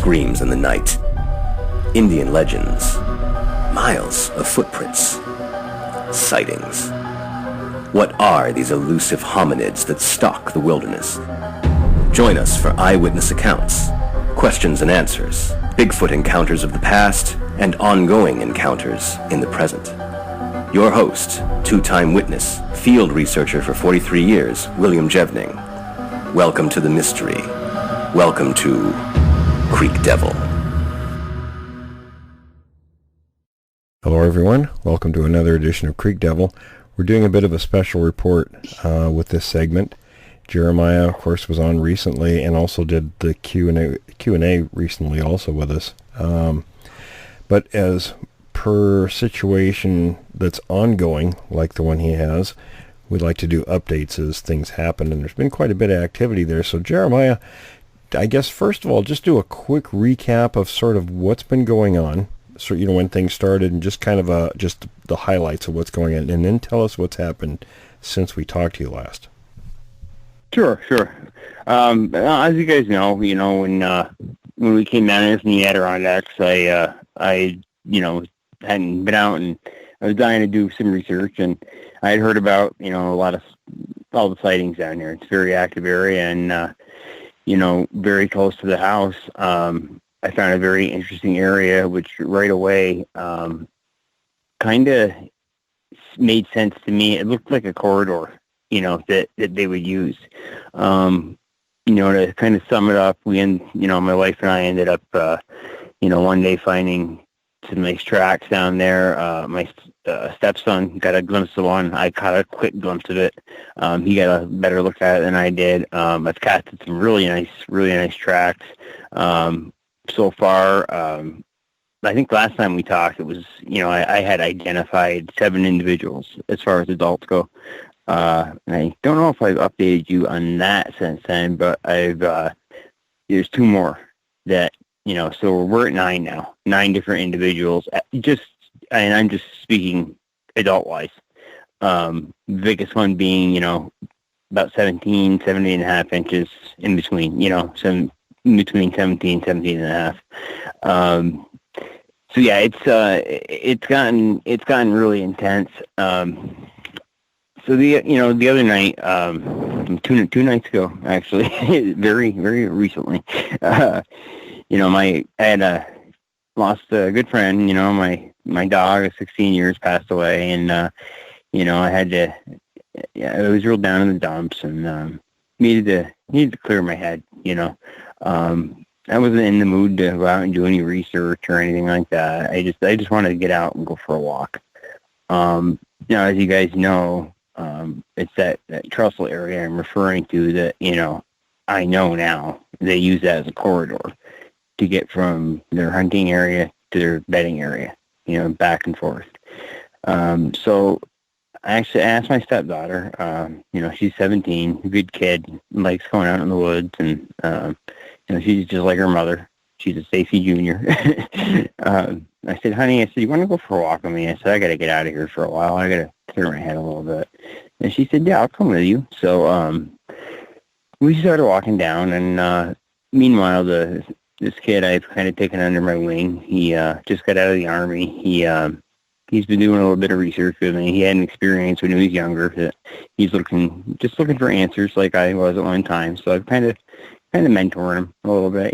screams in the night. Indian legends. Miles of footprints. Sightings. What are these elusive hominids that stalk the wilderness? Join us for eyewitness accounts, questions and answers, Bigfoot encounters of the past, and ongoing encounters in the present. Your host, two-time witness, field researcher for 43 years, William Jevning. Welcome to the mystery. Welcome to Creek Devil. Hello everyone, welcome to another edition of Creek Devil. We're doing a bit of a special report with this segment. Jeremiah, of course, was on recently and also did the Q&A recently also with us. But as per situation that's ongoing, like the one he has, we'd like to do updates as things happen, and there's been quite a bit of activity there. So Jeremiah, I guess first of all, just do a quick recap of sort of what's been going on. So, you know, when things started, and just kind of just the highlights of what's going on, and then tell us what's happened since we talked to you last. Sure. As you guys know, when we came down here from the Adirondacks, I hadn't been out, and I was dying to do some research, and I had heard about, all the sightings down here. It's a very active area, and, very close to the house. I found a very interesting area, which right away kind of made sense to me. It looked like a corridor, that they would use. To kind of sum it up, my wife and I ended up, one day finding some nice tracks down there. My stepson got a glimpse of one. I caught a quick glimpse of it. He got a better look at it than I did. I've casted some really nice tracks. So far, I think last time we talked, it was, I had identified 7 individuals as far as adults go. And I don't know if I've updated you on that since then, but there's 2 more that, so we're at 9 now, 9 different individuals, and I'm just speaking adult-wise. Biggest one being, about 17 and a half inches in between, between 17 and a half. So yeah, it's gotten really intense. So the other night, 2 nights ago, actually, very, very recently, I had lost a good friend. My dog of 16 years passed away, and I had to, I was real down in the dumps, and needed to clear my head. I wasn't in the mood to go out and do any research or anything like that. I just wanted to get out and go for a walk. As you guys know, it's that trestle area I'm referring to that, I know now they use that as a corridor to get from their hunting area to their bedding area, back and forth. So I actually asked my stepdaughter, she's 17, a good kid, likes going out in the woods, and, she's just like her mother. She's a Stacy Jr. I said, honey, you want to go for a walk with me? I said, I got to get out of here for a while. I got to clear my head a little bit. And she said, yeah, I'll come with you. So we started walking down, and meanwhile, this kid I've kind of taken under my wing. He just got out of the Army. He's been doing a little bit of research with me. He had an experience when he was younger that he's looking for answers like I was at one time. So I've kind of mentoring him a little bit,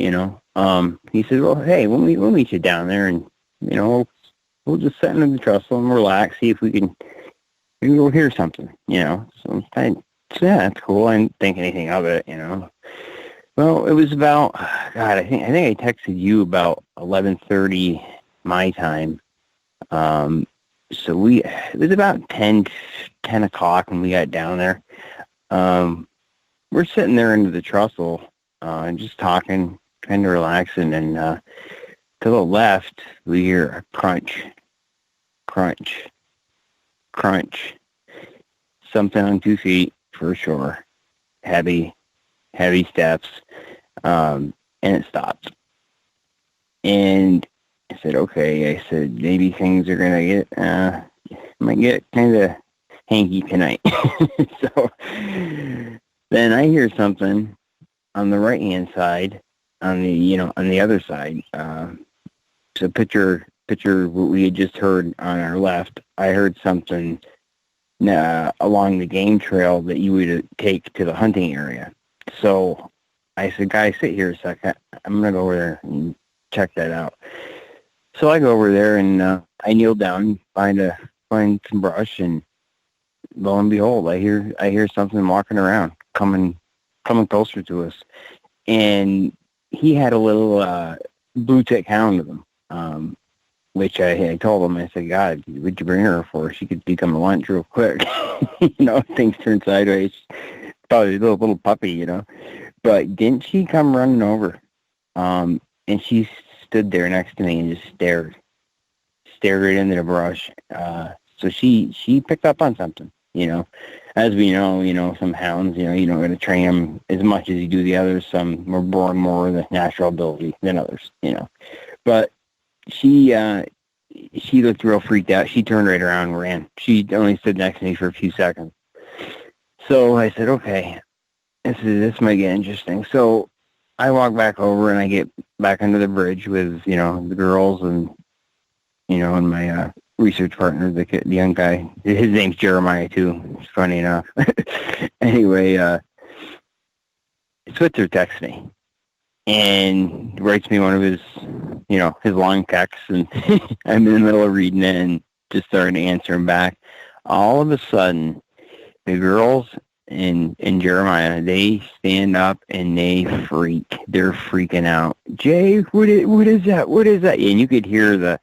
He said, well, hey, we'll meet you down there, and, we'll just sit in the trestle and relax, see if maybe we'll hear something, So yeah, that's cool. I didn't think anything of it, Well, it was about, God, I think I texted you about 11:30 my time. So it was about 10 o'clock when we got down there. We're sitting there under the trestle, and just talking, kind of relaxing, and to the left, we hear a crunch, something on 2 feet for sure, heavy steps, and it stopped. And I said, okay. I said, maybe things are going to might get kind of hanky tonight. So then I hear something on the right-hand side, on the, on the other side. So picture what we had just heard on our left. I heard something along the game trail that you would take to the hunting area. So I said, guys, sit here a second. I'm going to go over there and check that out. So I go over there and I kneel down, find some brush, and lo and behold, I hear something walking around, coming closer to us. And he had a little blue tick hound with him, which I told him, I said, God, what'd you bring her for? She could become a lunch real quick. Things turn sideways. Probably a little puppy, But didn't she come running over? And she stood there next to me and just stared right into the brush. So she picked up on something, As we know, some hounds, you don't got to train them as much as you do the others. Some were born more with natural ability than others, But she looked real freaked out. She turned right around and ran. She only stood next to me for a few seconds. So I said, okay, this might get interesting. So I walk back over and I get back under the bridge with, the girls and, and my research partner, the young guy. His name's Jeremiah, too. It's funny enough. Anyway, Switzer texts me and writes me one of his, his long texts, and I'm in the middle of reading it and just starting to answer him back. All of a sudden, the girls and Jeremiah, they stand up and they freak. They're freaking out. Jay, what is that? What is that? And you could hear the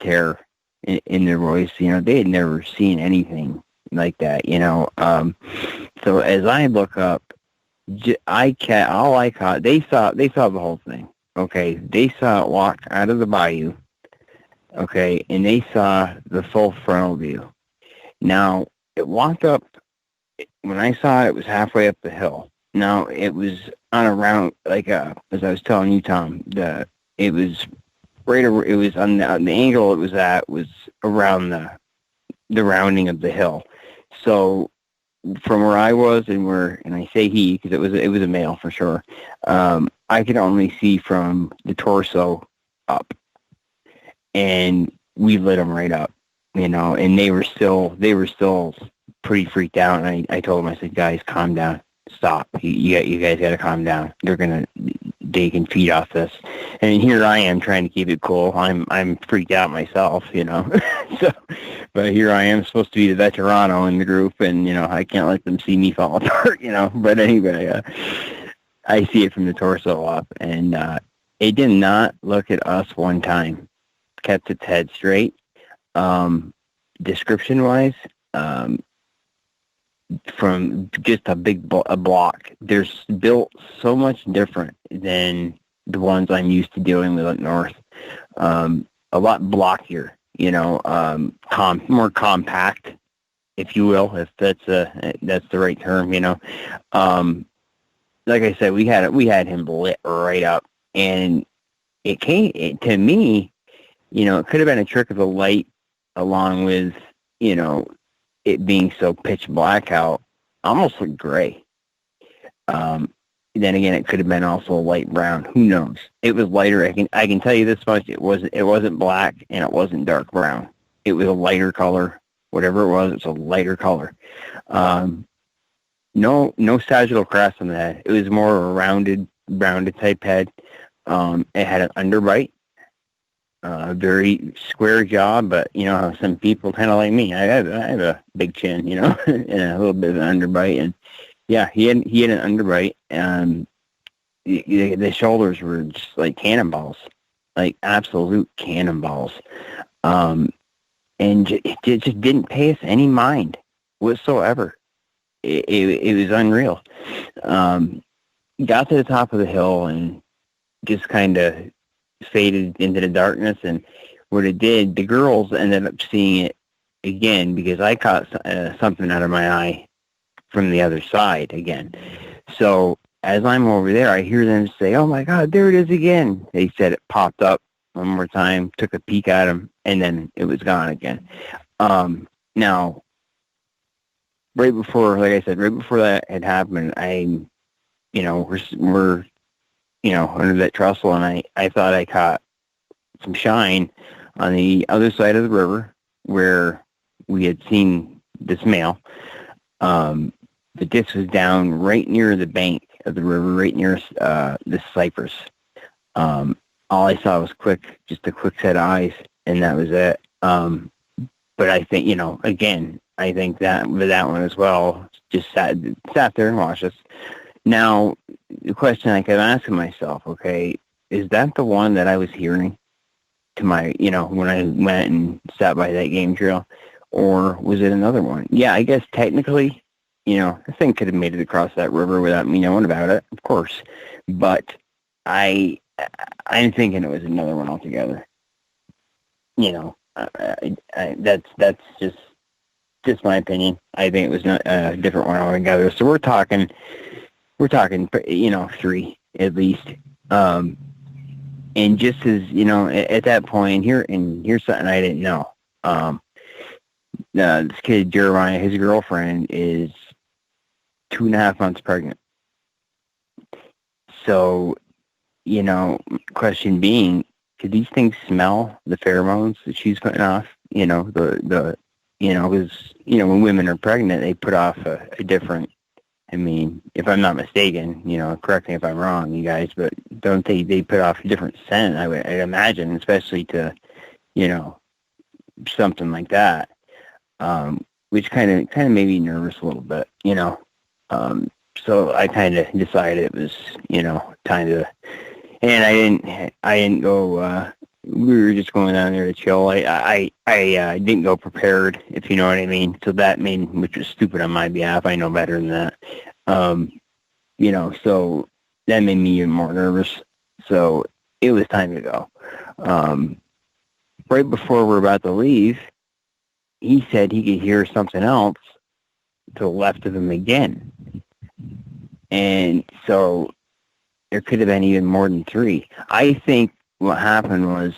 terror in their voice. They had never seen anything like that. So as I look up, they saw the whole thing. Okay, they saw it walk out of the bayou. Okay, and they saw the full frontal view. Now it walked up. When I saw it, it was halfway up the hill. Now, it was on a round, as I was telling you, Tom, it was on the angle it was at was around the rounding of the hill. So, from where I was and I say he, because it was a male for sure, I could only see from the torso up. And we lit them right up, and they were still pretty freaked out, and I told him, I said, guys, calm down, stop, you guys got to calm down. They can feed off this, and here I am trying to keep it cool. I'm freaked out myself, So, but here I am supposed to be the veterano in the group, and I can't let them see me fall apart, But anyway, I see it from the torso up, and it did not look at us one time. Kept its head straight. Description-wise, from just a block, they're built so much different than the ones I'm used to dealing with up north. A lot blockier, more compact, if you will, if that's the right term, Like I said, we had him lit right up, and to me, it could have been a trick of the light, along with, it being so pitch black out, almost like gray. Then again, it could have been also a light brown. Who knows? It was lighter. I can tell you this much: it wasn't black and it wasn't dark brown. It was a lighter color. Whatever it was a lighter color. No sagittal crest on the head. It was more of a rounded type head. It had an underbite. Very square jaw, but some people kind of like me. I have a big chin, and a little bit of an underbite, and yeah, he had an underbite, and the shoulders were just like cannonballs, like absolute cannonballs, and it just didn't pay us any mind whatsoever. It was unreal. Got to the top of the hill and just kind of faded into the darkness, and what it did, the girls ended up seeing it again because I caught something out of my eye from the other side again. So as I'm over there, I hear them say, "Oh my God, there it is again." They said it popped up one more time, took a peek at him, and then it was gone again. Now, right before that had happened, we're under that trestle, and I thought I caught some shine on the other side of the river where we had seen this male. But this was down right near the bank of the river, right near this cypress. All I saw was just a quick set of eyes, and that was it. But I think, again, I think that with that one as well, just sat there and watched us. Now, the question I kept asking myself, okay, is that the one that I was hearing to my, when I went and sat by that game trail, or was it another one? Yeah, I guess technically, the thing could have made it across that river without me knowing about it, of course. But I'm thinking it was another one altogether. That's just my opinion. I think it was not a different one altogether. So we're talking, 3 at least. And just as, at that point, here's something I didn't know. This kid, Jeremiah, his girlfriend is 2.5 months pregnant. So, question being, could these things smell the pheromones that she's putting off? Because, when women are pregnant, they put off a different, if I'm not mistaken, correct me if I'm wrong, you guys, but don't they put off a different scent, I'd imagine, especially to, something like that, which kind of made me nervous a little bit, so I kind of decided it was, time to, and I didn't go, we were just going down there to chill. I didn't go prepared, if you know what I mean. So that which was stupid on my behalf. I know better than that. So that made me even more nervous. So it was time to go. Right before we're about to leave, he said he could hear something else to the left of him again. And so there could have been even more than 3. I think what happened was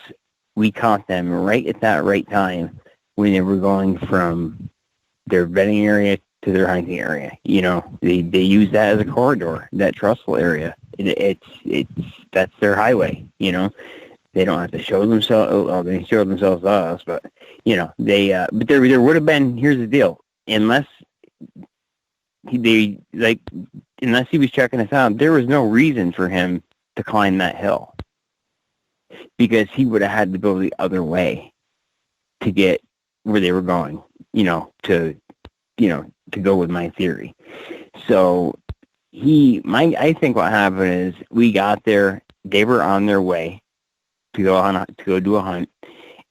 we caught them right at that right time when they were going from their bedding area to their hunting area. They use that as a corridor, that trestle area. That's their highway. They don't have to show themselves. Well, they show themselves to us, but but there would have been. Here's the deal: unless he was checking us out, there was no reason for him to climb that hill, because he would have had to go the other way to get where they were going, to go with my theory. So I think what happened is we got there, they were on their way to go do a hunt.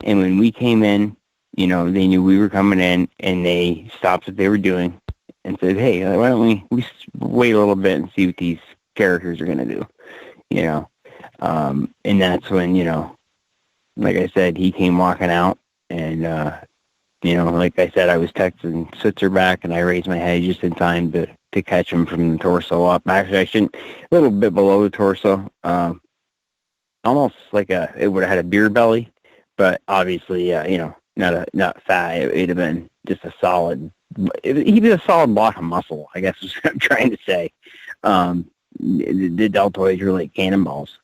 And when we came in, they knew we were coming in, and they stopped what they were doing and said, hey, why don't we wait a little bit and see what these characters are going to do, and that's when, like I said, he came walking out, and, like I said, I was texting Sitzer back, and I raised my head just in time to catch him from the torso up. Actually, I shouldn't, a little bit below the torso, almost like it would have had a beer belly, but obviously, not fat. It'd have been just a solid, he'd be a solid block of muscle, I guess is what I'm trying to say. The deltoids were like cannonballs.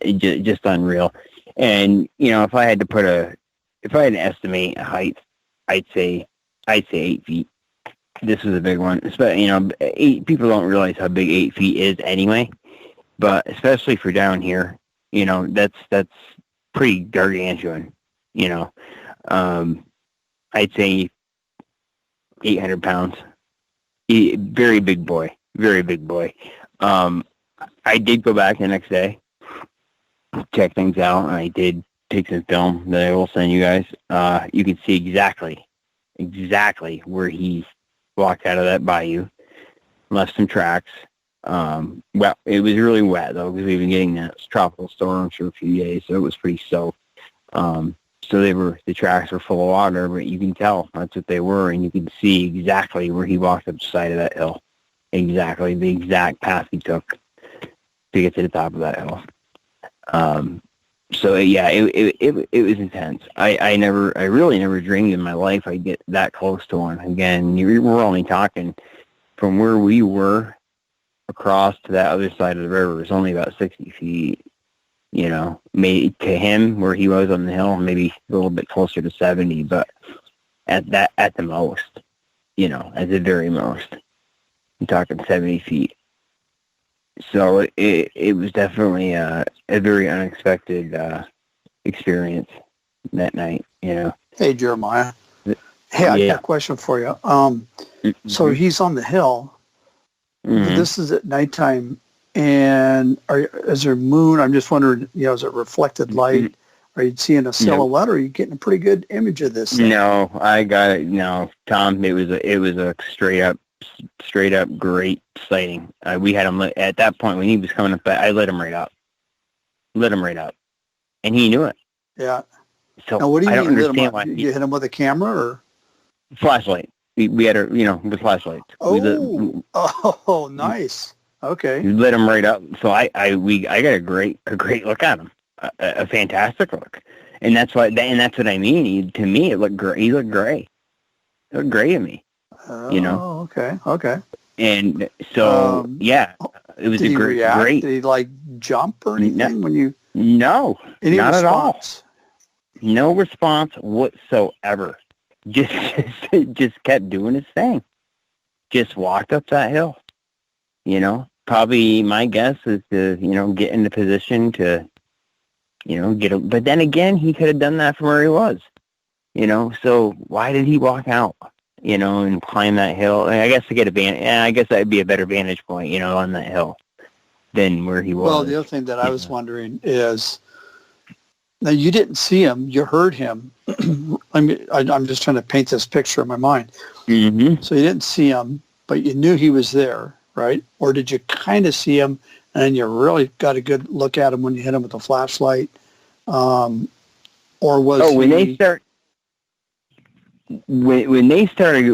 Just unreal. And if I had to estimate a height, I'd say 8 feet. This was a big one. Especially, people don't realize how big 8 feet is anyway. But especially for down here, that's pretty gargantuan. I'd say 800 pounds. Very big boy. Very big boy. I did go back the next day, check things out, and I did take some film that I will send you guys. You can see exactly where he walked out of that bayou, left some tracks. Well, it was really wet, though, because we've been getting that tropical storms for a few days, so it was pretty soaked. So the tracks were full of water, but you can tell that's what they were, and you can see exactly where he walked up the side of that hill. Exactly, the exact path he took to get to the top of that hill. So yeah, it was intense. I really never dreamed in my life I'd get that close to one. Again, we're only talking from where we were across to that other side of the river is only about 60 feet. You know, maybe to him where he was on the hill, maybe a little bit closer to 70, but at the most, you know, at the very most, I'm talking 70 feet. So it was definitely a very unexpected experience that night, you know. Hey, Jeremiah. Hey, I got a question for you. So he's on the hill. Mm-hmm. This is at nighttime, and is there moon? I'm just wondering, you know, is it reflected light? Are you seeing a silhouette, or are you getting a pretty good image of this thing? No, I got it. No, Tom, it was a straight up great sighting. We had him at that point when he was coming up. I lit him right up, and he knew it. Yeah. So now, what do you I mean don't lit him understand up? why. You hit him with a camera or Flashlight. We had with flashlights. Oh, nice. Okay. We lit him right up. So I got a great look at him, a fantastic look, and that's what I mean. To me, it looked great. He looked gray. It looked gray to me. You know. Okay. And so it was did a great. Did he like jump or anything when you? No, any not response? at all. No response whatsoever. Just kept doing his thing. Just walked up that hill. You know, probably my guess is to, you know, get into position to, you know, but then again, he could have done that from where he was. You know, so why did he walk out, you know, and climb that hill? I guess to get I guess that'd be a better vantage point, you know, on that hill than where he was. Well, the other thing that I was wondering is, now you didn't see him, you heard him. I'm just trying to paint this picture in my mind. Mm-hmm. So you didn't see him, but you knew he was there, right? Or did you kind of see him and then you really got a good look at him when you hit him with the flashlight? Or was when they started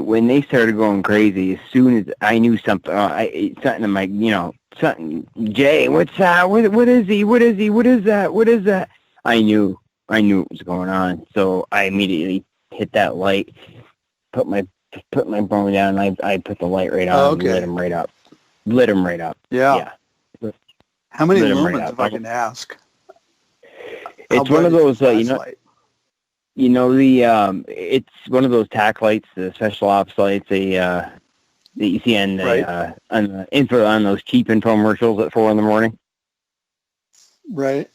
going crazy, as soon as I knew something, something in my, you know, something, Jay, what's that? What is he? What is he? What is that? What is that? I knew what was going on, so I immediately hit that light, put my phone down, and I put the light right on, and lit him right up. Yeah. How many lumens, if I can ask? It's one of those, you know, it's one of those tack lights, the special ops lights, that you see on the on those cheap infomercials at 4 a.m. Right.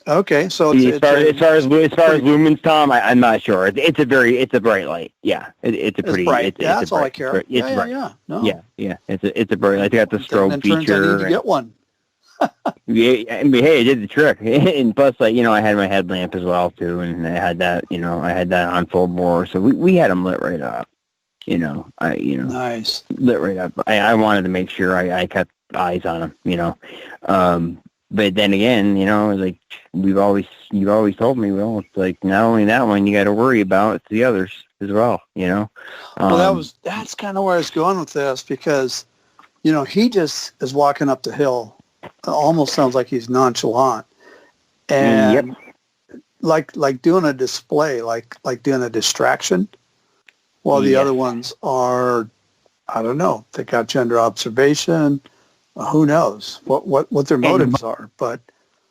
Okay, so as far as lumens, Tom, I'm not sure. It's a bright light. Yeah, it's a pretty. Bright. That's all I care. It's bright. Yeah. No. Yeah. It's a bright light. They got the strobe feature. I need to get one. Yeah, I mean, hey, it did the trick. And plus, like, you know, I had my headlamp as well too, and I had that on full bore, so we had them lit right up. Nice. Lit right up. I wanted to make sure I kept eyes on them. You know. But then again, you know, like you've always told me, well, it's like not only that one you got to worry about, it's the others as well, you know. Well, that's kind of where I was going with this, because, you know, he just is walking up the hill. It almost sounds like he's nonchalant, and like doing a display, like doing a distraction, while the other ones are, I don't know, they got you under observation. Who knows what their motives are, but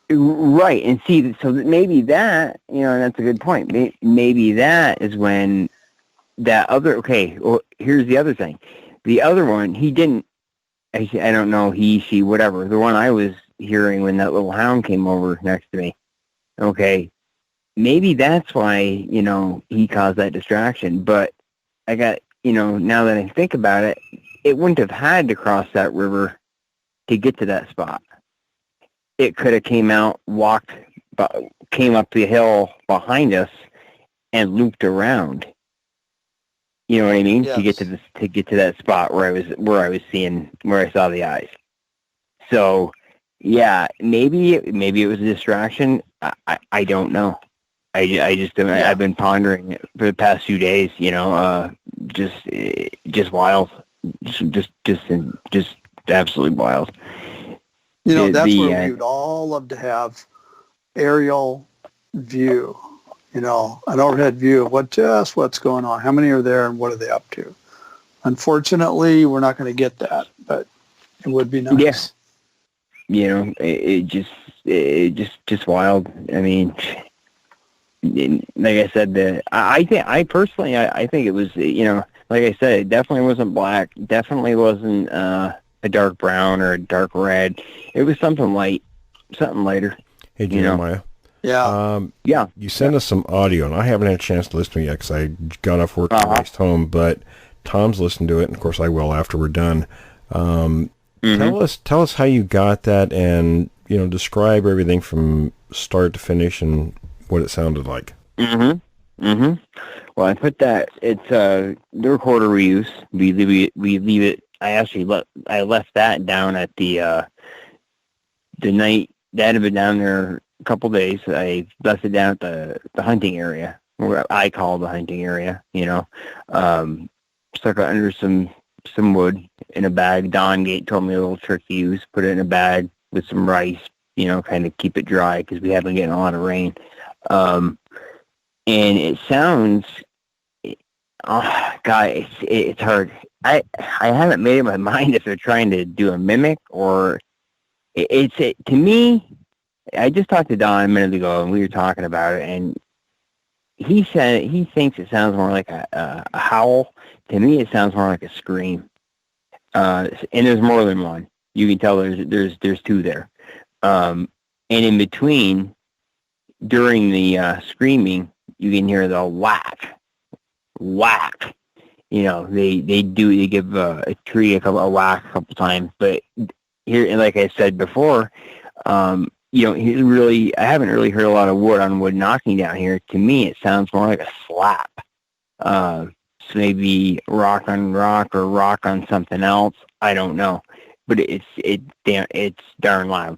right. And see, so maybe that, you know, that's a good point. Maybe that is when that other. Okay, well, here's the other thing. The other one, he didn't. I don't know. He, she, whatever. The one I was hearing when that little hound came over next to me. Okay, maybe that's why, you know, he caused that distraction. But I got, you know, now that I think about it, it wouldn't have had to cross that river to get to that spot. It could have came up the hill behind us and looped around. You know what I mean? Yes. To get to that spot where I saw the eyes. So yeah, maybe it was a distraction. I don't know. I've been pondering it for the past few days. You know, just wild, just absolutely wild. You know, that's where we would all love to have aerial view, you know, an overhead view of what's going on. How many are there and what are they up to? Unfortunately, we're not going to get that, but it would be nice. Yeah. You know, it just wild. I mean, like I said, I think it was, you know, like I said, it definitely wasn't black, definitely wasn't a dark brown or a dark red. It was something light, something lighter. Hey, Jeremiah. Yeah. You sent us some audio, and I haven't had a chance to listen to it yet because I got off work and raced home, but Tom's listened to it, and of course I will after we're done. Tell us how you got that, and, you know, describe everything from start to finish and what it sounded like. Well, I put that, it's the recorder we use. We leave it. I left that down at the night that had been down there a couple days. I left it down at the hunting area, where I call the hunting area, you know. Stuck it under some wood in a bag. Don Gate told me a little trick to use. Put it in a bag with some rice, you know, kind of keep it dry because we have been getting a lot of rain. And it sounds, God, it's hard. I haven't made up my mind if they're trying to do a mimic or to me. I just talked to Don a minute ago, and we were talking about it, and he said he thinks it sounds more like a howl. To me, it sounds more like a scream. And there's more than one. You can tell there's two there. And in between, during the screaming, you can hear the whack. You know, they give a tree a whack a couple times, but here, like I said before, you know, I haven't really heard a lot of wood on wood knocking down here. To me, it sounds more like a slap. So maybe rock on rock or rock on something else. I don't know, but it's darn loud.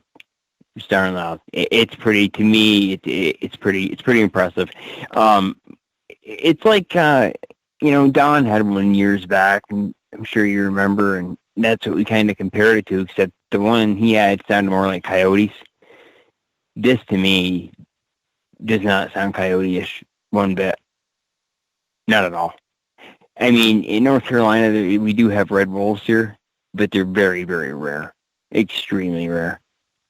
It's darn loud. It's pretty, to me, it's pretty impressive. It's like, you know, Don had one years back, and I'm sure you remember, and that's what we kind of compared it to, except the one he had sounded more like coyotes. This, to me, does not sound coyote-ish one bit. Not at all. I mean, in North Carolina, we do have red wolves here, but they're very, very rare. Extremely rare.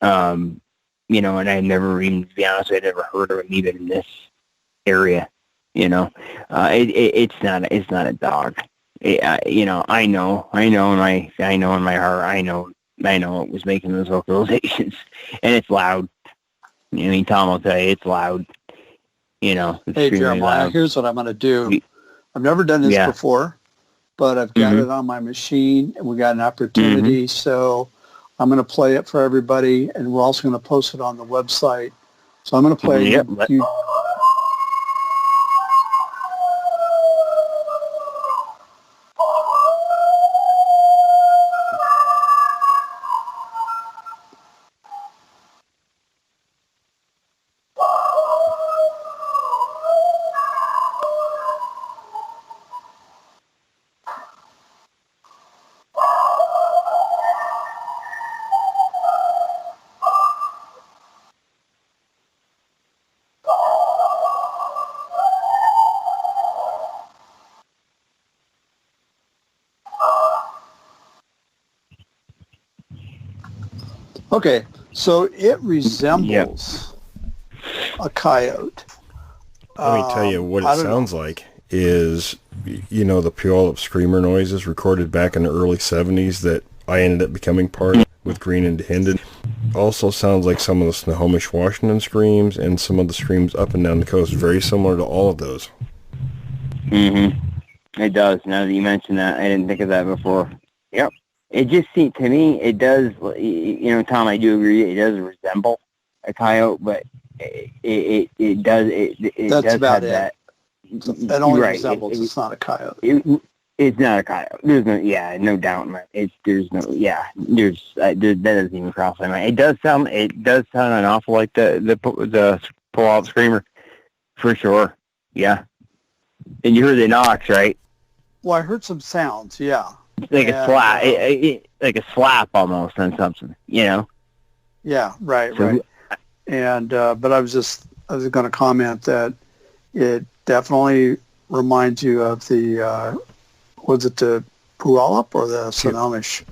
You know, and I've never even, to be honest, I've never heard of them even in this area. You know, it's not a dog. You know, I know in my heart, I know it was making those vocalizations, and it's loud. I mean, Tom will tell you, it's loud. You know, hey, Jeremiah, loud. Here's what I'm going to do. I've never done this before, but I've got it on my machine, and we got an opportunity, so I'm going to play it for everybody, and we're also going to post it on the website. So I'm going to play you. Okay, so it resembles a coyote. Let me tell you what it sounds like is, you know, the Puyallup screamer noises recorded back in the early 70s that I ended up becoming part of with Green and Hendon. Also sounds like some of the Snohomish, Washington screams and some of the screams up and down the coast. Very similar to all of those. It does. Now that you mention that, I didn't think of that before. Yep. It just seems, to me, it does, you know, Tom, I do agree, it does resemble a coyote, but it does, it That's does about have that. It only resembles, it's not a coyote. It's not a coyote. There's no doubt in that. That doesn't even cross my mind. It does sound an awful like the pull-out screamer, for sure. Yeah. And you heard the knocks, right? Well, I heard some sounds, yeah. Like a slap, like a slap almost on something, you know? Yeah, right. And, but I was going to comment that it definitely reminds you of the Puyallup or the Snohomish?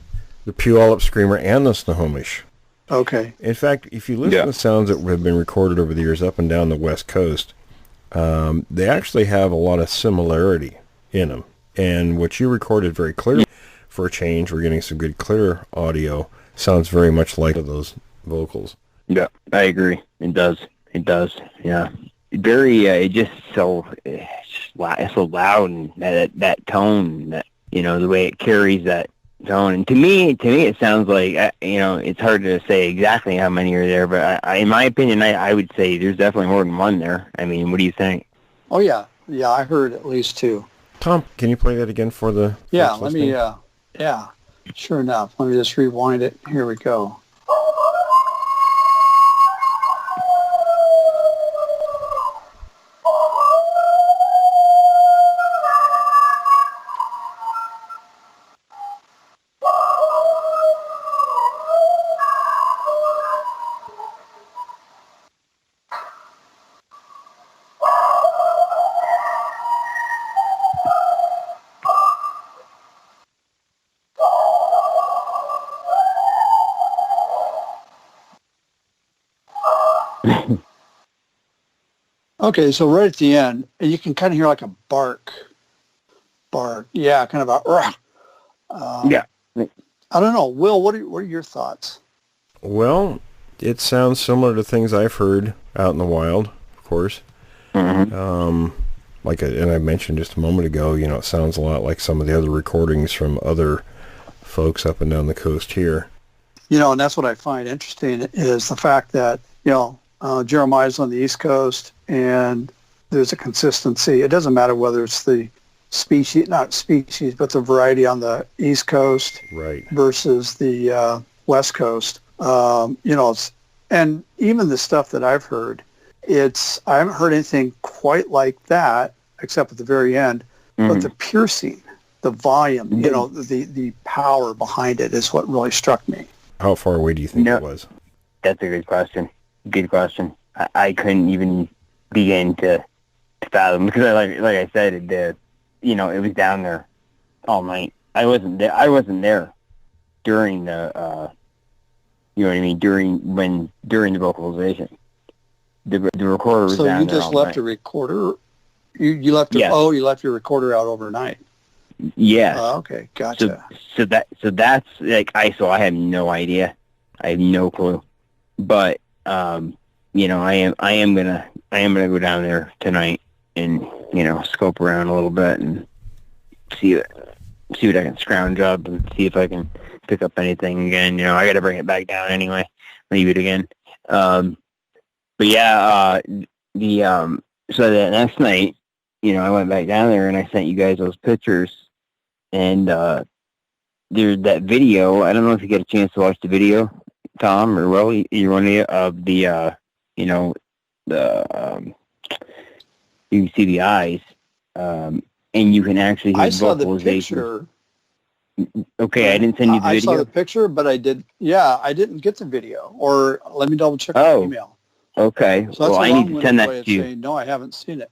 The Puyallup Screamer and the Snohomish. Okay. In fact, if you listen to sounds that have been recorded over the years up and down the West Coast, they actually have a lot of similarity in them. And what you recorded very clearly, for a change, we're getting some good clear audio, sounds very much like those vocals. Yeah, I agree. It does. It does. Yeah. Very, it just so loud, and that tone, that, you know, the way it carries that tone. And to me, it sounds like, you know, it's hard to say exactly how many are there, but in my opinion, I would say there's definitely more than one there. I mean, what do you think? Oh, yeah. Yeah, I heard at least 2. Tom, can you play that again for the Yeah, folks let listening? me, yeah, sure enough. Let me just rewind it. Here we go. Okay, so right at the end, you can kind of hear like a bark. Yeah, kind of a. Yeah. I don't know, Will. What are your thoughts? Well, it sounds similar to things I've heard out in the wild, of course. Mm-hmm. And I mentioned just a moment ago, you know, it sounds a lot like some of the other recordings from other folks up and down the coast here. You know, and that's what I find interesting is the fact that, you know, Jeremiah's on the East Coast, and there's a consistency. It doesn't matter whether it's the not species, but the variety on the East Coast versus the West Coast. You know, and even the stuff that I've heard, I haven't heard anything quite like that, except at the very end. Mm-hmm. But the piercing, the volume, you know, the power behind it is what really struck me. How far away do you think it was? That's a good question. Good question. I couldn't even begin to fathom, because like I said, you know, it was down there all night. I wasn't there during the you know what I mean, during the vocalization. The recorder was down there. So you just left a recorder? You left you left your recorder out overnight. Yes. Okay, gotcha. So that's like I have no idea. I have no clue. But you know, I am gonna go down there tonight and, you know, scope around a little bit and see what I can scrounge up and see if I can pick up anything again. You know, I got to bring it back down anyway. Leave it again. But yeah, so that next night, you know, I went back down there and I sent you guys those pictures, and there's that video. I don't know if you get a chance to watch the video, Tom or Will, you're one of the, you know, you can see the eyes, and you can actually hear vocalizations. I saw the picture. Okay, I didn't send you the video. I saw the picture, but I didn't get the video. Or let me double check my email. Okay, so well, I need to send that to you. No, I haven't seen it.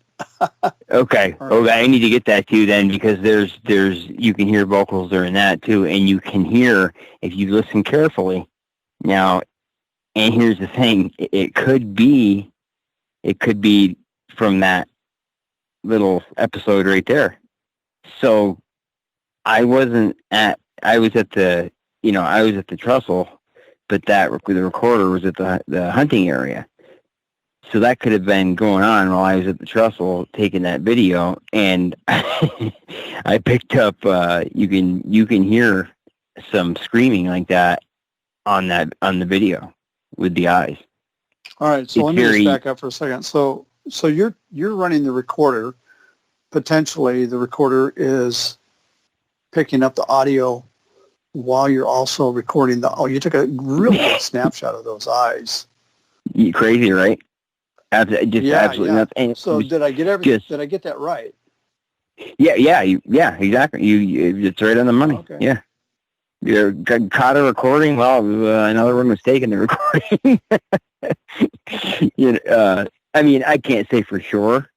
Okay, right. Okay, I need to get that to you then, because there's you can hear vocals during that too, and you can hear, if you listen carefully. Now, and here's the thing: it could be from that little episode right there. So I was at the trestle, but the recorder was at the hunting area. So that could have been going on while I was at the trestle taking that video, and I picked up. You can hear some screaming like that on the video with the eyes. All right, so let me just back up for a second. So you're running the recorder. Potentially, the recorder is picking up the audio while you're also recording you took a really good snapshot of those eyes. You crazy, right? Absolutely nothing. So did I get everything? Did I get that right? Yeah, exactly. It's right on the money. Okay. Yeah. You caught a recording. Well, another one was taking the recording. I mean, I can't say for sure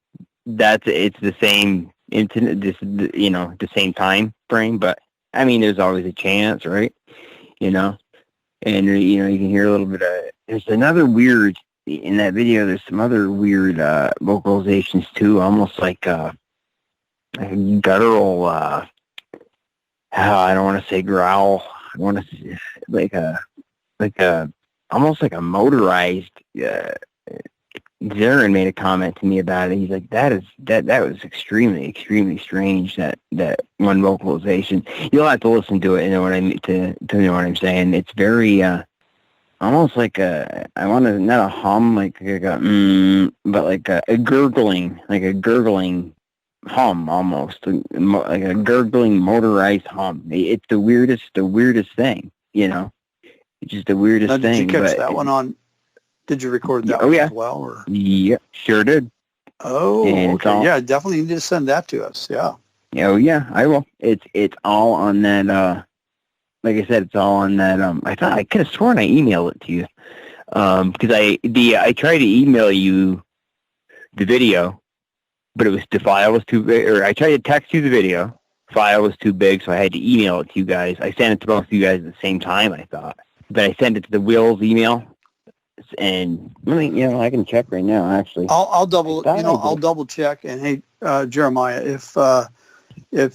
that it's the same incident, the same time frame, but I mean, there's always a chance, right? You know, and you know, you can hear a little bit of. There's another weird in that video. There's some other weird vocalizations too, almost like a guttural. I don't want to say growl. I want to say like a almost like a motorized. Darren made a comment to me about it. He's like, that was extremely strange. That one vocalization. You'll have to listen to it and know what I mean to know what I'm saying. It's very almost like I want to not a hum like a but like a gurgling hum almost like a gurgling motorized hum. It's the weirdest thing. You know, it's just the weirdest thing. Did you catch that one on? Did you record that one as well? Or? Yeah, sure did. Oh, okay. Yeah, definitely need to send that to us. Yeah. Oh, yeah, I will. It's all on that, like I said, it's all on that, I thought I could have sworn I emailed it to you. Because I tried to email you the video, but the file was too big, or I tried to text you the video, file was too big, so I had to email it to you guys. I sent it to both of you guys at the same time, I thought. But I sent it to the Will's email. And I can check right now. Actually, I'll double check. And hey, Jeremiah, if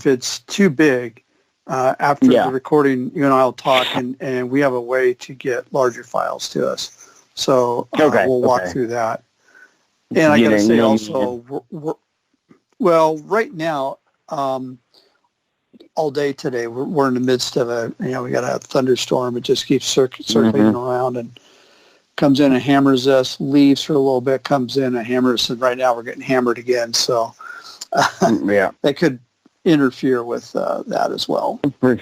it's too big, after the recording, you and I'll talk, and we have a way to get larger files to us. So we'll walk through that. And I got to say also, well, right now, all day today, we're in the midst of we got a thunderstorm. It just keeps circulating around and comes in and hammers us, leaves for a little bit, comes in and hammers, and right now we're getting hammered again. So that could interfere with that as well. For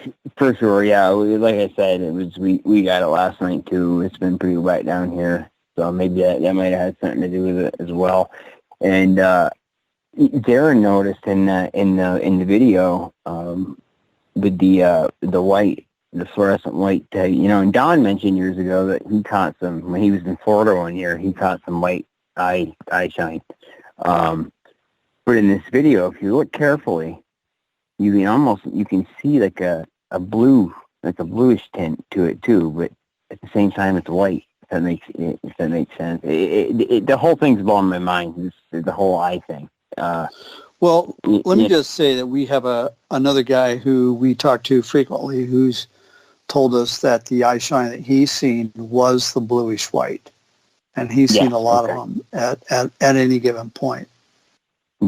sure, yeah. Like I said, we got it last night too. It's been pretty wet down here, so maybe that might have had something to do with it as well. And Darren noticed in the video with the white. The fluorescent white, and Don mentioned years ago that he caught some, when he was in Florida one year, he caught some white eye shine. But in this video, if you look carefully, you can see like a bluish tint to it too, but at the same time it's white, if that makes sense. The whole thing's blowing my mind, the whole eye thing. Well, let me just say that we have another guy who we talk to frequently who's told us that the eye shine that he's seen was the bluish white, and he's seen a lot of them at any given point.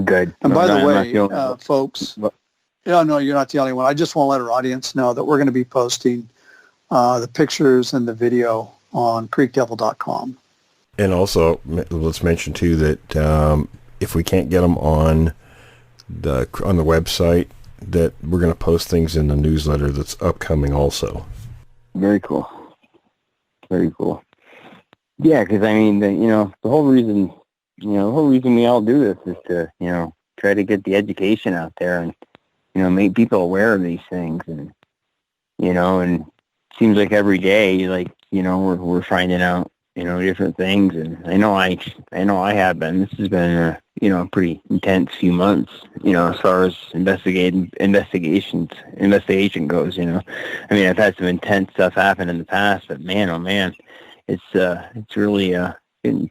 Good. And by the way, folks, no, you're not the only one. I just want to let our audience know that we're going to be posting the pictures and the video on creekdevil.com. And also, let's mention too that if we can't get them on the website, that we're going to post things in the newsletter that's upcoming also. Very cool. Very cool. Yeah, because I mean, the whole reason we all do this is to, try to get the education out there and, make people aware of these things. And, and it seems like every day, we're finding out, different things. And I know I have been. This has been a pretty intense few months, as far as investigation goes. I mean, I've had some intense stuff happen in the past, but man, oh man, it's really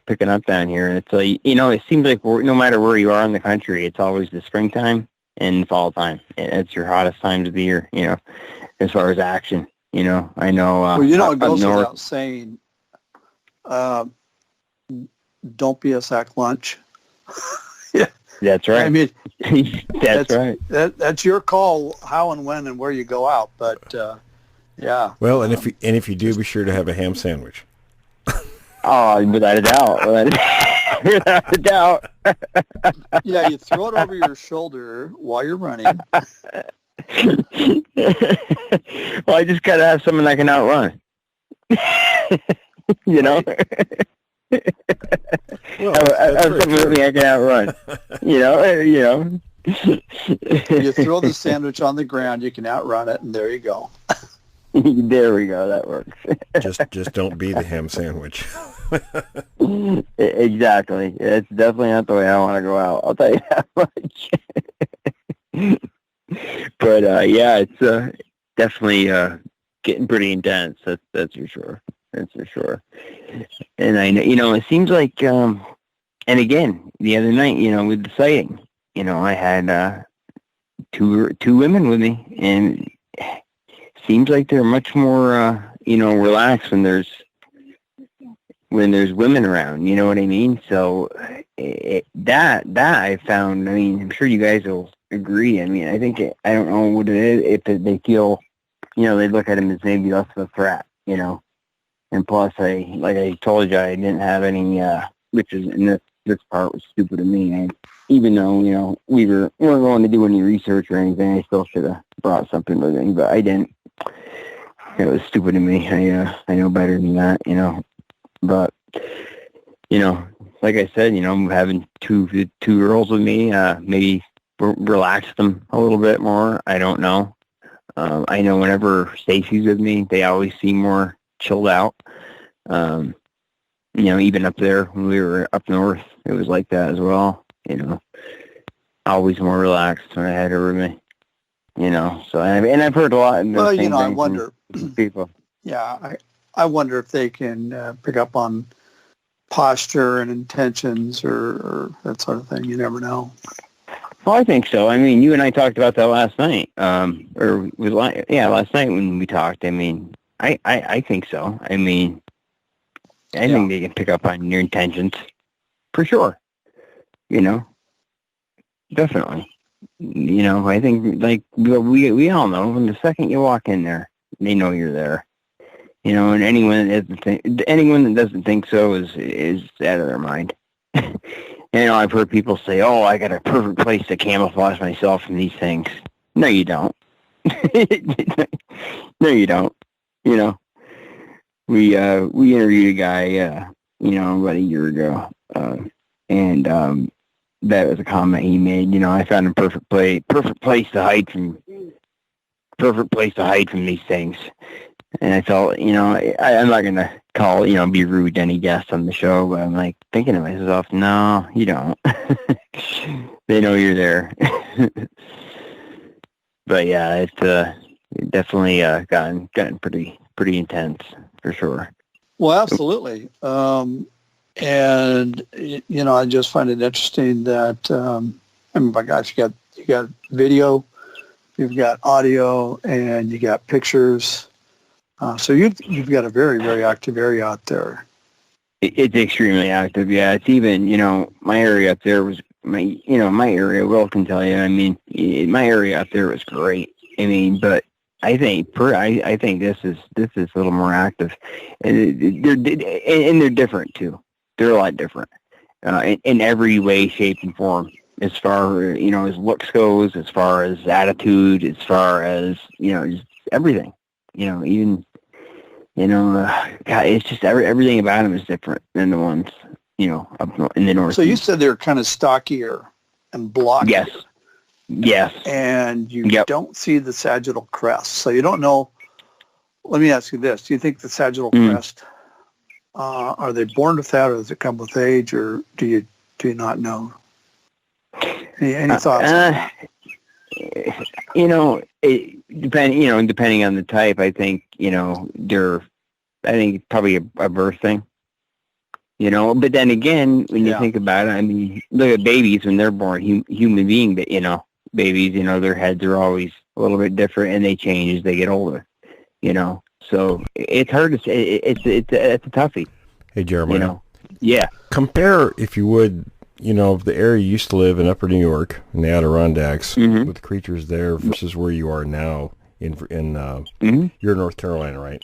picking up down here. And it's like, it seems like no matter where you are in the country, it's always the springtime and fall time. It's your hottest times of the year, as far as action. I know. Well, it goes without saying. Don't be a sack lunch. Yeah, that's right. I mean, that's right. That's your call, how and when and where you go out. But yeah. Well, and if you do, be sure to have a ham sandwich. Oh, without a doubt. Without a doubt. Yeah, you throw it over your shoulder while you're running. Well, I just gotta have someone that can outrun. Well, I have something with me I can outrun. You throw the sandwich on the ground, you can outrun it, and there you go. There we go. That works. just don't be the ham sandwich. Exactly. It's definitely not the way I want to go out. I'll tell you that much. But yeah, definitely getting pretty intense. That's for sure. That's for sure. And I know, it seems like, and again, the other night, with the sighting, I had two women with me, and it seems like they're much more, relaxed when there's women around. You know what I mean? So that I found. I mean, I'm sure you guys will agree. I mean, I think I don't know what it is. If they feel, they look at him as maybe less of a threat. And plus, like I told you, I didn't have any, which is, and this part was stupid of me. Even though, we weren't going to do any research or anything, I still should have brought something with me, but I didn't. It was stupid of me. I know better than that, But, like I said, having two girls with me, maybe relax them a little bit more. I don't know. I know whenever Stacy's with me, they always seem more chilled out. Even up there when we were up north, it was like that as well. Always more relaxed when I had her with me. So I've heard a lot. Well, I wonder. People. Yeah, I wonder if they can pick up on posture and intentions or that sort of thing. You never know. Well, I think so. I mean, you and I talked about that last night, last night when we talked. I mean, I think so. I mean, I think they can pick up on your intentions for sure. Definitely. I think like we all know when the second you walk in there, they know you're there. And anyone that doesn't think so is out of their mind. I've heard people say, "Oh, I got a perfect place to camouflage myself from these things." No, you don't. No, you don't. We interviewed a guy, about a year ago, and that was a comment he made. I found a perfect place to hide from these things. And I felt, I'm not going to call, be rude to any guest on the show, but I'm like thinking to myself, no, you don't. They know you're there. But yeah, it's definitely gotten pretty intense for sure. Well, absolutely. And I just find it interesting that my gosh, you got video, you've got audio, and you got pictures. So you've got a very, very active area out there. It's extremely active. Yeah, it's even my area up there was my area. Will can tell you. I mean, my area up there was great. I mean, but I think this is a little more active, and they're different too. They're a lot different in every way, shape, and form. As far as looks goes, as far as attitude, as far as just everything. Even God, it's just everything about them is different than the ones up in the north. So you said they're kind of stockier and blockier. Yes. And you don't see the sagittal crest, so you don't know. Let me ask you this: do you think the sagittal crest? Are they born with that, or does it come with age, or do you not know? Any thoughts? Depending on the type, I think probably a birth thing. But then again, when you think about it, I mean, look at babies when they're born, human being, babies, their heads are always a little bit different, and they change as they get older. So it's hard to say. It's a toughie. Hey, Jeremiah. Yeah. Compare, if you would, the area you used to live in Upper New York in the Adirondacks with the creatures there versus where you are now in you're in North Carolina, right?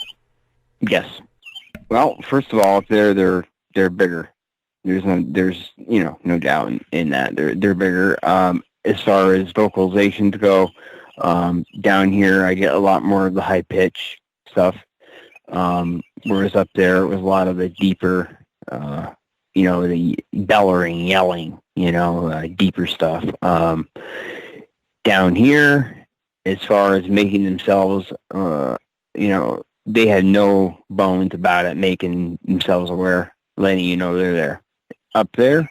Yes. Well, first of all, up there they're bigger. There's no doubt in that they're bigger. As far as vocalizations go, down here I get a lot more of the high pitch stuff. Whereas up there it was a lot of the deeper, the bellowing, yelling, deeper stuff. Down here, as far as making themselves, they had no bones about it, making themselves aware, letting you know they're there. Up there,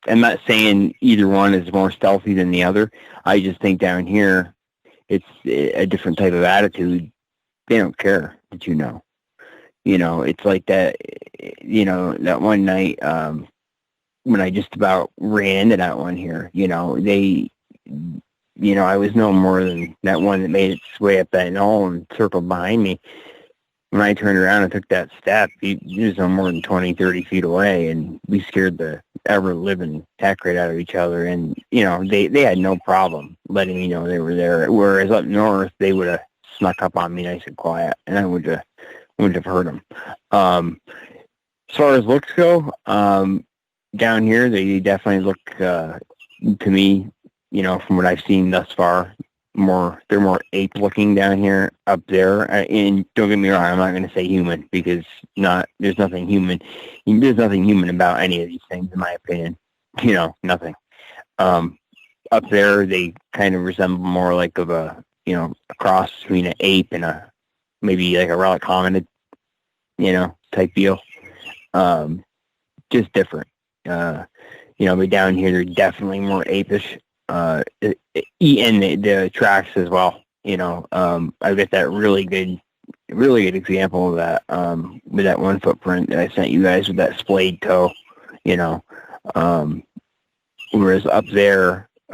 I'm not saying either one is more stealthy than the other. I just think down here, it's a different type of attitude. They don't care that you know. You know, it's like that, you know, that one night when I just about ran into that one here, you know, I was no more than that one that made its way up that knoll and circled behind me. When I turned around and took that step, he was no more than 20, 30 feet away, and we scared the ever-living heck right out of each other. And, you know, they had no problem letting me know they were there, whereas up north, they would have snuck up on me nice and quiet, and I wouldn't have heard them. As far as looks go, down here, they definitely look, to me, you know, from what I've seen thus far, they're more ape-looking down here. Up there, and don't get me wrong, I'm not going to say human, because there's nothing human about any of these things, in my opinion. You know, nothing. Up there, they kind of resemble more like a cross between an ape and maybe like a relic hominid, you know, type deal. Just different. But down here, they're definitely more apish. And the tracks as well. You know, I get that really good example of that with that one footprint that I sent you guys with that splayed toe. You know, whereas up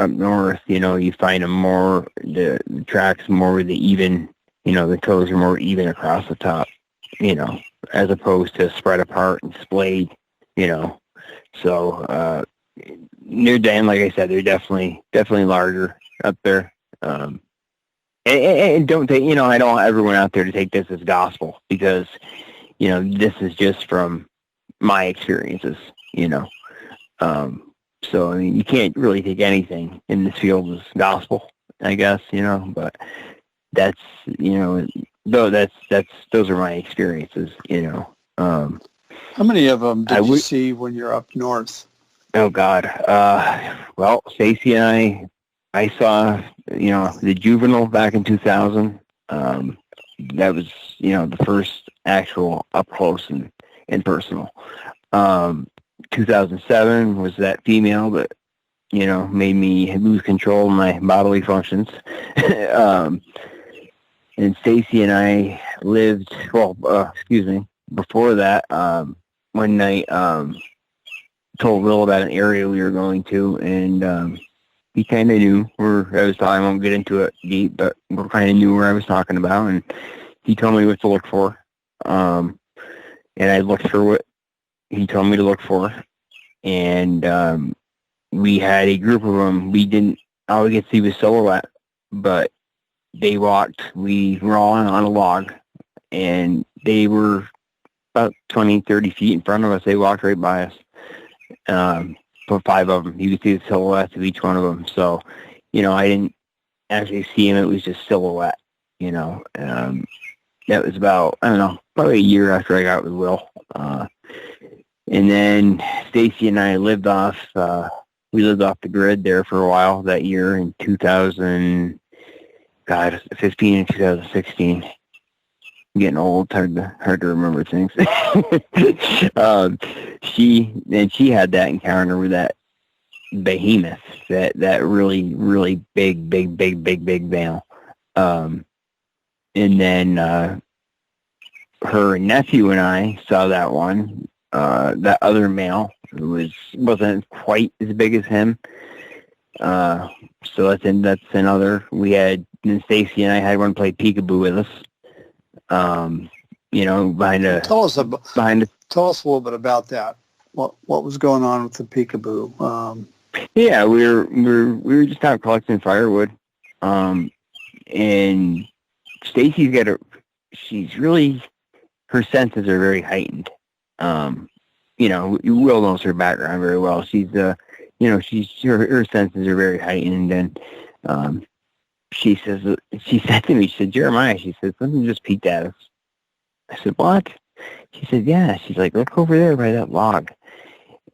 north, you know, you find them more, the tracks more with the even, you know, the toes are more even across the top, you know, as opposed to spread apart and splayed, you know. So, and like I said, they're definitely larger up there. And don't take, you know, I don't want everyone out there to take this as gospel, because, you know, this is just from my experiences, you know. So, I mean, you can't really take anything in this field as gospel, I guess, you know, but that's, you know, those are my experiences, you know. How many of them did you see when you're up north? Oh, God. Well, Stacy and I saw, you know, the juvenile back in 2000. That was, you know, the first actual up close and personal. 2007 was that female that, you know, made me lose control of my bodily functions. And Stacy and I lived, before that, one night, told Will about an area we were going to, and he kind of knew I won't get into it deep, but we kind of knew where I was talking about, and he told me what to look for. And I looked for what he told me to look for, and we had a group of them. All we could see was silhouette, but they walked. We were all on a log, and they were about 20, 30 feet in front of us. They walked right by us. For 5 of them, you could see the silhouettes of each one of them. So, you know, I didn't actually see him. It was just silhouette, you know. That was about, I don't know, probably a year after I got with Will. And then Stacy and I lived off the grid there for a while that year in 2015 and 2016. I'm getting old, hard to remember things. She had that encounter with that behemoth, that really, really big male. And then her nephew and I saw that one, that other male who wasn't quite as big as him. So that's another. Then Stacy and I had one play peekaboo with us. You know, tell us a little bit about that. What was going on with the peekaboo? Yeah, we were just out collecting firewood. And Stacy's her senses are very heightened. You know, Will knows her background very well. She's her senses are very heightened, and she said to me, she said, Jeremiah, she said, something just peeked at us. I said, what? She said, yeah. She's like, look over there by that log,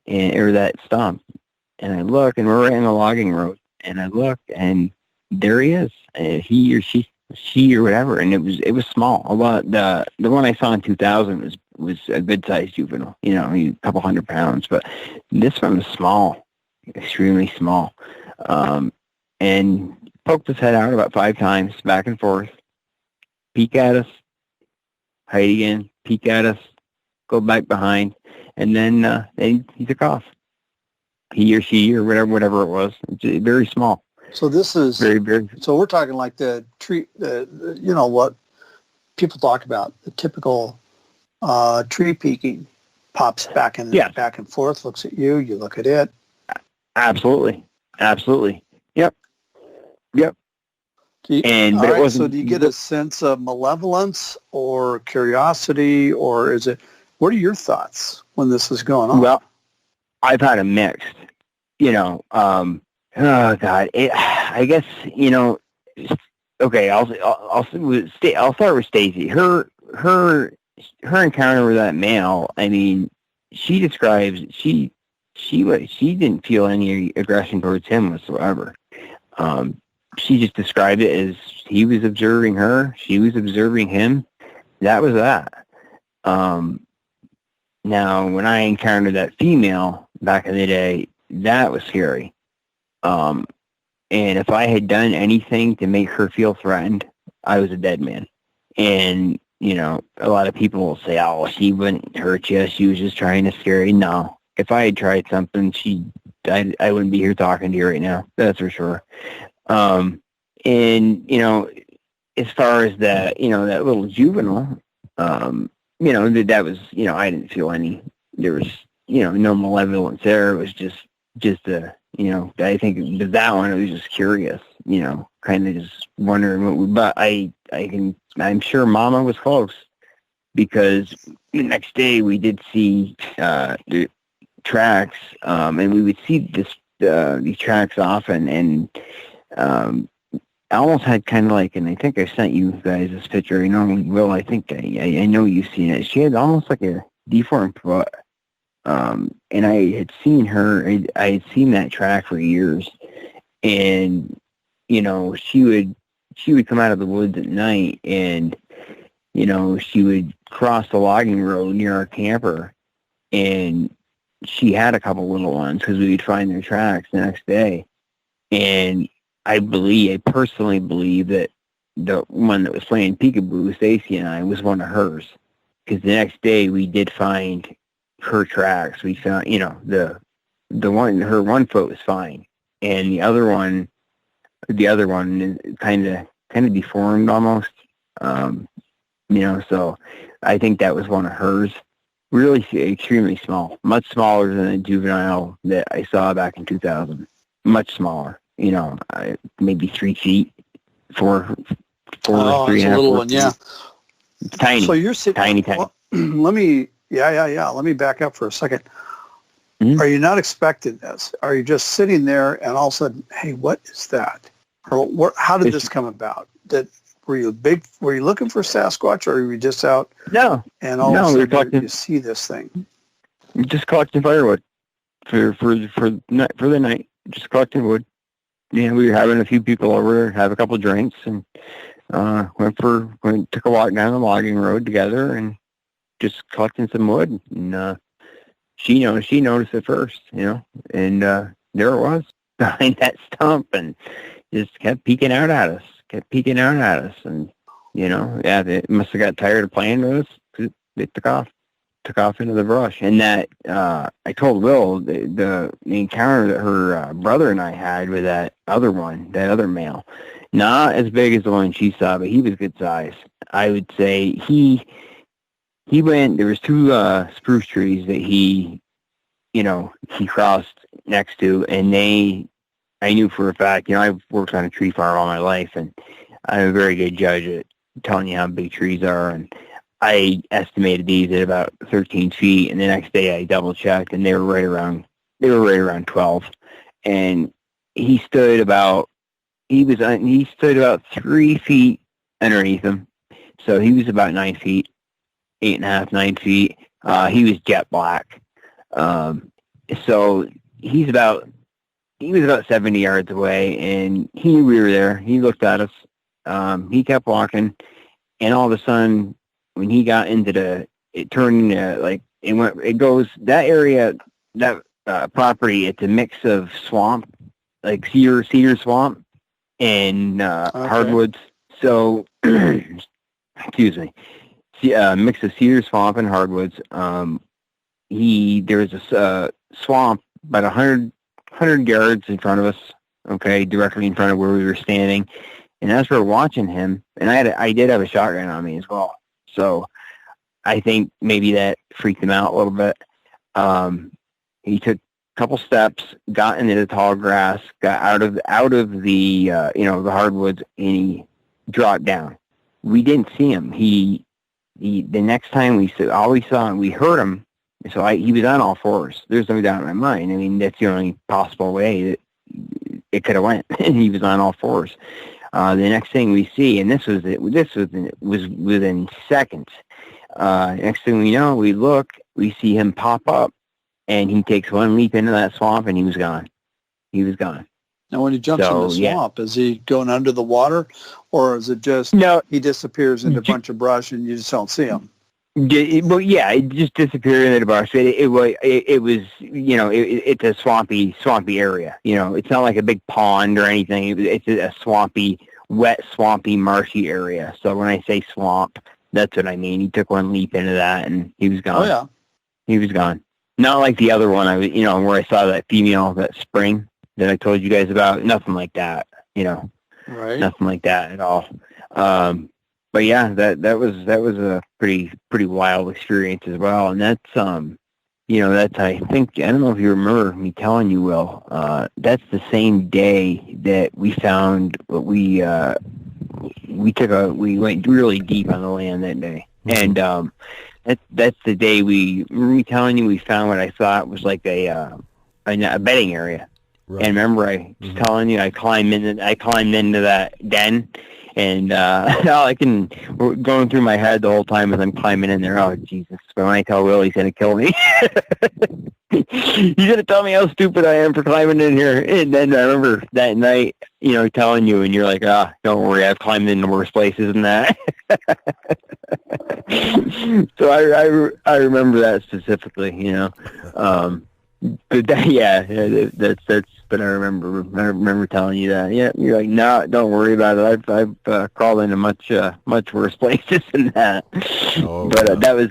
or that stump. And I look, and we're right on the logging road. And I look, and there he is. He or she or whatever. And it was small. The one I saw in 2000 was a good sized juvenile. You know, a couple 100 pounds. But this one was small, extremely small. And poked his head out about 5 times, back and forth, peek at us, hide again, peek at us, go back behind, and then he took off. He or she or whatever it was. It's very small. So this is very, very. So we're talking like the tree, you know, what people talk about, the typical tree peeking, pops back and back and forth, looks at you, you look at it. Absolutely. Yep. But it wasn't. So do you get a sense of malevolence or curiosity, or is it? What are your thoughts when this is going on? Well, I've had a mixed. Oh God, I guess Okay, I'll start with Stacy. Her encounter with that male. I mean, she describes she didn't feel any aggression towards him whatsoever. She just described it as he was observing her, she was observing him. That was that. Now, when I encountered that female back in the day, that was scary. And if I had done anything to make her feel threatened, I was a dead man. And, a lot of people will say, oh, she wouldn't hurt you. She was just trying to scare you. No. If I had tried something, I wouldn't be here talking to you right now. That's for sure. And, as far as that, that little juvenile, that was, I didn't feel there was, no malevolence there. It was just I think that one, I was just curious, kind of just wondering but I'm sure Mama was close, because the next day we did see the tracks, and we would see these tracks often, and I almost had kind of like, and I think I sent you guys this picture, Will, I think I know you've seen it. She had almost like a deformed foot. And I had seen her, I had seen that track for years, and, she would come out of the woods at night, and, she would cross the logging road near our camper, and she had a couple little ones, because we would find their tracks the next day. And I personally believe that the one that was playing peekaboo, Stacy and I, was one of hers, because the next day we did find her tracks. We found, her one foot was fine, and the other one is kind of deformed almost. So I think that was one of hers. Really extremely small, much smaller than the juvenile that I saw back in 2000. Much smaller, maybe 3 feet, 4, 3 and a half. Little one, yeah. Tiny. So you're sitting. Tiny. Well, let me back up for a second. Mm-hmm. Are you not expecting this? Are you just sitting there and all of a sudden, hey, what is that? Or how did this come about? Were you looking for Sasquatch, or were you just out? No. And all of a sudden you see this thing. Just collecting firewood for the night. Just collecting wood. Yeah, we were having a few people over, have a couple drinks, and took a walk down the logging road together, and just collecting some wood. And she noticed it first, and there it was behind that stump, and just kept peeking out at us, and it must have got tired of playing with us, 'cause it took off into the brush. And that I told Will the encounter that her brother and I had with that other male, not as big as the one she saw, but he was good size. I would say he went, there was 2 spruce trees that he crossed next to, and I knew for a fact, I've worked on a tree farm all my life, and I'm a very good judge at telling you how big trees are, and I estimated these at about 13 feet, and the next day I double checked, and they were right around 12, and he stood about 3 feet underneath them, so he was about 9 feet, 8.5, 9 feet. He was jet black. So he was about 70 yards away, and he knew we were there. He looked at us. He kept walking, and all of a sudden, when he got into it turned into that area, that property, it's a mix of swamp, like cedar swamp, and hardwoods. So, excuse me, mix of cedar swamp and hardwoods. There was a swamp about 100 yards in front of us, okay, directly in front of where we were standing. And as we're watching him, and I did have a shotgun on me as well, so I think maybe that freaked him out a little bit. He took a couple steps, got into the tall grass, got out of the the hardwoods, and he dropped down. We didn't see him. The next time we saw him, we heard him. So he was on all fours. There's no doubt in my mind. I mean, that's the only possible way that it could have went. He was on all fours. The next thing we see, and this was within seconds. Next thing we know, we look, we see him pop up, and he takes one leap into that swamp, and he was gone. He was gone. Now, when he jumps in the swamp, is he going under the water, or is it just he disappears into a bunch of brush and you just don't see him? Well, yeah, it just disappeared into the brush. It was, it's a swampy area. It's not like a big pond or anything. It's a swampy, wet, swampy, marshy area. So when I say swamp, that's what I mean. He took one leap into that, and he was gone. Oh, yeah. He was gone. Not like the other one, where I saw that female, that spring that I told you guys about. Nothing like that, Right. Nothing like that at all. But yeah, that was a pretty wild experience as well. And that's I don't know if you remember me telling you, Will, that's the same day that we found what we went really deep on the land that day. Mm-hmm. And that's the day we telling you we found what I thought was like a bedding area. Right. And remember I was telling you I climbed into that den. And we're going through my head the whole time as I'm climbing in there. Oh, Jesus. But when I tell Will, he's going to kill me. He's going to tell me how stupid I am for climbing in here. And then I remember that night, telling you, and you're like, don't worry, I've climbed in the worst places than that. So I remember that specifically, But but I remember telling you that. Yeah, you're like, no, don't worry about it. I've crawled into much worse places than that. Oh, but that was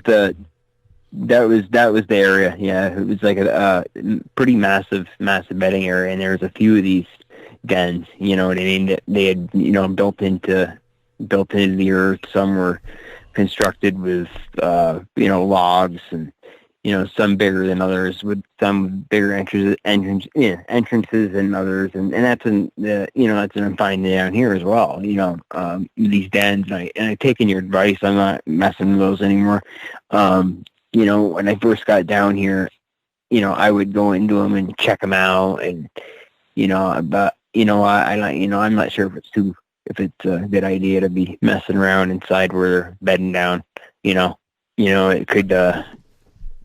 the area. Yeah, it was like a pretty massive bedding area, and there was a few of these dens. You know what I mean? That they had built into the earth. Some were constructed with logs, and some bigger than others, with some bigger entrances than others, and that's that's what I'm finding down here as well. These dens, and I've taken your advice. I'm not messing with those anymore. When I first got down here, I would go into them and check them out, and but I'm not sure if it's a good idea to be messing around inside where they're bedding down. It could.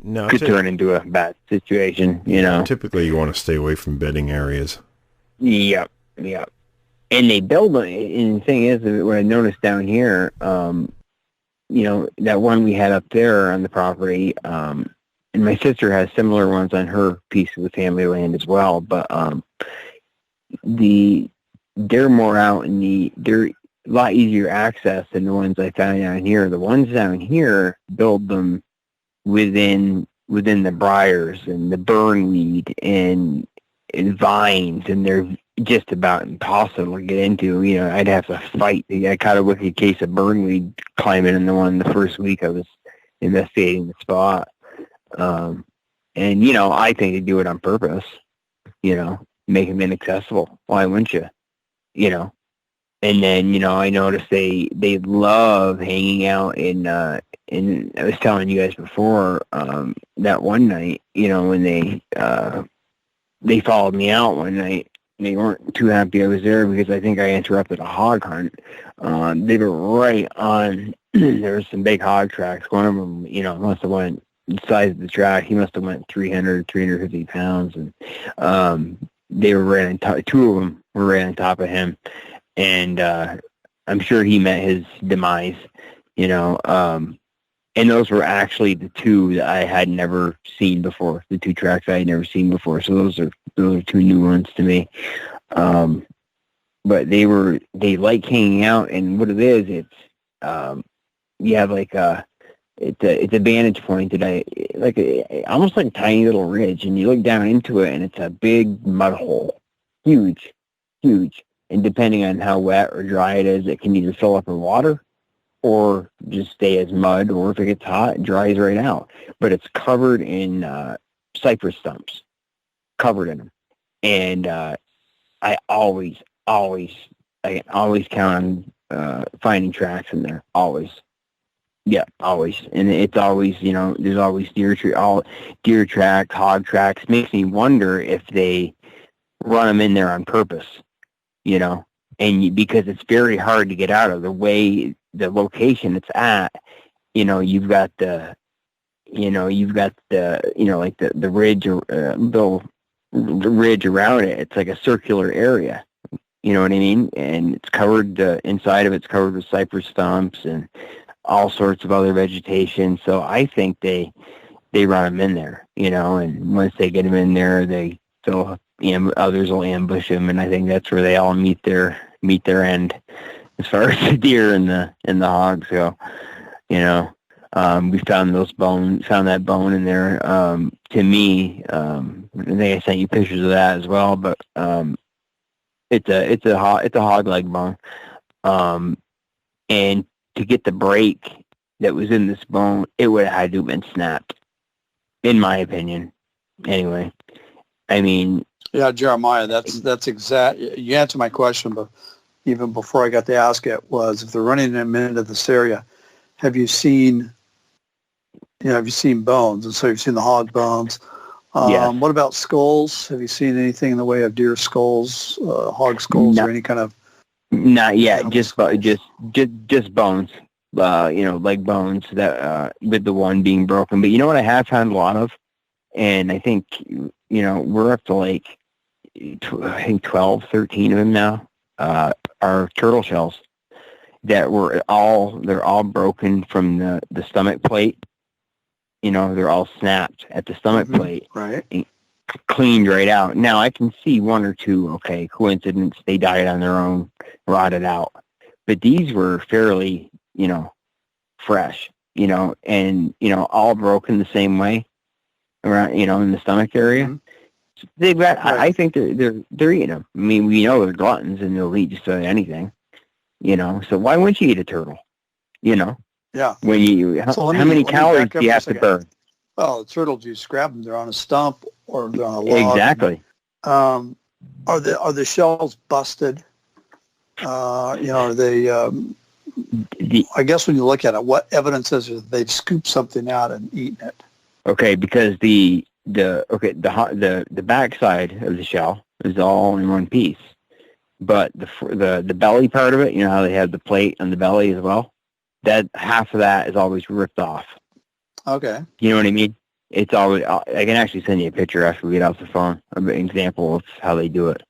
Could turn into a bad situation, Typically, you want to stay away from bedding areas. Yep. And they build, and the thing is, what I noticed down here, that one we had up there on the property, and my sister has similar ones on her piece of the family land as well, but they're more out they're a lot easier access than the ones I found down here. The ones down here build them within the briars and the burnweed and vines, and they're just about impossible to get into. I'd have to fight. I caught a wicked case of burnweed climbing in the first week I was investigating the spot. And I think they do it on purpose. Make them inaccessible. Why wouldn't you? And then, I noticed they love hanging out in, and I was telling you guys before, that one night, when they followed me out one night, they weren't too happy I was there because I think I interrupted a hog hunt. They were right on, there was some big hog tracks. One of them, must have went, the size of the track, he must have went 350 pounds. And they were right on top, two of them were right on top of him. And I'm sure he met his demise, and those were actually the two that I had never seen before, the two tracks I had never seen before. So those are two new ones to me. but they like hanging out, and what it is, it's you have like it's a vantage point that almost like a tiny little ridge, and you look down into it, and it's a big mud hole, huge, and depending on how wet or dry it is, it can either fill up with water or just stay as mud, or if it gets hot, it dries right out. But it's covered in cypress stumps, covered in them, and I always count on finding tracks in there, always. Yeah, always. And it's always, there's always deer tracks, hog tracks. Makes me wonder if they run them in there on purpose, because it's very hard to get out of the way, the location it's at. You've got the ridge, the ridge around it. It's like a circular area. You know what I mean? And it's covered, inside of it's covered with cypress stumps and all sorts of other vegetation. So I think they run them in there, and once they get them in there, others will ambush them, and I think that's where they all meet their end as far as the deer and the hogs go. We found that bone in there. To me, I think I sent you pictures of that as well, but it's a hog leg bone, and to get the break that was in this bone, it would have had to have been snapped, in my opinion. Anyway, I mean, yeah, Jeremiah, that's exact. You answered my question, but even before I got to ask it, was if they're running them into this area, have you seen bones? And so you've seen the hog bones. Yes. What about skulls? Have you seen anything in the way of deer skulls, hog skulls, or any kind of? Not yet. Just bones. Leg bones that with the one being broken. But you know what I have found a lot of, and I think we're up to like I think 12, 13 of them now. Are turtle shells that they're all broken from the stomach plate. They're all snapped at the stomach plate, right? And cleaned right out. Now I can see one or two, okay, coincidence, they died on their own, rotted out. But these were fairly, fresh, and, all broken the same way around, in the stomach area. Mm-hmm. So they've got, right. I think they're eating them. I mean, we know they're gluttons and they'll eat just about anything, so why wouldn't you eat a turtle, Yeah. When how many calories do you have to burn? Well, the turtles, you scrap them. They're on a stump or they're on a log. Exactly. Are the shells busted? Are they? I guess when you look at it, what evidence is that they've scooped something out and eaten it? Okay, because the backside of the shell is all in one piece, but the belly part of it, how they have the plate on the belly as well. That half of that is always ripped off. Okay. You know what I mean? It's always. I can actually send you a picture after we get off the phone, an example of how they do it.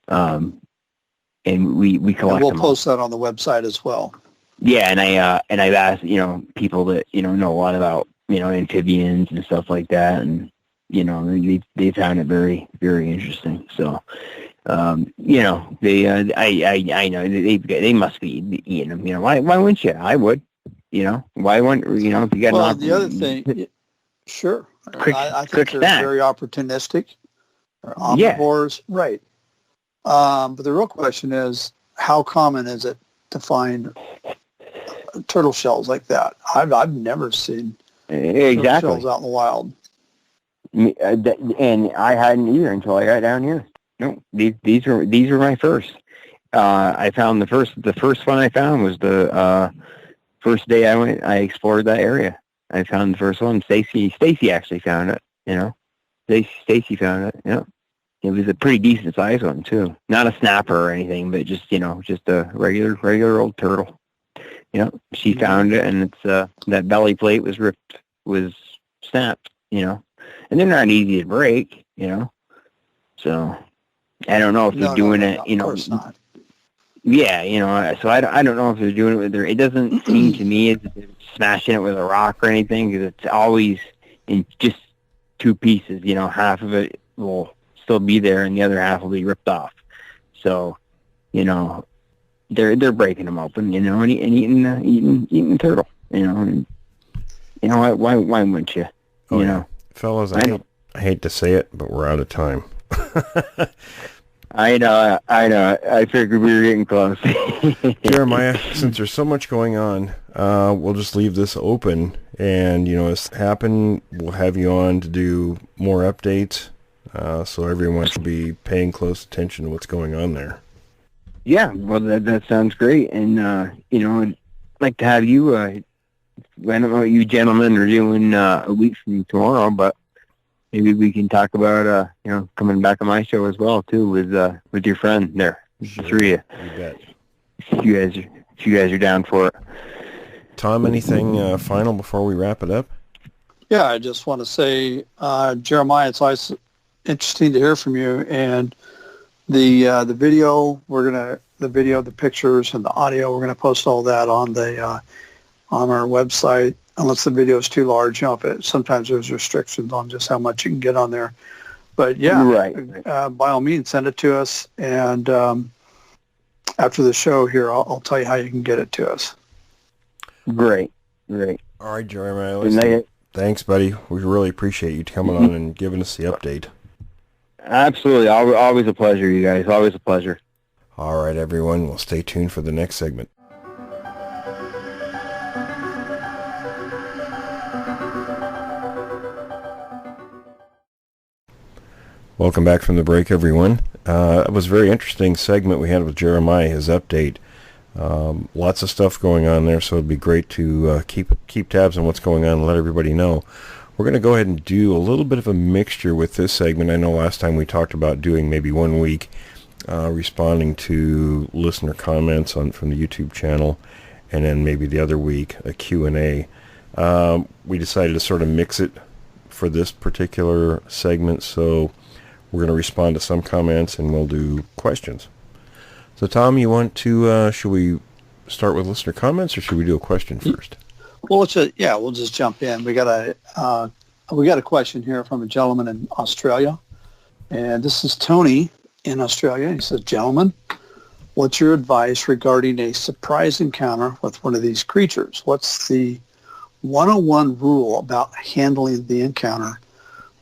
And we collect. And we'll them post that on the website as well. Yeah, and I've asked people that know a lot about amphibians and stuff like that, and they found it very, very interesting. So. I know they must be eating them. Why wouldn't you? I would. Why wouldn't if you got? Well, the other thing, sure. I think they're very opportunistic. They're omnivores, yeah. Right? But the real question is, how common is it to find turtle shells like that? I've never seen turtle shells out in the wild. And I hadn't either until I got down here. No, these were my first. I found the first one I found was the first day I explored that area. I found the first one. Stacy actually found it. Stacy found it. Yeah, it was a pretty decent sized one too. Not a snapper or anything, but just a regular old turtle. She found it, and it's that belly plate was snapped. And they're not easy to break. So. I don't know if they're doing it, Of course not. Yeah, so I don't know if they're doing it with it doesn't seem to me as if they're smashing it with a rock or anything, because it's always in just two pieces. Half of it will still be there and the other half will be ripped off. So, you know, they're breaking them open, you know, and eating turtle, you know, and you know why wouldn't you? Oh, you yeah. know, Fellas, I hate to say it, but we're out of time. I know. I figured we were getting close. Jeremiah, since there's so much going on, we'll just leave this open, and you know, as happen, we'll have you on to do more updates, so everyone should be paying close attention to what's going on there. Yeah, well, that sounds great, and you know, I'd like to have you. I don't know what you gentlemen are doing a week from tomorrow, but maybe we can talk about you know, coming back on my show as well too with your friend there, Sure. the three of you. You bet. If you guys are down for it. Tom, anything final before we wrap it up? Yeah, I just want to say, Jeremiah, it's always interesting to hear from you. And the video, the pictures, and the audio, we're gonna post all that on our website. Unless the video is too large, you know, sometimes there's restrictions on just how much you can get on there. But yeah, right. By all means, send it to us. And after the show here, I'll tell you how you can get it to us. Great. All right, Jeremiah. Thanks, buddy. We really appreciate you coming on and giving us the update. Absolutely. Always a pleasure, you guys. Always a pleasure. All right, everyone. We'll stay tuned for the next segment. Welcome back from the break, everyone. It was a very interesting segment we had with Jeremiah, his update. Lots of stuff going on there, so it'd be great to keep tabs on what's going on and let everybody know. We're going to go ahead and do a little bit of a mixture with this segment. I know last time we talked about doing maybe 1 week responding to listener comments from the YouTube channel, and then maybe the other week a Q&A. We decided to sort of mix it for this particular segment, so we're going to respond to some comments and we'll do questions. So, Tom, you want to, should we start with listener comments, or should we do a question first? Well, we'll just jump in. We got a question here from a gentleman in Australia, and this is Tony in Australia. He says, "Gentlemen, what's your advice regarding a surprise encounter with one of these creatures? What's the 101 rule about handling the encounter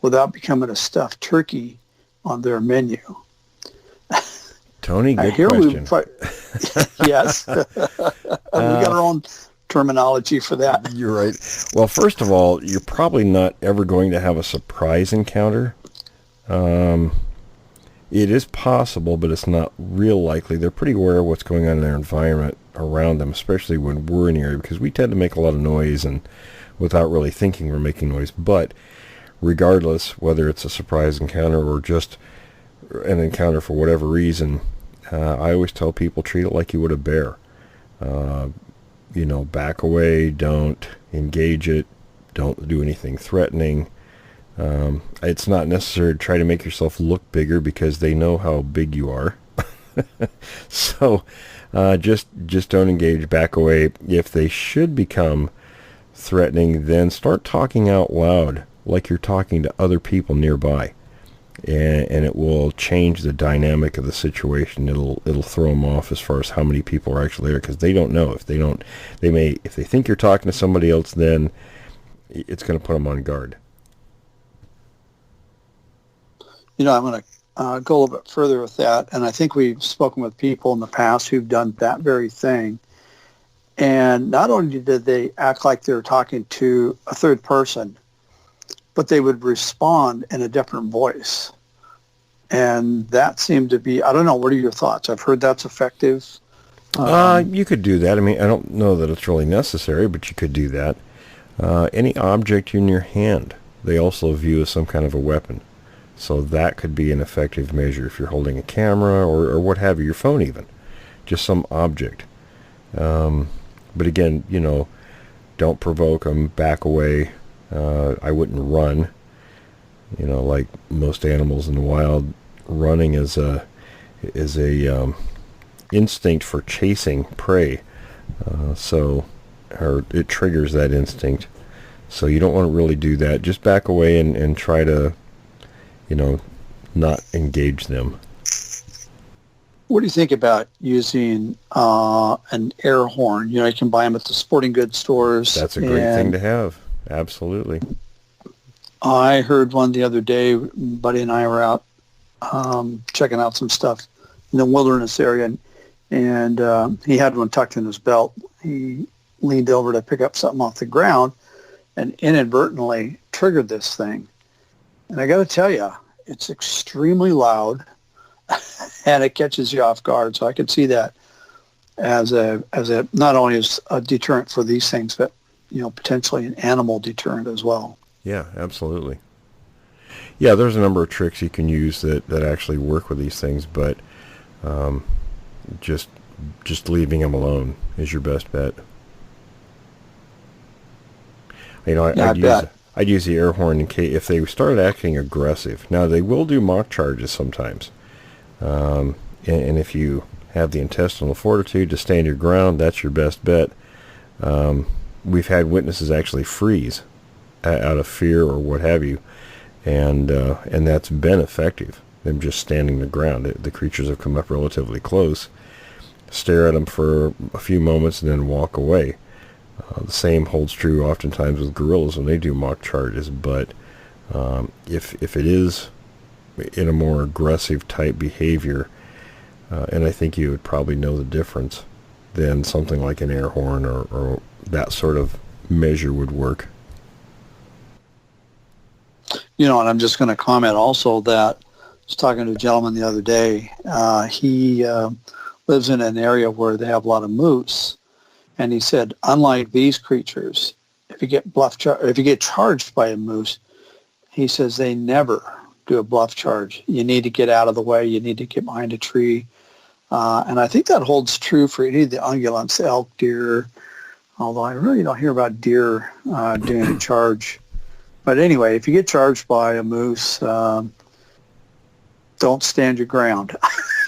without becoming a stuffed turkey on their menu?" Tony, good question. Yes. We got our own terminology for that. You're right. Well, first of all, you're probably not ever going to have a surprise encounter. It is possible, but it's not real likely. They're pretty aware of what's going on in their environment around them, especially when we're in the area, because we tend to make a lot of noise and without really thinking we're making noise. But regardless, whether it's a surprise encounter or just an encounter for whatever reason, I always tell people, treat it like you would a bear. You know, back away, don't engage it, don't do anything threatening. It's not necessary to try to make yourself look bigger because they know how big you are. So just don't engage, back away. If they should become threatening, then start talking out loud like you're talking to other people nearby. And it will change the dynamic of the situation. It'll throw them off as far as how many people are actually there, because they don't know. If they think you're talking to somebody else, then it's going to put them on guard. You know, I'm going to go a little bit further with that, and I think we've spoken with people in the past who've done that very thing. And not only did they act like they were talking to a third person, but they would respond in a different voice. And that seemed to be, I don't know, what are your thoughts? I've heard that's effective. You could do that. I mean, I don't know that it's really necessary, but you could do that. Any object in your hand, they also view as some kind of a weapon. So that could be an effective measure if you're holding a camera or what have you, your phone even, just some object. But again, you know, don't provoke them, back away. I wouldn't run. You know, like most animals in the wild, running is a instinct for chasing prey. Or it triggers that instinct. So you don't want to really do that. Just back away and try to, you know, not engage them. what do you think about using an air horn? You know, you can buy them at the sporting goods stores. That's a great thing to have. Absolutely. I heard one the other day. Buddy and I were out checking out some stuff in the wilderness area, and he had one tucked in his belt. He leaned over to pick up something off the ground and inadvertently triggered this thing. And I got to tell you, it's extremely loud and it catches you off guard. So I could see that as a not only as a deterrent for these things, but, you know, potentially an animal deterrent as well. Yeah, absolutely. Yeah, there's a number of tricks you can use that actually work with these things, but just leaving them alone is your best bet. You know, I'd use the air horn in case if they started acting aggressive. Now, they will do mock charges sometimes. And if you have the intestinal fortitude to stand your ground, that's your best bet. We've had witnesses actually freeze out of fear or what have you, and that's been effective. Them just standing the ground. The creatures have come up relatively close, stare at them for a few moments, and then walk away. The same holds true oftentimes with gorillas when they do mock charges, but if it is in a more aggressive type behavior, and I think you would probably know the difference, then something like an air horn or that sort of measure would work. You know, and I'm just going to comment also that I was talking to a gentleman the other day. He lives in an area where they have a lot of moose. And he said, unlike these creatures, if you get charged by a moose, he says they never do a bluff charge. You need to get out of the way. You need to get behind a tree. And I think that holds true for any of the ungulates, elk, deer, although I really don't hear about deer doing a charge. But anyway, if you get charged by a moose, don't stand your ground.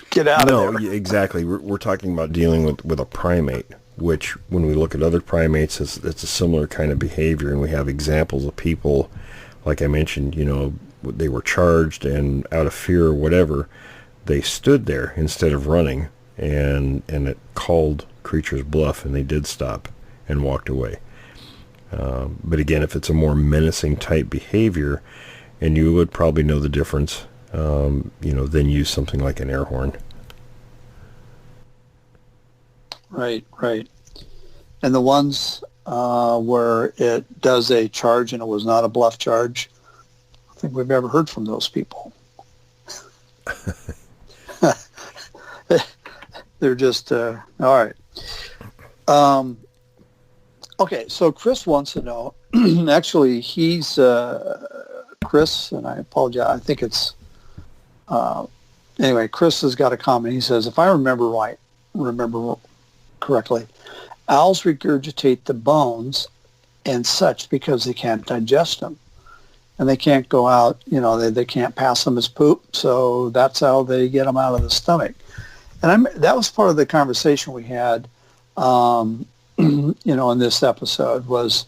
Get out of there. No, exactly. We're talking about dealing with a primate, which when we look at other primates, it's a similar kind of behavior, and we have examples of people, like I mentioned, you know, they were charged and out of fear or whatever, they stood there instead of running, and it called creatures bluff, and they did stop and walked away. But again, if it's a more menacing type behavior, and you would probably know the difference, you know, then use something like an air horn. Right. And the ones where it does a charge and it was not a bluff charge, I think we've ever heard from those people. They're just, all right. Okay, so Chris wants to know, actually he's, Chris, and I apologize, I think it's, anyway, Chris has got a comment. He says, if I remember correctly, owls regurgitate the bones and such because they can't digest them. And they can't go out, you know, they can't pass them as poop, so that's how they get them out of the stomach. And that was part of the conversation we had, you know, in this episode, was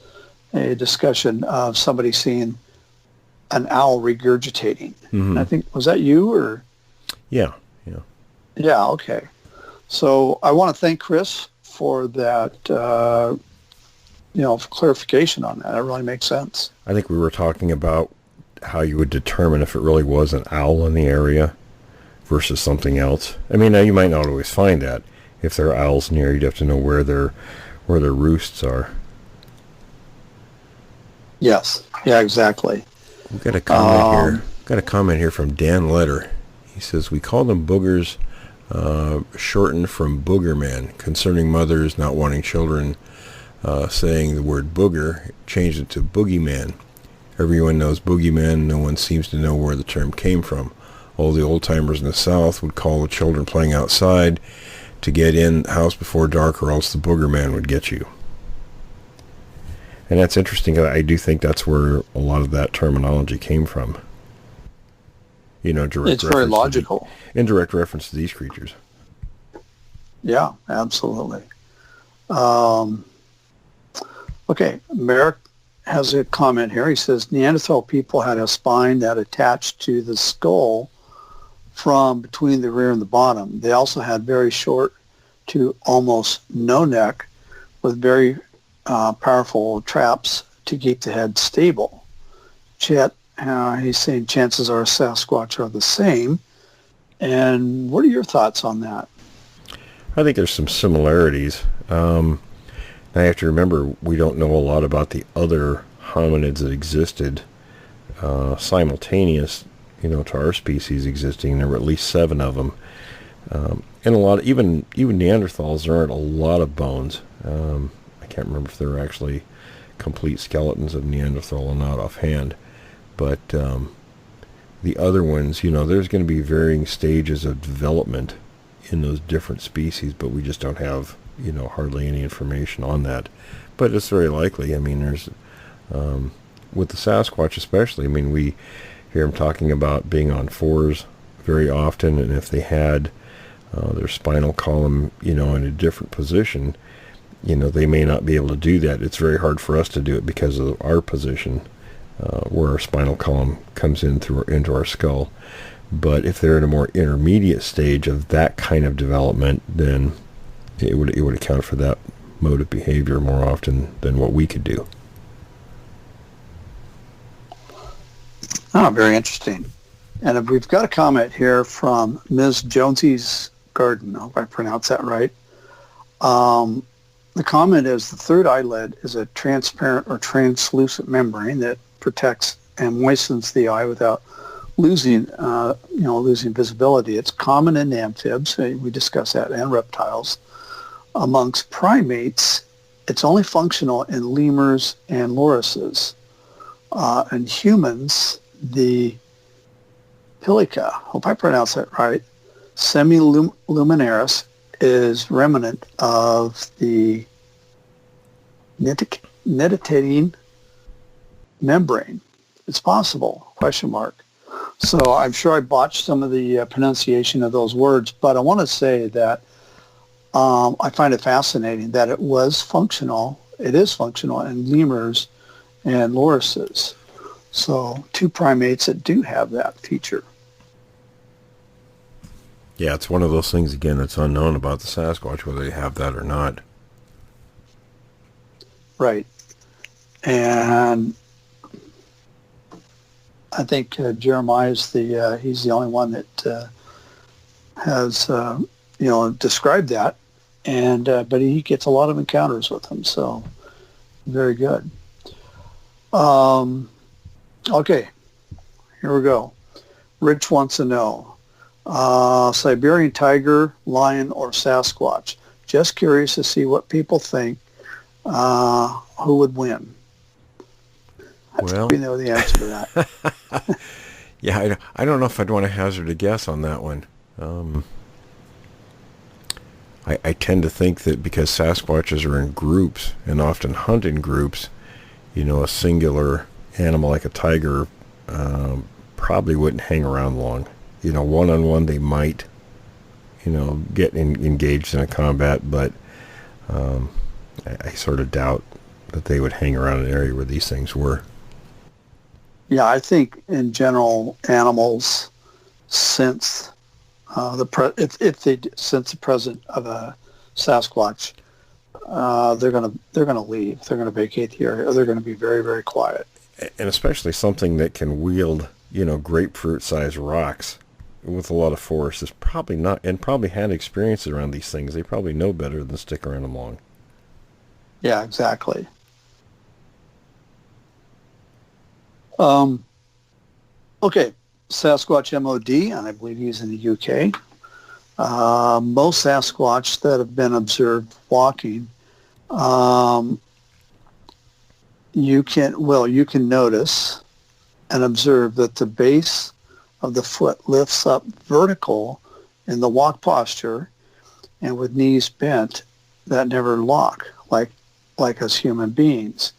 a discussion of somebody seeing an owl regurgitating. Mm-hmm. I think, was that you or? Yeah. Yeah, okay. So I want to thank Chris for that, you know, for clarification on that. It really makes sense. I think we were talking about how you would determine if it really was an owl in the area versus something else. I mean, now you might not always find that. If there are owls near, you'd have to know where their roosts are. Yes. Yeah, exactly. We've got a comment here. Got a comment here from Dan Letter. He says, we call them boogers, shortened from boogerman, concerning mothers not wanting children, saying the word booger, changed it to boogeyman. Everyone knows boogeyman. No one seems to know where the term came from. All the old-timers in the South would call the children playing outside to get in the house before dark, or else the boogerman would get you. And that's interesting. I do think that's where a lot of that terminology came from. You know, it's very logical. Indirect reference to these creatures. Yeah, absolutely. Okay, Merrick has a comment here. He says, Neanderthal people had a spine that attached to the skull from between the rear and the bottom. They also had very short to almost no neck with very powerful traps to keep the head stable. Chet, he's saying chances are Sasquatch are the same. And what are your thoughts on that? I think there's some similarities. I have to remember we don't know a lot about the other hominids that existed simultaneous, to our species existing. There were at least 7 of them. And a lot of, even Neanderthals, there aren't a lot of bones. I can't remember if there were actually complete skeletons of Neanderthal or not offhand. But the other ones, there's going to be varying stages of development in those different species, but we just don't have, hardly any information on that. But it's very likely. I mean, there's, with the Sasquatch especially, we hear them talking about being on 4s very often, and if they had their spinal column, in a different position, they may not be able to do that. It's very hard for us to do it because of our position, where our spinal column comes into our skull. But if they're in a more intermediate stage of that kind of development, then it would account for that mode of behavior more often than what we could do. Oh, very interesting. And we've got a comment here from Ms. Jonesy's Garden. I hope I pronounced that right. The comment is the third eyelid is a transparent or translucent membrane that protects and moistens the eye without losing visibility. It's common in amphibs, we discussed that, and reptiles. Amongst primates, it's only functional in lemurs and lorises. In humans, the Pilica, hope I pronounced that right, semiluminaris, is remnant of the nictitating membrane. It's possible, ? So I'm sure I botched some of the pronunciation of those words, but I want to say that I find it fascinating that it is functional in lemurs and lorises. So 2 primates that do have that feature. Yeah, it's one of those things, again, that's unknown about the Sasquatch, whether they have that or not. Right. And I think Jeremiah's he's the only one that has, described that. And but he gets a lot of encounters with them, so very good. Okay, here we go. Rich wants to know. Siberian tiger, lion, or Sasquatch. Just curious to see what people think. Who would win? Well, we know the answer to that. Yeah, I don't know if I'd want to hazard a guess on that one. I tend to think that because Sasquatches are in groups and often hunt in groups, a singular animal like a tiger probably wouldn't hang around long. One-on-one they might, get engaged in a combat, but I sort of doubt that they would hang around an area where these things were. Yeah, I think in general, animals sense if they sense the presence of a Sasquatch, they're gonna leave. They're gonna vacate the area. Or they're gonna be very, very quiet. And especially something that can wield, grapefruit-sized rocks with a lot of force is probably not, and probably had experiences around these things. They probably know better than stick around them long. Yeah, exactly. Okay, Sasquatch MOD, and I believe he's in the UK. Most Sasquatch that have been observed walking, you can notice and observe that the base of the foot lifts up vertical in the walk posture, and with knees bent that never lock like us human beings.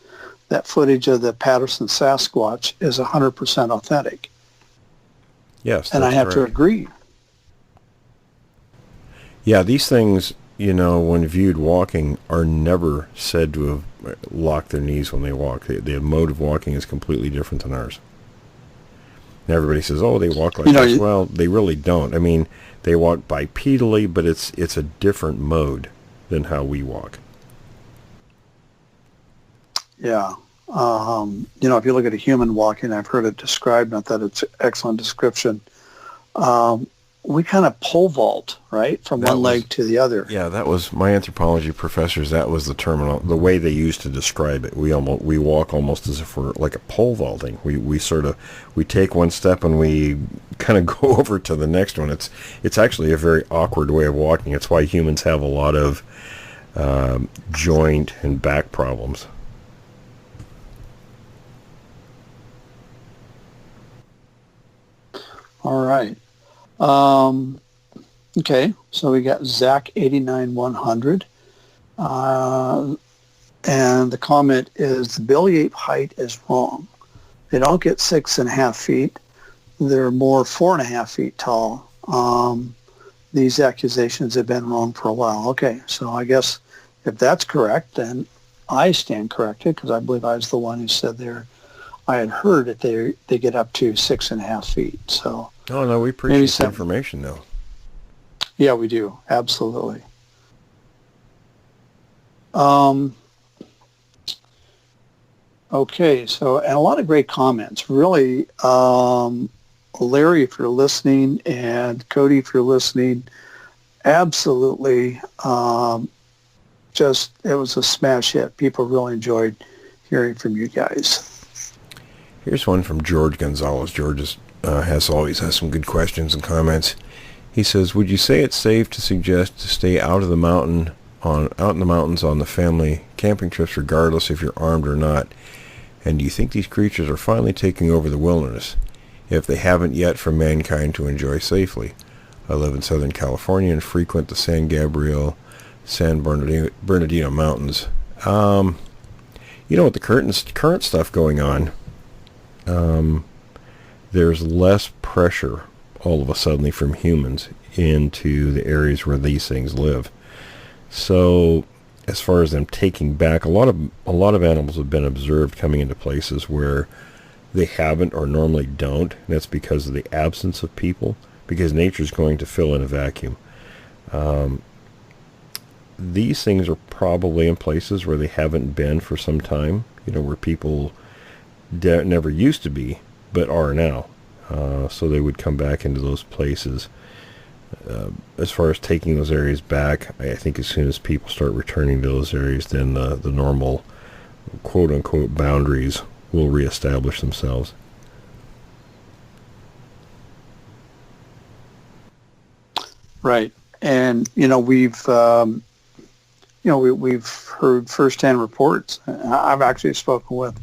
That footage of the Patterson Sasquatch is 100% authentic. Yes, and I have to agree. Yeah, these things, when viewed walking, are never said to have locked their knees when they walk. The mode of walking is completely different than ours. And everybody says, oh, they walk like this. Well, they really don't. I mean, they walk bipedally, but it's a different mode than how we walk. Yeah. If you look at a human walking, I've heard it described, not that it's an excellent description, we kind of pole vault, right, from one leg to the other. Yeah, that was my anthropology professors. That was the the way they used to describe it. We walk almost as if we're like a pole vaulting. We take one step and we kind of go over to the next one. It's actually a very awkward way of walking. It's why humans have a lot of joint and back problems. All right. Okay, so we got Zach 89100, and the comment is the belly ape height is wrong. They don't get 6.5 feet; they're more 4.5 feet tall. These accusations have been wrong for a while. Okay, so I guess if that's correct, then I stand corrected because I believe I was the one who said I had heard that they get up to 6.5 feet. So. Oh, no, we appreciate the information, though. Yeah, we do. Absolutely. Okay, so, and a lot of great comments. Really, Larry, if you're listening, and Cody, if you're listening, absolutely, it was a smash hit. People really enjoyed hearing from you guys. Here's one from George Gonzalez. George always has some good questions and comments. He says, would you say it's safe to suggest to stay out in the mountains on the family camping trips regardless if you're armed or not? And do you think these creatures are finally taking over the wilderness, if they haven't yet, for mankind to enjoy safely? I live in Southern California and frequent the San Gabriel, San Bernardino Mountains. With the current stuff going on, there's less pressure all of a sudden from humans into the areas where these things live. So as far as them taking back, a lot of animals have been observed coming into places where they haven't or normally don't, and that's because of the absence of people, because nature's going to fill in a vacuum. These things are probably in places where they haven't been for some time, where people never used to be, but are now. So they would come back into those places. As far as taking those areas back, I think as soon as people start returning to those areas, then the normal quote-unquote boundaries will reestablish themselves. Right. And, we've heard firsthand reports. I've actually spoken with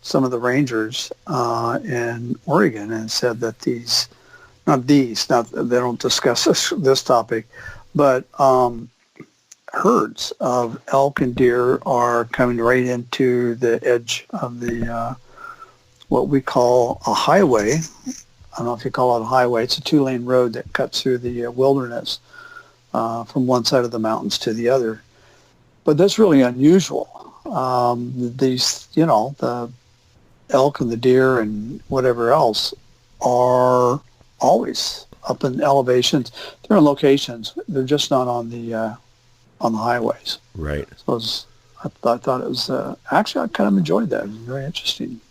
some of the rangers in Oregon and said that they don't discuss this topic, but herds of elk and deer are coming right into the edge of the what we call a highway. I don't know if you call it a highway. It's a 2-lane road that cuts through the wilderness from one side of the mountains to the other. But that's really unusual. The elk and the deer and whatever else are always up in elevations. They're in locations. They're just not on the highways. Right. So I thought it was actually I kind of enjoyed that. It was very interesting.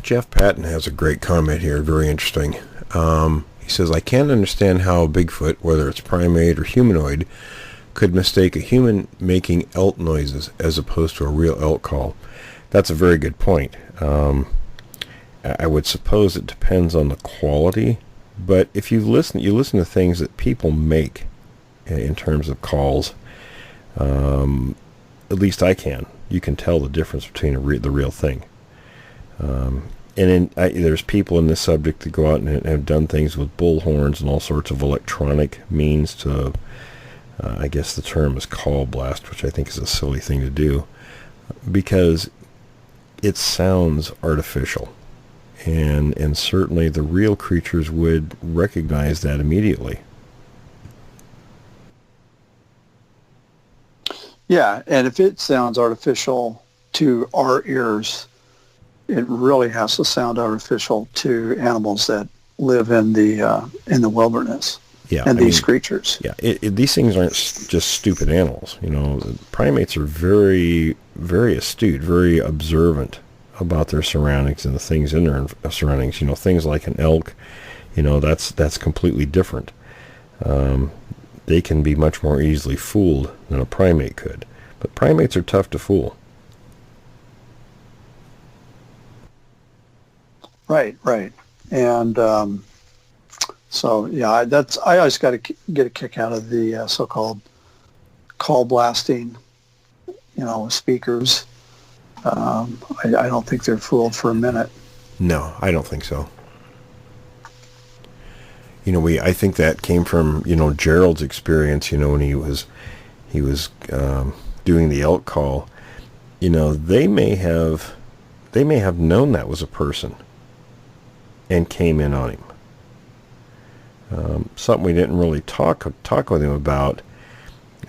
Jeff Patton has a great comment here, very interesting. He says, I can't understand how Bigfoot, whether it's primate or humanoid, could mistake a human making elk noises as opposed to a real elk call. That's a very good point. I would suppose it depends on the quality, but if you listen to things that people make in terms of calls, at least I can. You can tell the difference between the real thing. There's people in this subject that go out and have done things with bullhorns and all sorts of electronic means to, I guess the term is call blast, which I think is a silly thing to do, because it sounds artificial. And certainly the real creatures would recognize that immediately. Yeah, and if it sounds artificial to our ears, it really has to sound artificial to animals that live in the wilderness. Yeah, and these creatures. Yeah, these things aren't just stupid animals. Primates are very, very astute, very observant about their surroundings and the things in their surroundings. Things like an elk, that's completely different. They can be much more easily fooled than a primate could. But primates are tough to fool. Right. And so, yeah, I always got to get a kick out of the so-called call blasting, speakers. I don't think they're fooled for a minute. No, I don't think so. I think that came from, Gerald's experience, when he was doing the elk call. They may have known that was a person and came in on him. Something we didn't really talk with him about.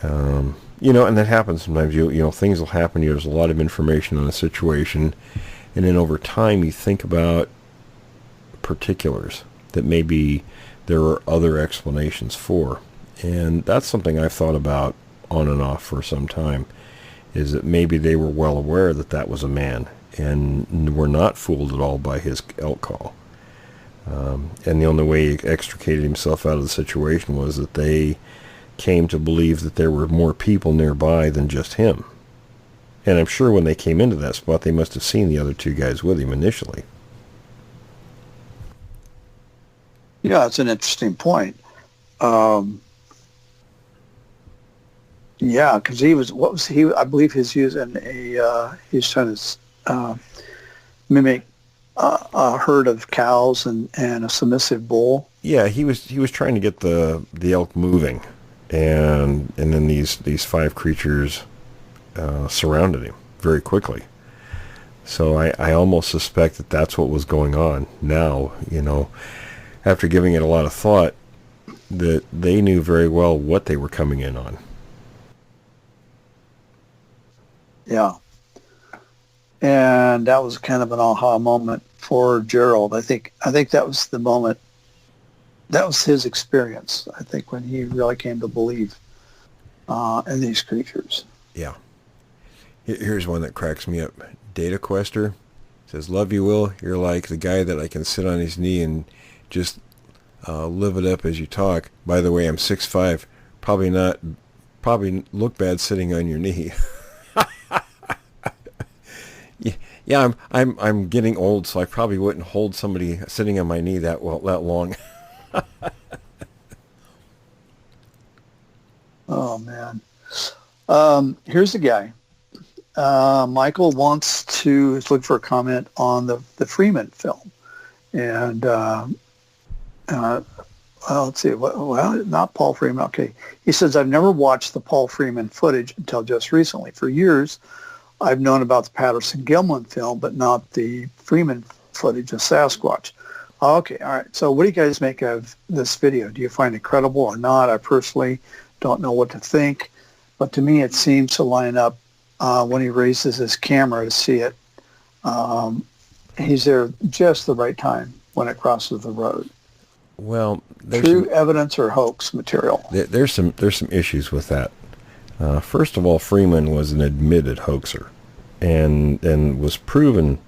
And that happens sometimes. Things will happen. There's a lot of information on a situation, and then over time you think about particulars that maybe there are other explanations for. And that's something I've thought about on and off for some time, is that maybe they were well aware that that was a man and were not fooled at all by his elk call. And the only way he extricated himself out of the situation was that they came to believe that there were more people nearby than just him. And I'm sure when they came into that spot, they must have seen the other two guys with him initially. Yeah, it's an interesting point. Yeah, because I believe he's using he's trying to mimic a herd of cows and a submissive bull. Yeah, he was trying to get the elk moving, and then these five creatures surrounded him very quickly. So I almost suspect that that's what was going on. Now, after giving it a lot of thought, that they knew very well what they were coming in on. Yeah. And that was kind of an aha moment for Gerald. I think that was the moment. That was his experience, I think, when he really came to believe in these creatures. Yeah. Here's one that cracks me up. Data Quester says, "Love you, Will. You're like the guy that I can sit on his knee and just live it up as you talk. By the way, I'm 6'5". Probably look bad sitting on your knee." Yeah, I'm getting old, so I probably wouldn't hold somebody sitting on my knee that long. Oh man. Here's the guy. Michael is looking for a comment on the Freeman film, and let's see. Well, not Paul Freeman. Okay, he says, "I've never watched the Paul Freeman footage until just recently. For years, I've known about the Patterson-Gimlin film, but not the Freeman footage of Sasquatch." Okay, all right. So what do you guys make of this video? Do you find it credible or not? I personally don't know what to think, but to me it seems to line up when he raises his camera to see it. He's there just the right time when it crosses the road. Well, true evidence or hoax material? There's some issues with that. First of all, Freeman was an admitted hoaxer and was proven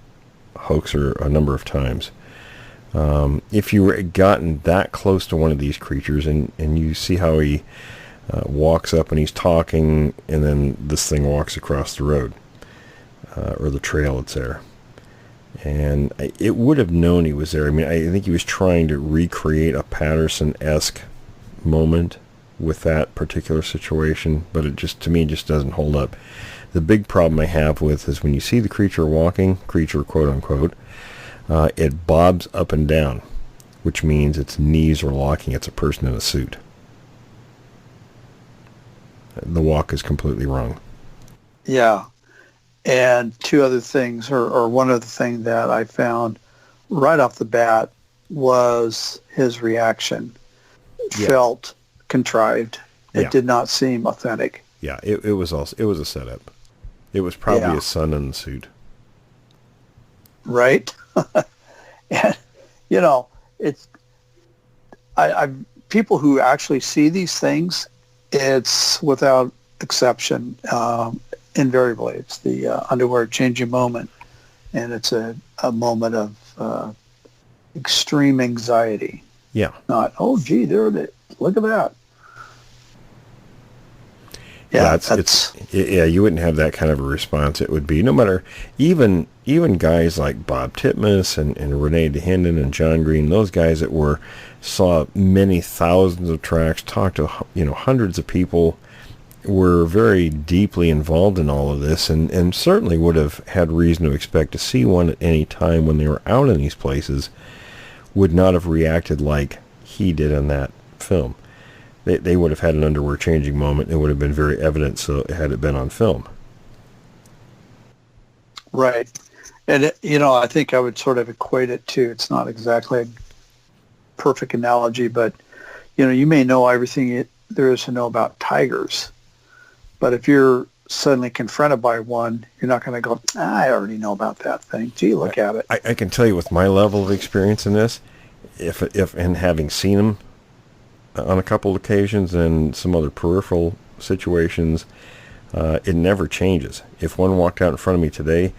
hoaxer a number of times. If you were gotten that close to one of these creatures and you see how he walks up and he's talking, and then this thing walks across the road or the trail that's there. And it would have known he was there. I mean, I think he was trying to recreate a Patterson-esque moment with that particular situation, but it just, to me, just doesn't hold up. The big problem I have with is when you see the creature walking, creature quote unquote, it bobs up and down, which means its knees are locking. It's a person in a suit. The walk is completely wrong. Yeah. And two other things, or one other thing that I found right off the bat was his reaction. Yeah. Felt contrived. It Yeah. did not seem authentic. Yeah, it was a setup. It was probably his son in the suit. right? And, you know, it's, I people who actually see these things, it's without exception, invariably, it's the underwear changing moment. And it's a moment of extreme anxiety. Yeah. Not, oh, gee, there it is. Look at that. Yeah, yeah, you wouldn't have that kind of a response. It would be, no matter, even guys like Bob Titmus and Renee DeHinden and John Green, those guys that saw many thousands of tracks, talked to, hundreds of people, were very deeply involved in all of this, and certainly would have had reason to expect to see one at any time when they were out in these places, would not have reacted like he did in that film. They would have had an underwear changing moment. It would have been very evident, so had it been on film. Right. And, I think I would sort of equate it to, it's not exactly a perfect analogy, but, you may know everything there is to know about tigers. But if you're suddenly confronted by one, you're not going to go, I already know about that thing. Gee, look at it. I can tell you with my level of experience in this, if and having seen them on a couple of occasions and some other peripheral situations, it never changes. If one walked out in front of me today,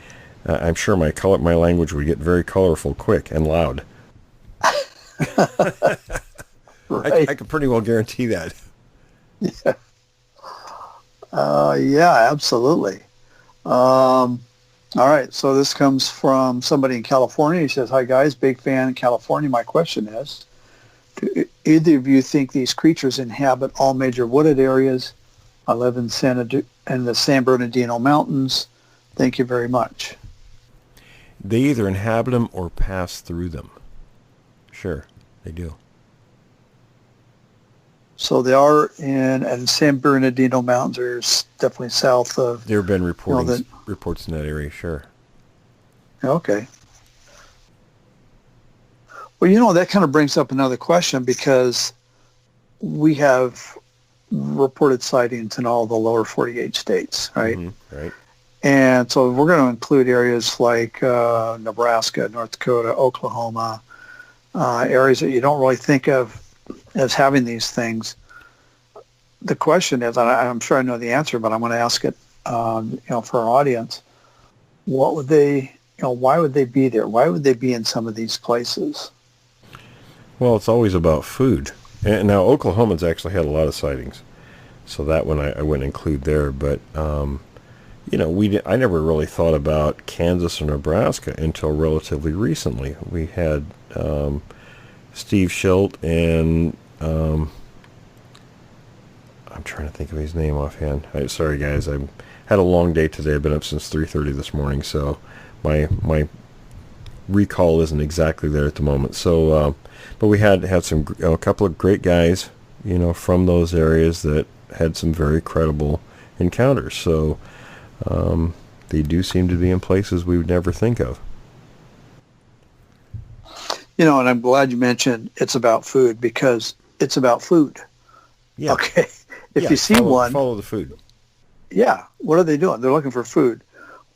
I'm sure my language would get very colorful, quick, and loud. Right. I can pretty well guarantee that. Yeah. Yeah, absolutely. All right, so this comes from somebody in California. He says, hi, guys, big fan in California. My question is, do either of you think these creatures inhabit all major wooded areas? I live in the San Bernardino Mountains. Thank you very much. They either inhabit them or pass through them. Sure, they do. So they are in San Bernardino Mountains, are definitely south of... There have been reports in that area, sure. Okay. Well, that kind of brings up another question, because we have reported sightings in all the lower 48 states, right? Mm-hmm, right. And so we're going to include areas like Nebraska, North Dakota, Oklahoma, areas that you don't really think of as having these things. The question is, and I'm sure I know the answer, but I'm going to ask it, for our audience. What would they, why would they be there? Why would they be in some of these places? Well, it's always about food. And now Oklahoma's actually had a lot of sightings, so that one I wouldn't include there. But I never really thought about Kansas or Nebraska until relatively recently. We had Steve Schilt and I'm trying to think of his name offhand. Sorry, guys. I had a long day today. I've been up since 3:30 this morning, so my recall isn't exactly there at the moment. So, but we had a couple of great guys, from those areas that had some very credible encounters. So, they do seem to be in places we would never think of. And I'm glad you mentioned it's about food, because it's about food. Yeah. Okay. If you see one... Follow the food. Yeah. What are they doing? They're looking for food.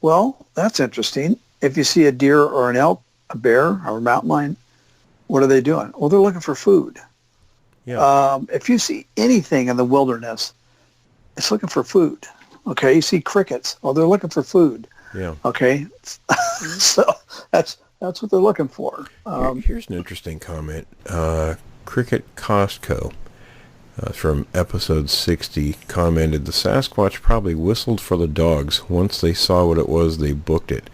Well, that's interesting. If you see a deer or an elk, a bear or a mountain lion, what are they doing? Well, they're looking for food. Yeah. If you see anything in the wilderness, it's looking for food. Okay. You see crickets. Oh, they're looking for food. Yeah. Okay. So that's what they're looking for. Here's an interesting comment. Cricket Costco from episode 60 commented, the Sasquatch probably whistled for the dogs. Once they saw what it was, they booked it.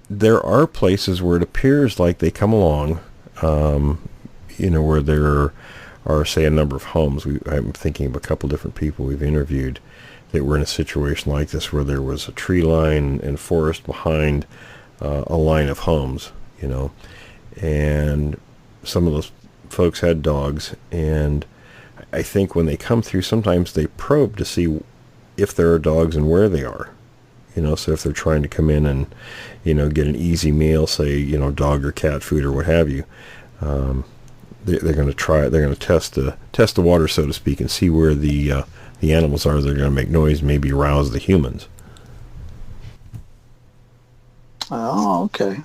There are places where it appears like they come along, where there are, say, a number of homes. I'm thinking of a couple different people we've interviewed that were in a situation like this, where there was a tree line and forest behind a line of homes, and some of those folks had dogs, and I think when they come through, sometimes they probe to see if there are dogs and where they are, so if they're trying to come in and, get an easy meal, say, dog or cat food or what have you, they're going to try it. They're going to test the water, so to speak, and see where the animals are. They're going to make noise, maybe rouse the humans. Oh, okay.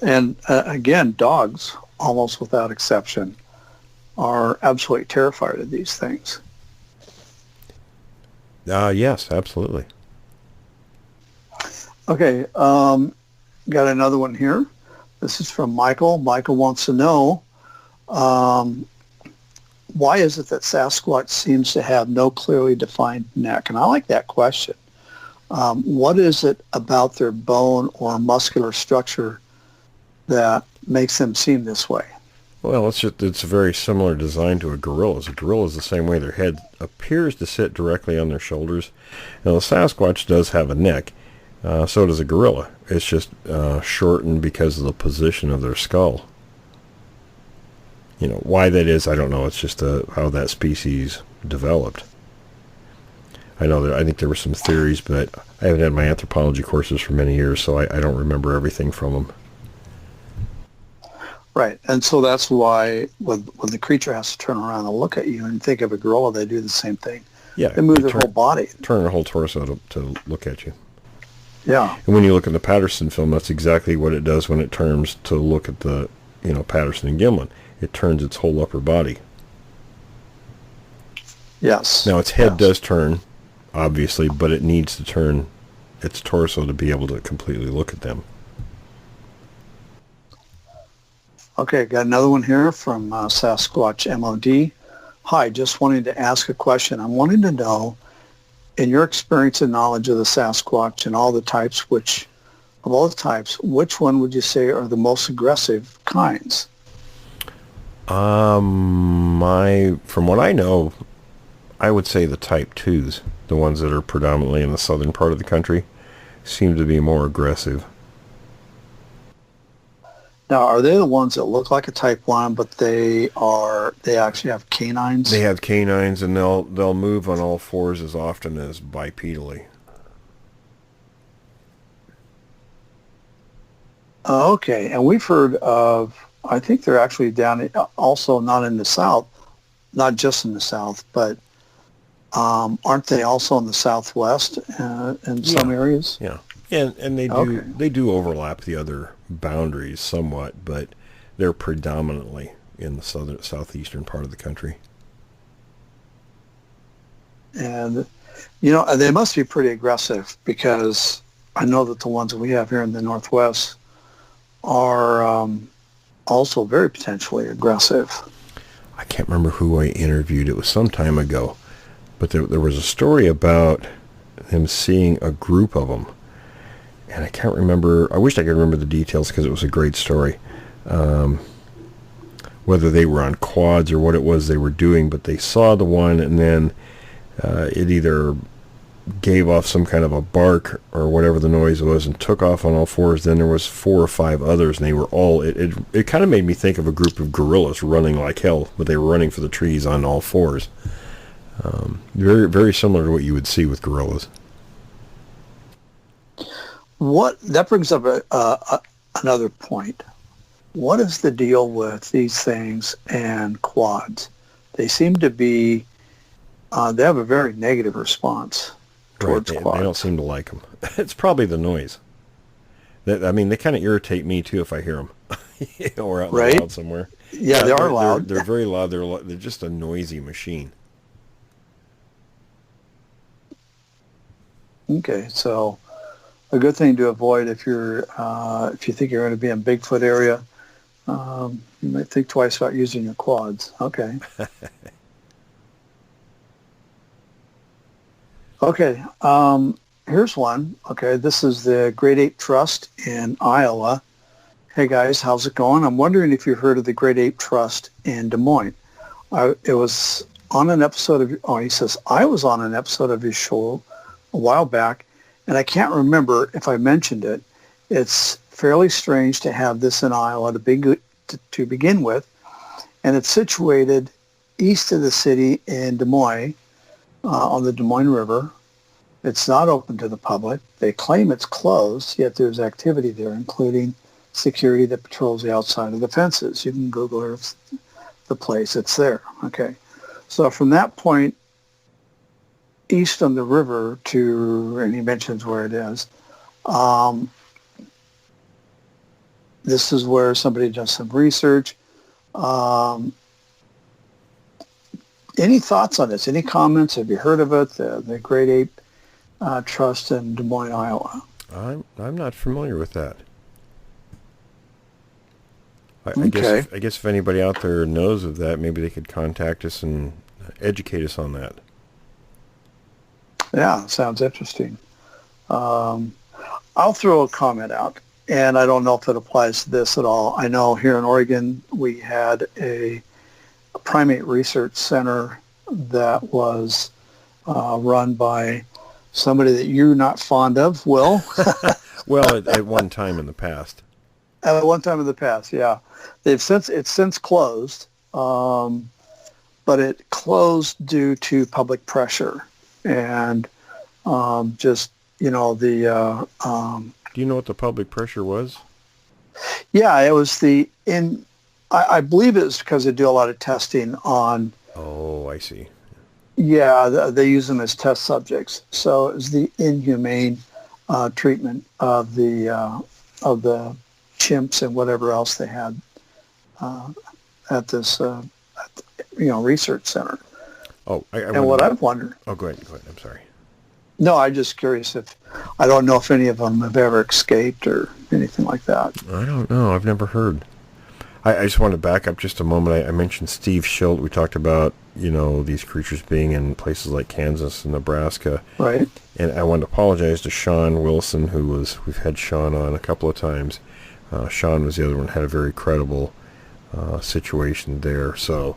And again, dogs, almost without exception, are absolutely terrified of these things. Yes, absolutely. Okay, got another one here. This is from Michael. Michael wants to know, why is it that Sasquatch seems to have no clearly defined neck? And I like that question. What is it about their bone or muscular structure that makes them seem this way? Well, it's a very similar design to a gorilla's. A gorilla is the same way. Their head appears to sit directly on their shoulders. Now, the Sasquatch does have a neck. So does a gorilla. It's just shortened because of the position of their skull. You know, why that is, I don't know. It's just how that species developed. I think there were some theories, but I haven't had my anthropology courses for many years, so I don't remember everything from them. Right, and so that's why when the creature has to turn around and look at you and think of a gorilla, they do the same thing. Yeah, they move their whole body. Turn their whole torso to look at you. Yeah. And when you look at the Patterson film, that's exactly what it does when it turns to look at the, Patterson and Gimlin. It turns its whole upper body. Yes. Now, its head does turn, obviously, but it needs to turn its torso to be able to completely look at them. Okay, got another one here from Sasquatch MOD. Hi, just wanting to ask a question. I'm wanting to know, in your experience and knowledge of the Sasquatch and all the types, which one would you say are the most aggressive kinds? From what I know, I would say the type 2s, the ones that are predominantly in the southern part of the country, seem to be more aggressive. Now, are they the ones that look like a type 1, but they actually have canines? They have canines, and they'll move on all fours as often as bipedally. Okay, and we've heard of, I think they're actually down, also not in the south, not just in the south, but aren't they also in the southwest in some areas? Yeah, and they do overlap the other boundaries somewhat, but they're predominantly in the southeastern part of the country. And they must be pretty aggressive, because I know that the ones that we have here in the northwest are also very potentially aggressive. I can't remember who I interviewed. It was some time ago, but there was a story about him seeing a group of them. And I can't remember. I wish I could remember the details, because it was a great story. Whether they were on quads or what it was they were doing, but they saw the one, and then it either gave off some kind of a bark or whatever the noise was and took off on all fours. Then there was 4 or 5 others, and they were all, it kind of made me think of a group of gorillas running like hell, but they were running for the trees on all fours. Very, very similar to what you would see with gorillas. That brings up another point. What is the deal with these things and quads? They seem to be, they have a very negative response towards quads. They don't seem to like them. It's probably the noise. They kind of irritate me too if I hear them. Or out in the wild somewhere. Yeah, they are loud. They're very loud. They're just a noisy machine. Okay, so a good thing to avoid if you think you're going to be in Bigfoot area. You might think twice about using your quads. Okay. Okay. Here's one. Okay, this is the Great Ape Trust in Iowa. Hey guys, how's it going? I'm wondering if you've heard of the Great Ape Trust in Des Moines. It was on an episode of. He says I was on an episode of his show a while back, and I can't remember if I mentioned it. It's fairly strange to have this in Iowa to begin with, and it's situated east of the city in Des Moines, on the Des Moines River. It's not open to the public. They claim it's closed, yet there's activity there, including security that patrols the outside of the fences. You can Google Earth the place. It's there. Okay. So from that point east on the river to, and he mentions where it is, this is where somebody does some research. Any thoughts on this? Any comments? Have you heard of it? The Great Ape Trust in Des Moines, Iowa. I'm not familiar with that. I Okay. guess if anybody out there knows of that, maybe they could contact us and educate us on that. Yeah, sounds interesting. I'll throw a comment out, and I don't know if it applies to this at all. I know here in Oregon we had a primate research center that was run by somebody that you're not fond of, Will. Well, at one time in the past. At one time in the past, yeah. It's since closed, but it closed due to public pressure and just, you know, the... Do you know what the public pressure was? Yeah, it was I believe it was because they do a lot of testing on... Oh, I see. Yeah, they use them as test subjects. So it was the inhumane treatment of the chimps and whatever else they had at this research center. Oh, I've wondered. Oh, go ahead. I'm sorry. No, I'm just curious I don't know if any of them have ever escaped or anything like that. I don't know. I've never heard. I just want to back up just a moment. I mentioned Steve Schilt. We talked about, these creatures being in places like Kansas and Nebraska. Right. And I want to apologize to Sean Wilson, we've had Sean on a couple of times. Sean was the other one, had a very credible situation there. So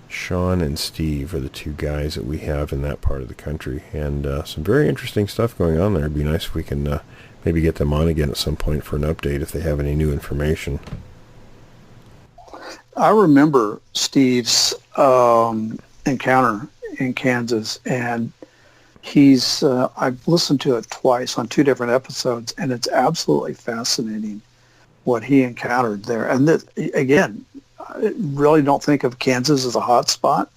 Sean and Steve are the two guys that we have in that part of the country. And some very interesting stuff going on there. It'd be nice if we can maybe get them on again at some point for an update if they have any new information. I remember Steve's encounter in Kansas, and I've listened to it twice on two different episodes, and it's absolutely fascinating what he encountered there. And again, I really don't think of Kansas as a hot spot,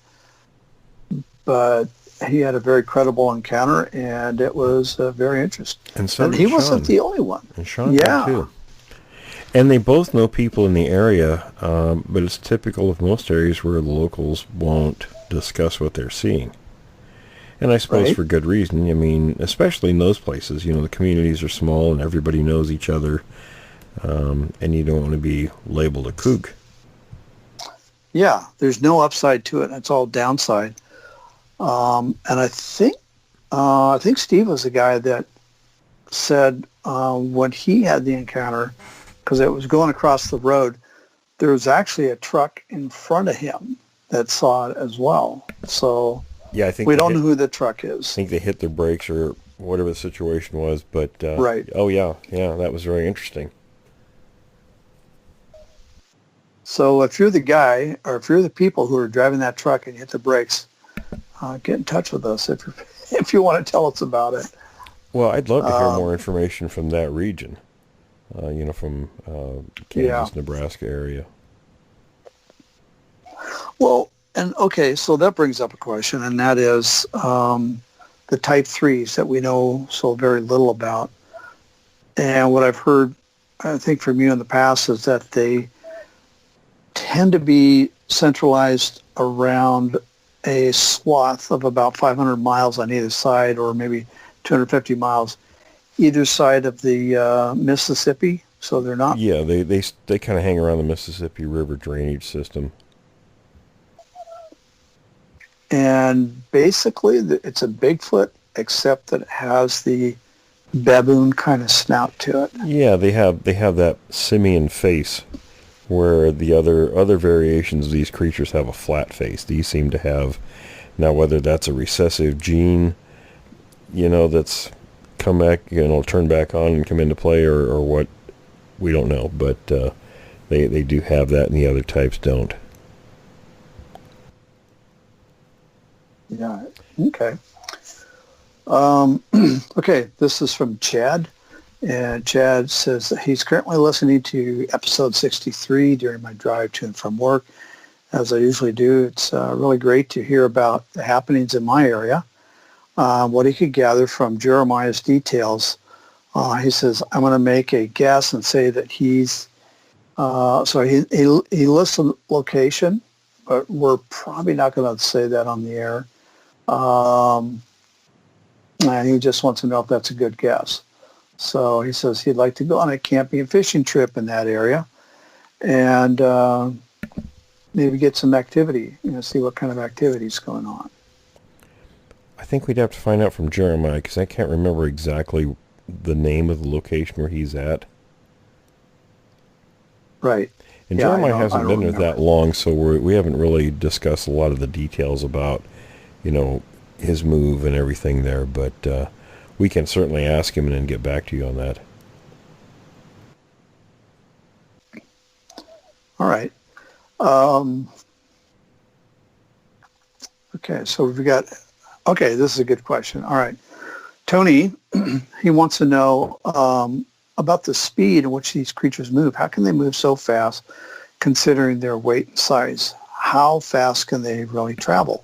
but he had a very credible encounter, and it was very interesting. And so he wasn't the only one. And Sean did too. And they both know people in the area, but it's typical of most areas where the locals won't discuss what they're seeing. And I suppose for good reason. I mean, especially in those places, the communities are small and everybody knows each other, and you don't want to be labeled a kook. Yeah, there's no upside to it. It's all downside. And I think Steve was the guy that said when he had the encounter, because it was going across the road, there was actually a truck in front of him that saw it as well. So yeah, I think we don't know who the truck is. I think they hit their brakes or whatever the situation was. But right. Oh yeah, that was very interesting. So if you're the guy, or if you're the people who are driving that truck and you hit the brakes, get in touch with us if you want to tell us about it. Well, I'd love to hear more information from that region. From Kansas, Nebraska area. Well, and okay, so that brings up a question, and that is the type 3s that we know so very little about. And what I've heard, I think from you in the past, is that they tend to be centralized around a swath of about 500 miles on either side, or maybe 250 miles either side of the Mississippi. So they're not... Yeah, they kind of hang around the Mississippi River drainage system. And basically, it's a Bigfoot, except that it has the baboon kind of snout to it. Yeah, they have that simian face, where the other variations of these creatures have a flat face. These seem to have, now whether that's a recessive gene, that's come back, turn back on and come into play, or what, we don't know. But they do have that, and the other types don't. Yeah. Okay. Okay. This is from Chad, and Chad says that he's currently listening to episode 63 during my drive to and from work, as I usually do. It's really great to hear about the happenings in my area. What he could gather from Jeremiah's details He says, I'm going to make a guess and say that he's, he lists a location, but we're probably not going to say that on the air. And he just wants to know if that's a good guess. So he says he'd like to go on a camping and fishing trip in that area and maybe get some activity, see what kind of activity is going on. I think we'd have to find out from Jeremiah, because I can't remember exactly the name of the location where he's at. Right. And Jeremiah hasn't been there that long, so we haven't really discussed a lot of the details about, his move and everything there. But we can certainly ask him and then get back to you on that. All right. Okay, so we've got... Okay, this is a good question. All right. Tony, he wants to know about the speed in which these creatures move. How can they move so fast considering their weight and size? How fast can they really travel?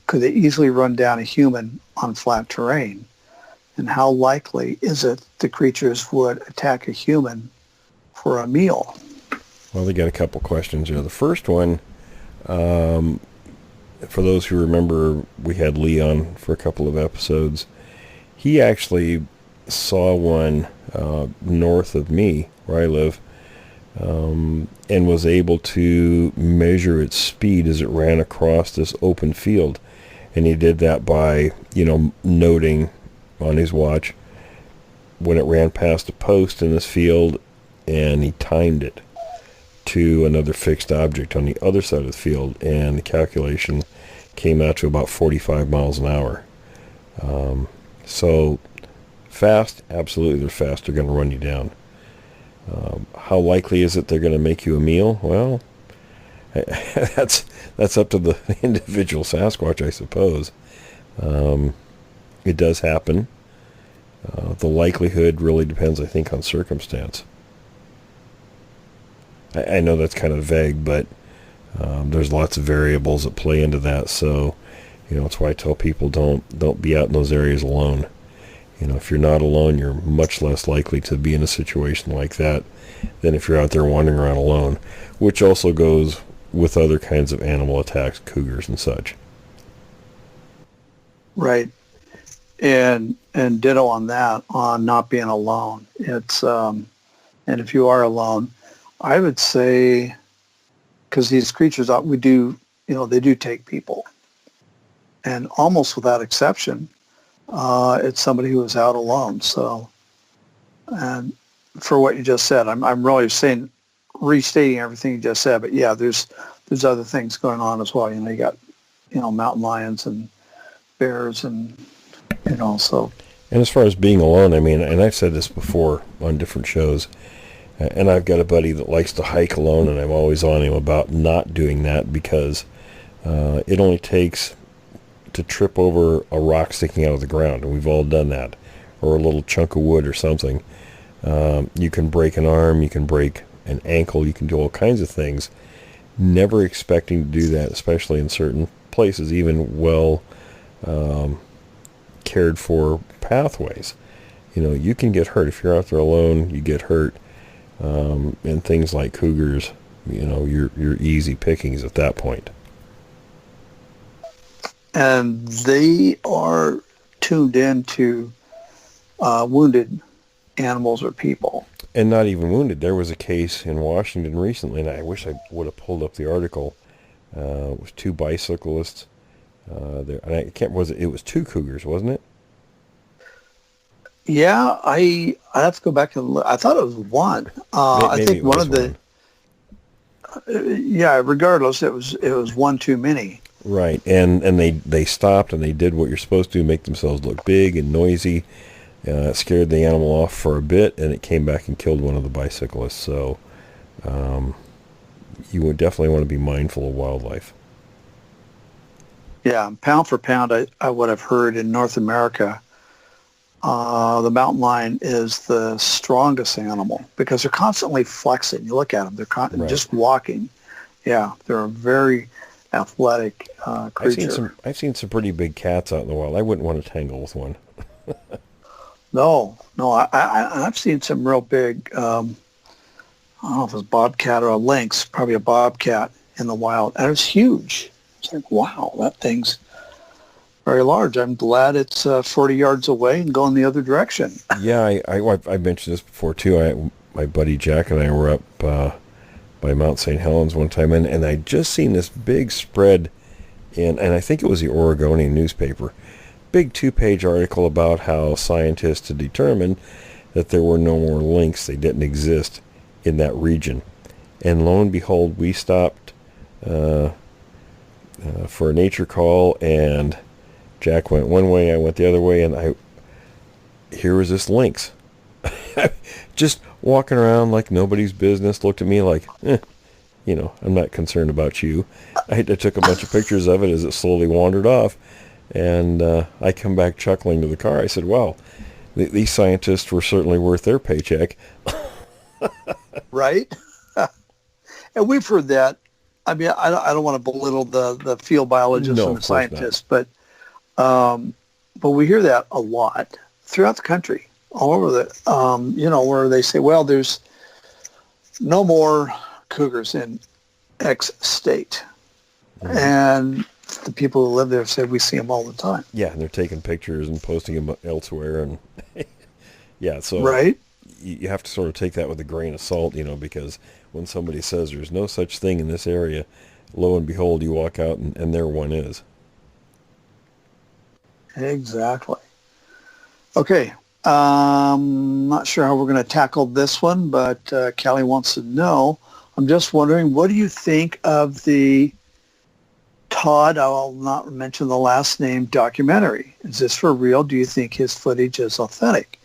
Could they easily run down a human on flat terrain? And how likely is it the creatures would attack a human for a meal? Well, they got a couple questions here. The first one, for those who remember, we had Leon for a couple of episodes. He actually saw one north of me, where I live, and was able to measure its speed as it ran across this open field. And he did that by, noting on his watch when it ran past a post in this field, and he timed it to another fixed object on the other side of the field, and the calculation came out to about 45 miles an hour. So fast, absolutely they're fast. They're going to run you down. How likely is it they're going to make you a meal? Well, that's up to the individual Sasquatch, I suppose. It does happen. The likelihood really depends, I think, on circumstance. I know that's kind of vague, but there's lots of variables that play into that. So, that's why I tell people don't be out in those areas alone. If you're not alone, you're much less likely to be in a situation like that than if you're out there wandering around alone, which also goes with other kinds of animal attacks, cougars and such. Right. And ditto on that, on not being alone. It's and if you are alone, I would say, because these creatures, they do take people. And almost without exception, it's somebody who is out alone. So, and for what you just said, I'm really restating everything you just said. But yeah, there's other things going on as well. You got, mountain lions and bears and, so. And as far as being alone, and I've said this before on different shows, and I've got a buddy that likes to hike alone, and I'm always on him about not doing that, because it only takes to trip over a rock sticking out of the ground, and we've all done that, or a little chunk of wood or something. You can break an arm, you can break an ankle, you can do all kinds of things, never expecting to do that, especially in certain places, even well cared for pathways. You can get hurt. If you're out there alone, you get hurt. And things like cougars, you're easy pickings at that point. And they are tuned into wounded animals or people. And not even wounded. There was a case in Washington recently, and I wish I would have pulled up the article. It was two bicyclists there. And it was two cougars, wasn't it? Yeah, I have to go back and look. I thought it was one. I think one of the. Yeah, regardless, it was one too many. Right, and they stopped and they did what you're supposed to, make themselves look big and noisy. It scared the animal off for a bit, and it came back and killed one of the bicyclists. So, you would definitely want to be mindful of wildlife. Yeah, pound for pound, I would have heard in North America. The mountain lion is the strongest animal because they're constantly flexing. You look at them; they're just walking. Yeah, they're a very athletic creature. I've seen some pretty big cats out in the wild. I wouldn't want to tangle with one. No. I've seen some real big, I don't know if it's bobcat or a lynx, probably a bobcat in the wild. And it's huge. It's like, wow, that thing's very large. I'm glad it's 40 yards away and going the other direction. Yeah, I mentioned this before too. My buddy Jack and I were up by Mount St. Helens one time, and I'd just seen this big spread and I think it was the Oregonian newspaper, big 2-page article about how scientists had determined that there were no more lynx. They didn't exist in that region. And lo and behold, we stopped for a nature call, and Jack went one way, I went the other way, and here was this lynx. Just walking around like nobody's business, looked at me like, I'm not concerned about you. I took a bunch of pictures of it as it slowly wandered off, and I come back chuckling to the car. I said, wow, these scientists were certainly worth their paycheck. Right? And we've heard that. I mean, I don't want to belittle the field biologists and the scientists, but we hear that a lot throughout the country, all over where they say, well, there's no more cougars in X state. Mm-hmm. And the people who live there say we see them all the time. Yeah, and they're taking pictures and posting them elsewhere. And yeah, so right? You have to sort of take that with a grain of salt, because when somebody says there's no such thing in this area, lo and behold, you walk out and there one is. Exactly. Okay. Not sure how we're going to tackle this one, but Callie wants to know, I'm just wondering, what do you think of the Todd, I'll not mention the last name, documentary? Is this for real? Do you think his footage is authentic?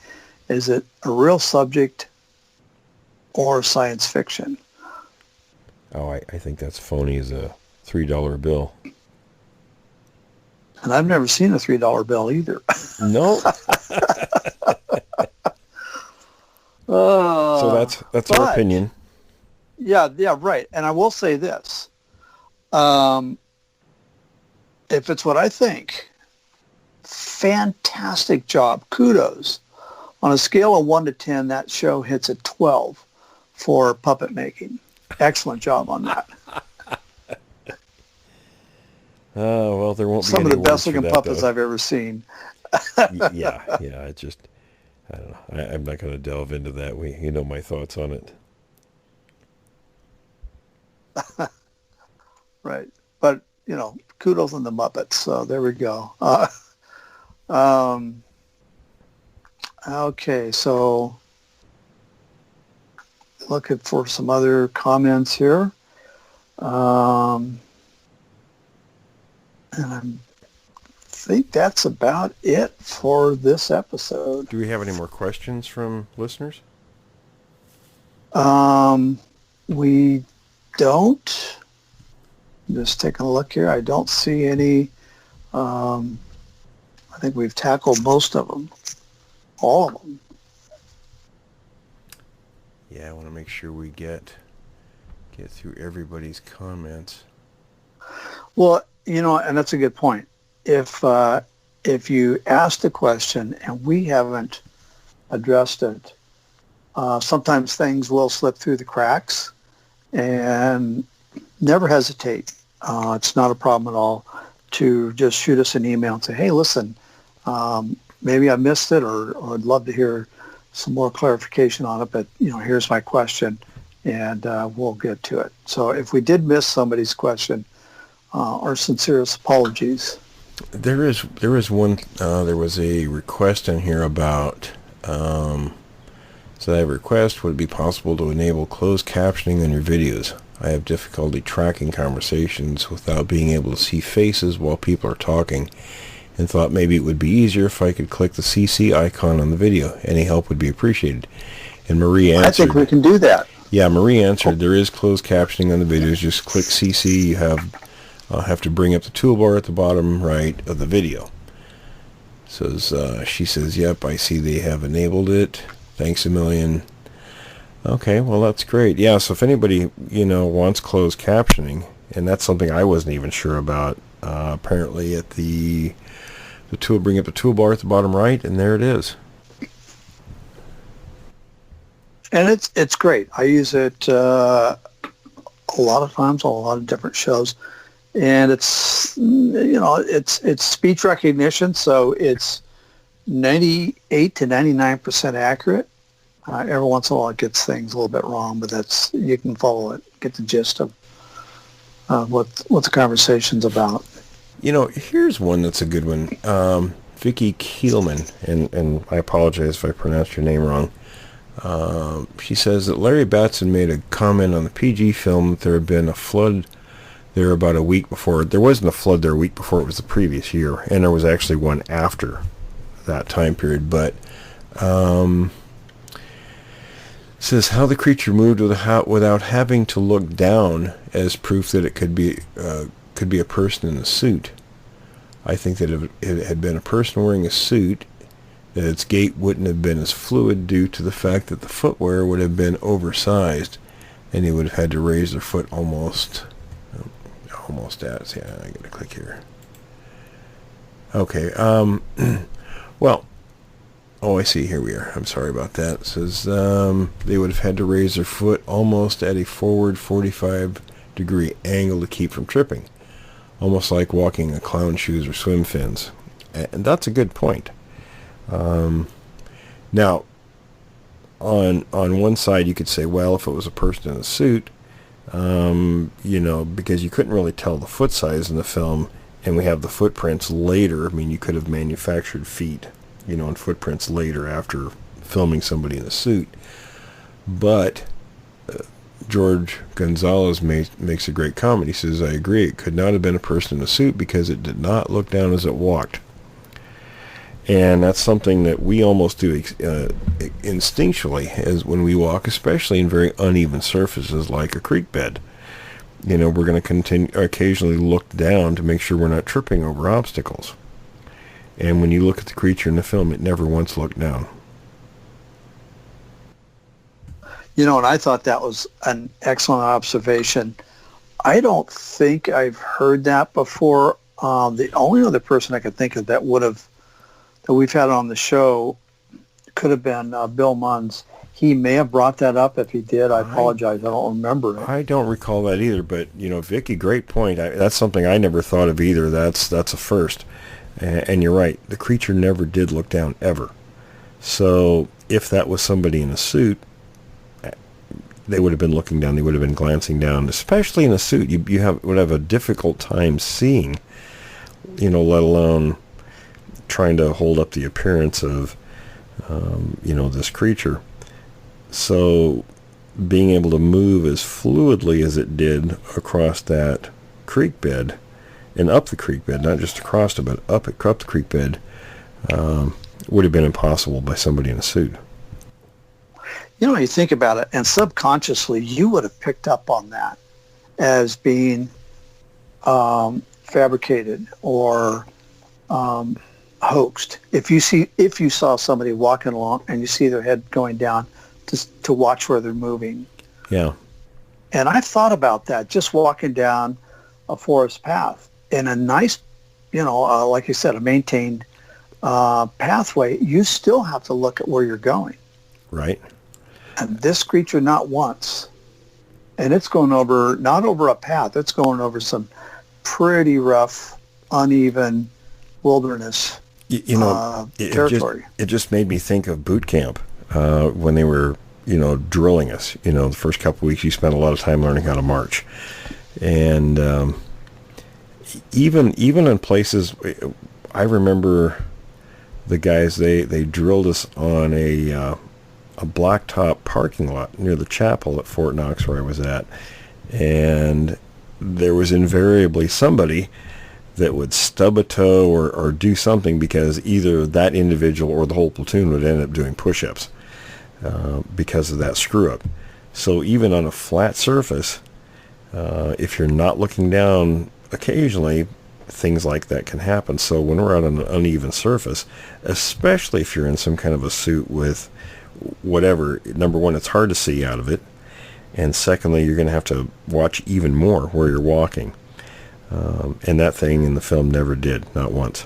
Is it a real subject or science fiction? Oh, I think that's phony as a $3 bill. And I've never seen a $3 bill either. No. So that's our opinion. Yeah, right. And I will say this. If it's what I think, fantastic job. Kudos. On a scale of 1 to 10, that show hits a 12 for puppet making. Excellent job on that. Well, there won't be some any of the best looking puppets though. I've ever seen. yeah. It just, I don't know. I'm not going to delve into that. You know my thoughts on it. Right. But, kudos on the Muppets. So there we go. Okay. So looking for some other comments here. And I think that's about it for this episode. Do we have any more questions from listeners? We don't. Just taking a look here. I don't see any. I think we've tackled most of them. All of them. Yeah, I want to make sure we get through everybody's comments. Well, and that's a good point. If you asked a question and we haven't addressed it, sometimes things will slip through the cracks, and never hesitate. It's not a problem at all to just shoot us an email and say, hey, listen, maybe I missed it, or I'd love to hear some more clarification on it, but here's my question, and we'll get to it. So if we did miss somebody's question, our sincerest apologies. There is one. There was a request in here about. So that request, would it be possible to enable closed captioning on your videos? I have difficulty tracking conversations without being able to see faces while people are talking, and thought maybe it would be easier if I could click the CC icon on the video. Any help would be appreciated. And Marie answered. I think we can do that. Yeah, Marie answered. There is closed captioning on the videos. Just click CC. You have to bring up the toolbar at the bottom right of the video. She says, yep, I see they have enabled it. Thanks a million. Okay, well, that's great. Yeah, so if anybody, wants closed captioning, and that's something I wasn't even sure about, apparently at the tool, bring up the toolbar at the bottom right, and there it is. And it's great. I use it a lot of times on a lot of different shows. And it's, it's speech recognition, so it's 98 to 99% accurate. Every once in a while it gets things a little bit wrong, but you can follow it, get the gist of what the conversation's about. Here's one that's a good one. Vicky Keelman, and I apologize if I pronounced your name wrong. She says that Larry Batson made a comment on the PG film that there had been a flood there about a week before. There wasn't a flood there a week before, it was the previous year, and there was actually one after that time period. But says how the creature moved without having to look down as proof that it could be a person in a suit. I think that if it had been a person wearing a suit, that its gait wouldn't have been as fluid due to the fact that the footwear would have been oversized, and they would have had to raise their foot almost as. Yeah, I gotta click here. Okay. Well. Oh, I see. Here we are. I'm sorry about that. It says they would have had to raise their foot almost at a forward 45-degree angle to keep from tripping, almost like walking in clown shoes or swim fins. And that's a good point. Now, on one side, you could say, well, if it was a person in a suit, because you couldn't really tell the foot size in the film, and we have the footprints later. I mean, you could have manufactured feet, and footprints later after filming somebody in a suit. But George Gonzalez makes a great comment. He says, I agree, it could not have been a person in a suit because it did not look down as it walked. And that's something that we almost do instinctually as when we walk, especially in very uneven surfaces like a creek bed. We're going to occasionally look down to make sure we're not tripping over obstacles. And when you look at the creature in the film, it never once looked down. And I thought that was an excellent observation. I don't think I've heard that before. The only other person I could think of that we've had on the show could have been Bill Munns. He may have brought that up. If he did, I apologize. I don't remember it. I don't recall that either. But Vicky, great point. That's something I never thought of either. That's a first. And you're right. The creature never did look down ever. So if that was somebody in a suit, they would have been looking down. They would have been glancing down. Especially in a suit, you would have a difficult time seeing. Let alone trying to hold up the appearance of, this creature. So being able to move as fluidly as it did across that creek bed and up the creek bed, not just across it, but up the creek bed, would have been impossible by somebody in a suit. You think about it, and subconsciously you would have picked up on that as being fabricated or hoaxed. If you saw somebody walking along and you see their head going down to watch where they're moving. Yeah. And I thought about that just walking down a forest path in a nice, like you said, a maintained pathway. You still have to look at where you're going. Right. And this creature, not once. And it's going not over a path. It's going over some pretty rough, uneven wilderness territory. It just made me think of boot camp when they were, drilling us. The first couple of weeks you spent a lot of time learning how to march. And even in places, I remember the guys, they drilled us on a blacktop parking lot near the chapel at Fort Knox where I was at. And there was invariably somebody that would stub a toe or do something because either that individual or the whole platoon would end up doing push-ups because of that screw-up. So even on a flat surface, if you're not looking down, occasionally things like that can happen. So when we're out on an uneven surface, especially if you're in some kind of a suit with whatever, number one, it's hard to see out of it. And secondly, you're going to have to watch even more where you're walking. And that thing in the film never did, not once.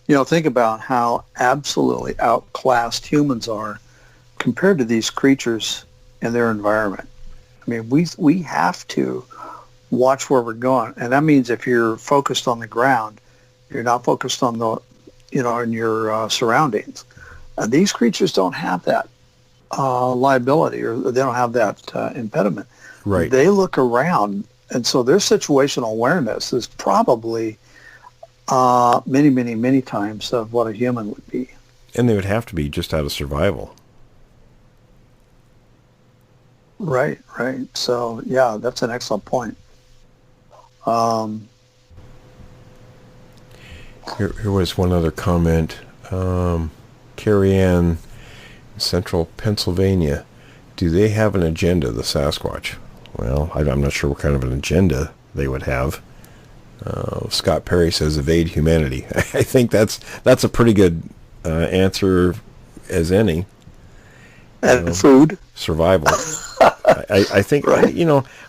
Think about how absolutely outclassed humans are compared to these creatures and their environment. I mean, we have to watch where we're going, and that means if you're focused on the ground, you're not focused on the, in your surroundings. These creatures don't have that liability, or they don't have that impediment. Right. They look around, and so their situational awareness is probably many, many, many times of what a human would be. And they would have to be just out of survival. Right. So, yeah, that's an excellent point. Here was one other comment. Carrie Ann, Central Pennsylvania. Do they have an agenda, the Sasquatch? Well, I'm not sure what kind of an agenda they would have. Scott Perry says evade humanity. I think that's a pretty good answer as any. And food. Survival. I think, right.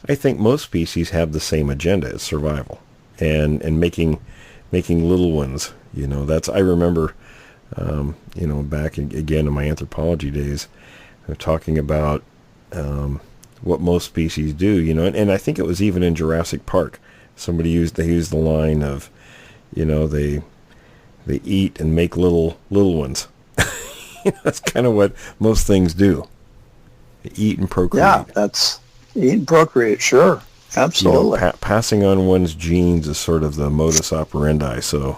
I think most species have the same agenda as survival and making little ones. I remember, back again in my anthropology days, talking about what most species do, and I think it was even in Jurassic Park. They used the line of, they eat and make little ones. That's kind of what most things do. They eat and procreate. Yeah, that's eat and procreate. Sure, absolutely. Passing on one's genes is sort of the modus operandi. So,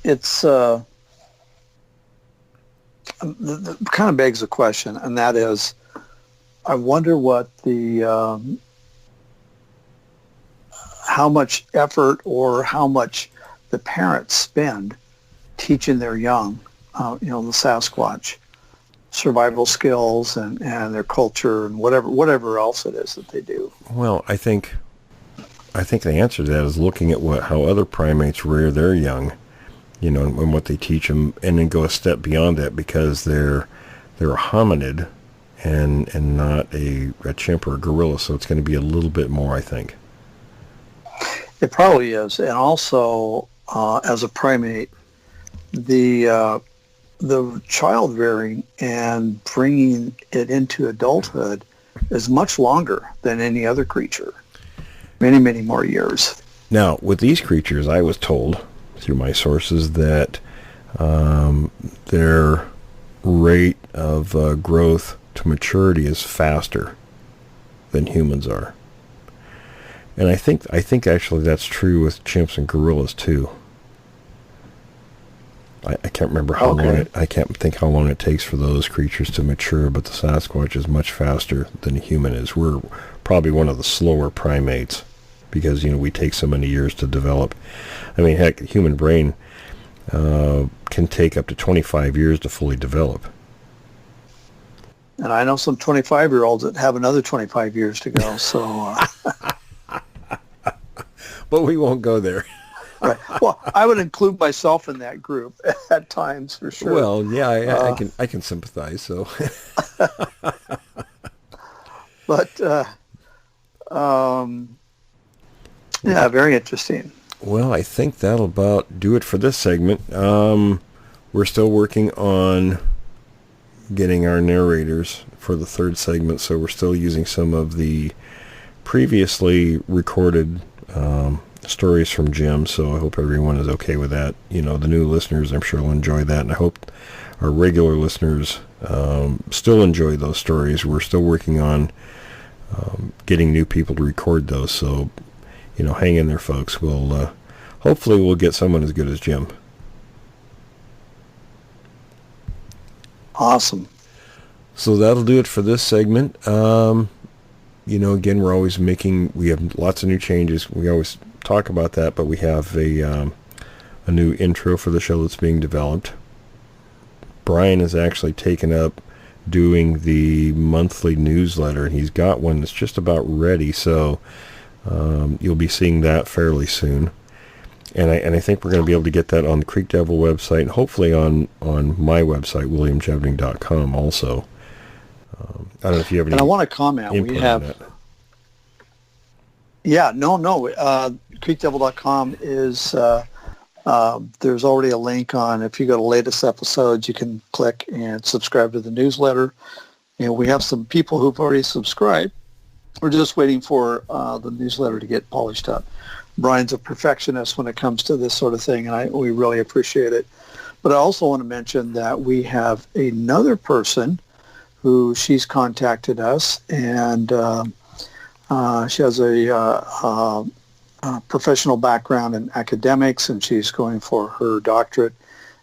it's the kind of begs the question, and that is, I wonder what how much effort or how much the parents spend teaching their young, the Sasquatch, survival skills and their culture and whatever else it is that they do. Well, I think the answer to that is looking at how other primates rear their young, and what they teach them, and then go a step beyond that because they're a hominid and not a chimp or a gorilla, so it's going to be a little bit more, I think. It probably is, and also as a primate, the child rearing and bringing it into adulthood is much longer than any other creature. Many, many more years. Now, with these creatures, I was told through my sources that their rate of growth to maturity is faster than humans are. And I think actually that's true with chimps and gorillas too. I can't remember how long I can't think how long it takes for those creatures to mature, but the Sasquatch is much faster than a human is. We're probably one of the slower primates because we take so many years to develop. I mean, heck, the human brain can take up to 25 years to fully develop. And I know some 25-year-olds that have another 25 years to go. So, but we won't go there. Right. Well, I would include myself in that group at times for sure. Well, yeah, I can sympathize. So, but yeah, very interesting. Well, I think that'll about do it for this segment. We're still working on getting our narrators for the third segment, so we're still using some of the previously recorded stories from Jim, so I hope everyone is okay with that. The new listeners, I'm sure, will enjoy that, and I hope our regular listeners still enjoy those stories. We're still working on getting new people to record those, so hang in there, folks. Hopefully we'll get someone as good as Jim. Awesome. So that'll do it for this segment. Again, we have lots of new changes. We always talk about that, but we have a new intro for the show that's being developed. Brian has actually taken up doing the monthly newsletter, and he's got one that's just about ready, so you'll be seeing that fairly soon. And I think we're going to be able to get that on the Creek Devil website, and hopefully on my website, williamjevning.com also. I don't know if you have any. And I want to comment. We have. Yeah, no. CreekDevil.com is There's already a link on, if you go to latest episodes, you can click and subscribe to the newsletter. And we have some people who've already subscribed. We're just waiting for the newsletter to get polished up. Brian's a perfectionist when it comes to this sort of thing, and we really appreciate it. But I also want to mention that we have another person who she's contacted us, and she has a professional background in academics, and she's going for her doctorate.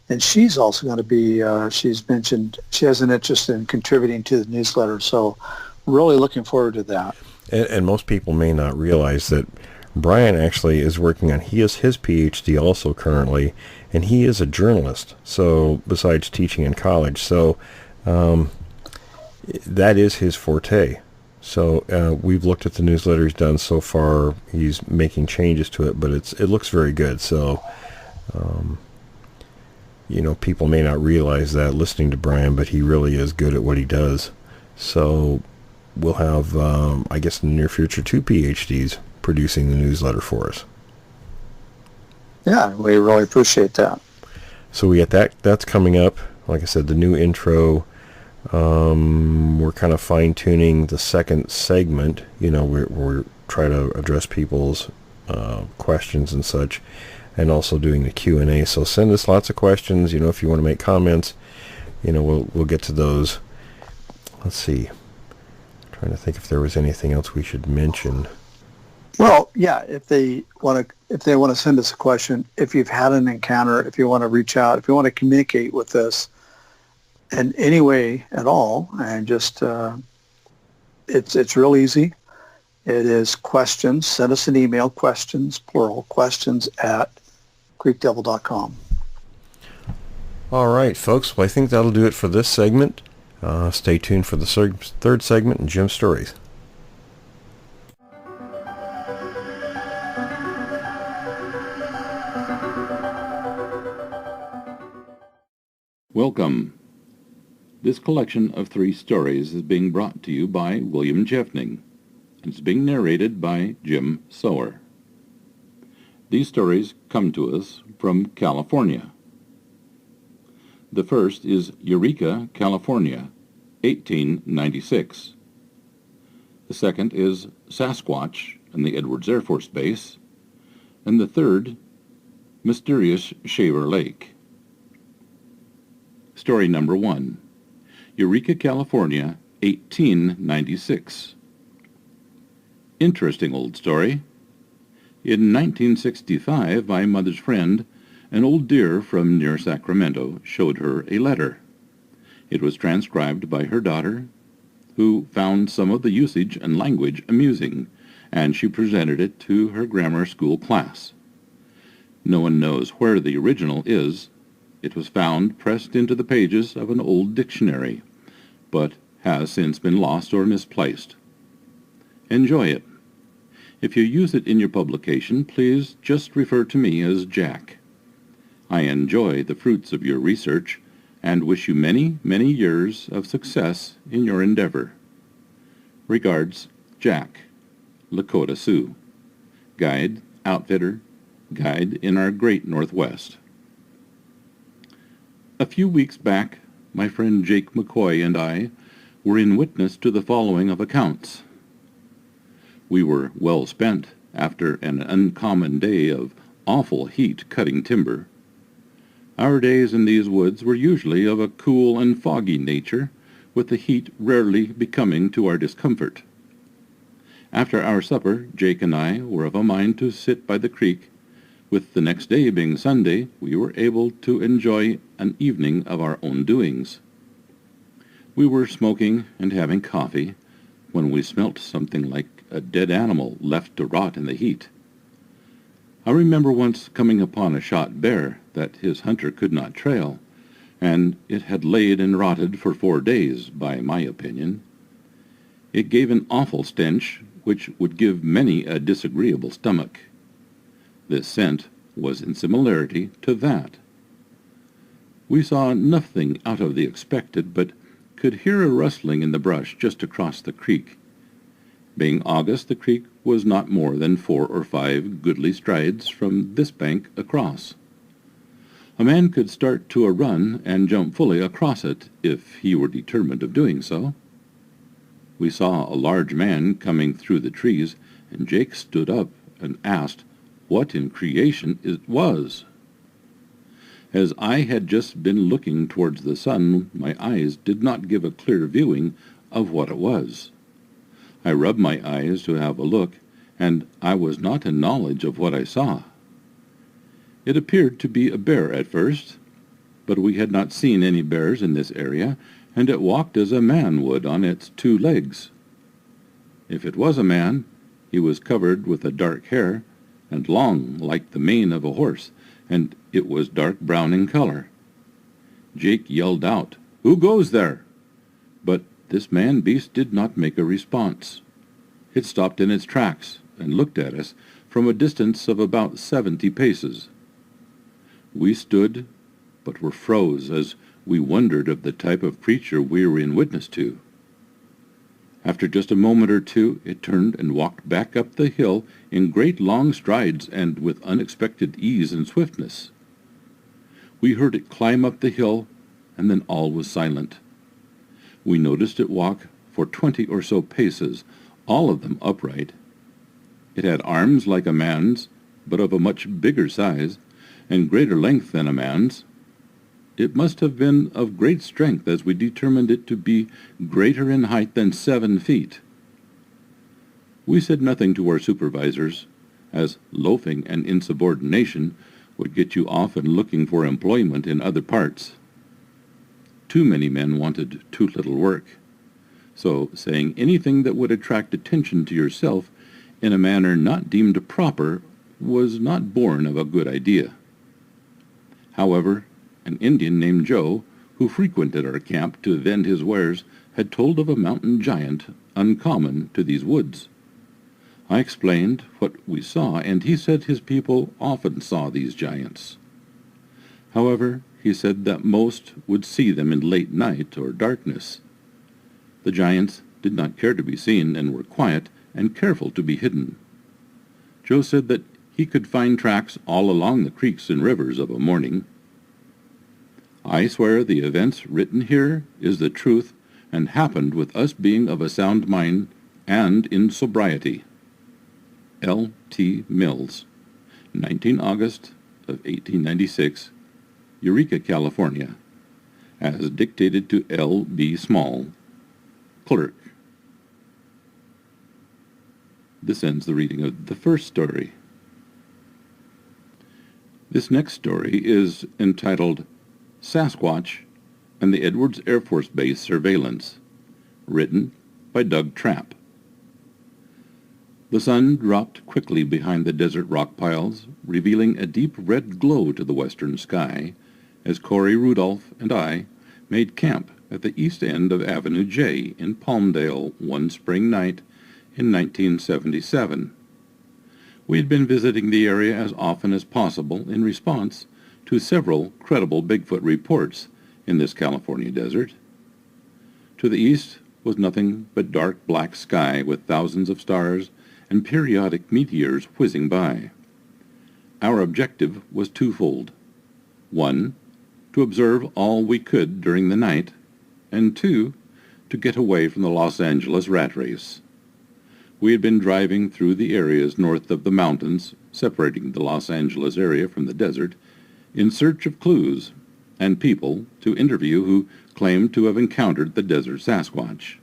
And she's also going to be, she's mentioned she has an interest in contributing to the newsletter. So really looking forward to that. And most people may not realize that Brian actually is working on, he has his PhD also currently, and he is a journalist. So besides teaching in college, so that is his forte. So we've looked at the newsletter he's done so far. He's making changes to it, but it looks very good. So, people may not realize that listening to Brian, but he really is good at what he does. So we'll have, I guess in the near future, 2 PhDs producing the newsletter for us. Yeah, we really appreciate that. So we got that's coming up. Like I said, the new intro. We're kind of fine-tuning the second segment. We're trying to address people's questions and such, and also doing the Q&A. So send us lots of questions. If you want to make comments, we'll get to those. Let's see. I'm trying to think if there was anything else we should mention. Well, yeah, if they want to send us a question, if you've had an encounter, if you want to reach out, if you want to communicate with us in any way at all, and just it's real easy. It is questions. Send us an email, questions, plural, questions at creekdevil.com. All right, folks. Well, I think that'll do it for this segment. Stay tuned for the third segment and Jim's stories. Welcome. This collection of 3 stories is being brought to you by William Jevning, and it's being narrated by Jim Sower. These stories come to us from California. The first is Eureka, California, 1896. The second is Sasquatch and the Edwards Air Force Base, and the third, Mysterious Shaver Lake. Story number 1. Eureka, California, 1896. Interesting old story. In 1965, my mother's friend, an old dear from near Sacramento, showed her a letter. It was transcribed by her daughter, who found some of the usage and language amusing, and she presented it to her grammar school class. No one knows where the original is. It was found pressed into the pages of an old dictionary, but has since been lost or misplaced. Enjoy it. If you use it in your publication, please just refer to me as Jack. I enjoy the fruits of your research and wish you many, many years of success in your endeavor. Regards, Jack, Lakota Sioux, Guide, Outfitter, Guide in our Great Northwest. A few weeks back, my friend Jake McCoy and I were in witness to the following of accounts. We were well spent after an uncommon day of awful heat cutting timber. Our days in these woods were usually of a cool and foggy nature, with the heat rarely becoming to our discomfort. After our supper, Jake and I were of a mind to sit by the creek. With the next day being Sunday, we were able to enjoy an evening of our own doings. We were smoking and having coffee when we smelt something like a dead animal left to rot in the heat. I remember once coming upon a shot bear that his hunter could not trail, and it had laid and rotted for 4 days, by my opinion. It gave an awful stench, which would give many a disagreeable stomach. This scent was in similarity to that. We saw nothing out of the expected, but could hear a rustling in the brush just across the creek. Being August, the creek was not more than 4 or 5 goodly strides from this bank across. A man could start to a run and jump fully across it if he were determined of doing so. We saw a large man coming through the trees, and Jake stood up and asked what in creation it was. As I had just been looking towards the sun, my eyes did not give a clear viewing of what it was. I rubbed my eyes to have a look, and I was not in knowledge of what I saw. It appeared to be a bear at first, but we had not seen any bears in this area, and it walked as a man would on its 2 legs. If it was a man, he was covered with a dark hair, and long like the mane of a horse, and it was dark brown in color. Jake yelled out, "Who goes there?" But this man-beast did not make a response. It stopped in its tracks and looked at us from a distance of about 70 paces. We stood, but were froze as we wondered of the type of creature we were in witness to. After just a moment or two, it turned and walked back up the hill in great long strides and with unexpected ease and swiftness. We heard it climb up the hill, and then all was silent. We noticed it walk for 20 or so paces, all of them upright. It had arms like a man's, but of a much bigger size, and greater length than a man's. It must have been of great strength, as we determined it to be greater in height than 7 feet. We said nothing to our supervisors, as loafing and insubordination would get you off and looking for employment in other parts. Too many men wanted too little work, so saying anything that would attract attention to yourself in a manner not deemed proper was not born of a good idea. However, an Indian named Joe, who frequented our camp to vend his wares, had told of a mountain giant uncommon to these woods. I explained what we saw, and he said his people often saw these giants. However, he said that most would see them in late night or darkness. The giants did not care to be seen and were quiet and careful to be hidden. Joe said that he could find tracks all along the creeks and rivers of a morning. I swear the events written here is the truth and happened with us being of a sound mind and in sobriety. L. T. Mills, 19 August of 1896, Eureka, California, as dictated to L. B. Small, Clerk. This ends the reading of the first story. This next story is entitled Sasquatch and the Edwards Air Force Base Surveillance, written by Doug Trapp. The sun dropped quickly behind the desert rock piles, revealing a deep red glow to the western sky, as Corey Rudolph and I made camp at the east end of Avenue J in Palmdale one spring night in 1977. We had been visiting the area as often as possible in response to several credible Bigfoot reports in this California desert. To the east was nothing but dark black sky with thousands of stars and periodic meteors whizzing by. Our objective was twofold. 1, to observe all we could during the night, and 2, to get away from the Los Angeles rat race. We had been driving through the areas north of the mountains, separating the Los Angeles area from the desert, in search of clues and people to interview who claimed to have encountered the desert Sasquatch.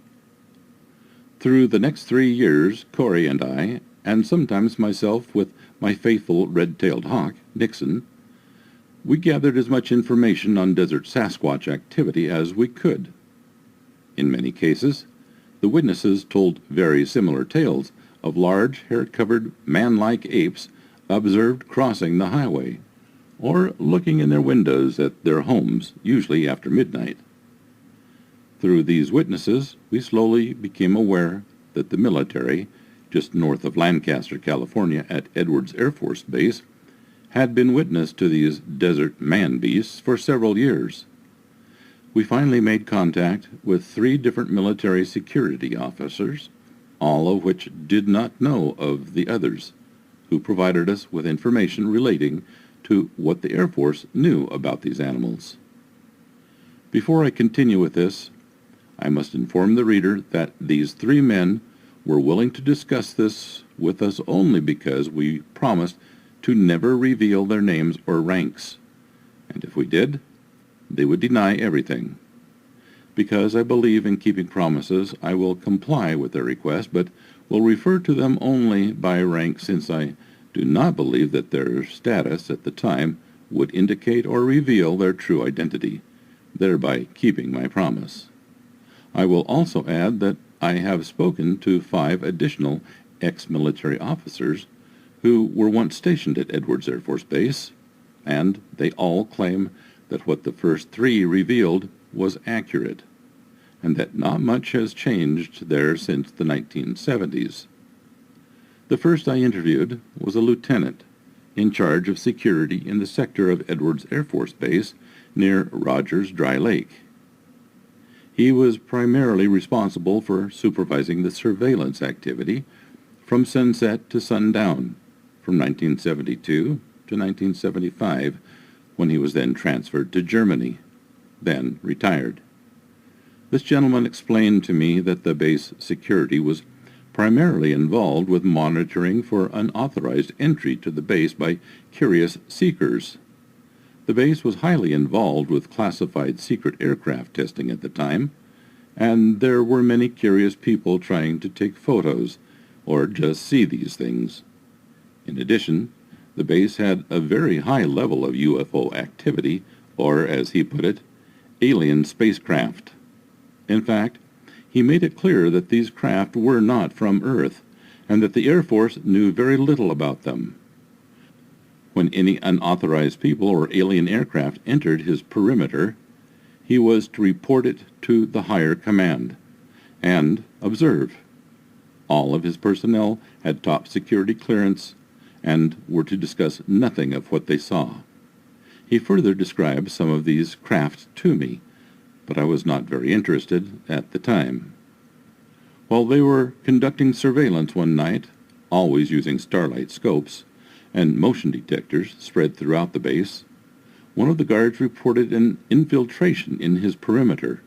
Through the next 3 years, Corey and I, and sometimes myself with my faithful red-tailed hawk, Nixon, we gathered as much information on desert Sasquatch activity as we could. In many cases, the witnesses told very similar tales of large, hair-covered, man-like apes observed crossing the highway, or looking in their windows at their homes, usually after midnight. Through these witnesses, we slowly became aware that the military, just north of Lancaster, California, at Edwards Air Force Base, had been witness to these desert man-beasts for several years. We finally made contact with 3 different military security officers, all of which did not know of the others, who provided us with information relating to what the Air Force knew about these animals. Before I continue with this, I must inform the reader that these three men were willing to discuss this with us only because we promised to never reveal their names or ranks, and if we did, they would deny everything. Because I believe in keeping promises, I will comply with their request, but will refer to them only by rank, since I do not believe that their status at the time would indicate or reveal their true identity, thereby keeping my promise. I will also add that I have spoken to 5 additional ex-military officers who were once stationed at Edwards Air Force Base, and they all claim that what the first 3 revealed was accurate, and that not much has changed there since the 1970s. The first I interviewed was a lieutenant in charge of security in the sector of Edwards Air Force Base near Rogers Dry Lake. He was primarily responsible for supervising the surveillance activity from sunset to sundown from 1972 to 1975, when he was then transferred to Germany, then retired. This gentleman explained to me that the base security was primarily involved with monitoring for unauthorized entry to the base by curious seekers. The base was highly involved with classified secret aircraft testing at the time, and there were many curious people trying to take photos or just see these things. In addition, the base had a very high level of UFO activity, or as he put it, alien spacecraft. In fact, he made it clear that these craft were not from Earth, and that the Air Force knew very little about them. When any unauthorized people or alien aircraft entered his perimeter, he was to report it to the higher command, and observe. All of his personnel had top security clearance and were to discuss nothing of what they saw. He further described some of these craft to me, but I was not very interested at the time. While they were conducting surveillance one night, always using starlight scopes and motion detectors spread throughout the base, one of the guards reported an infiltration in his perimeter.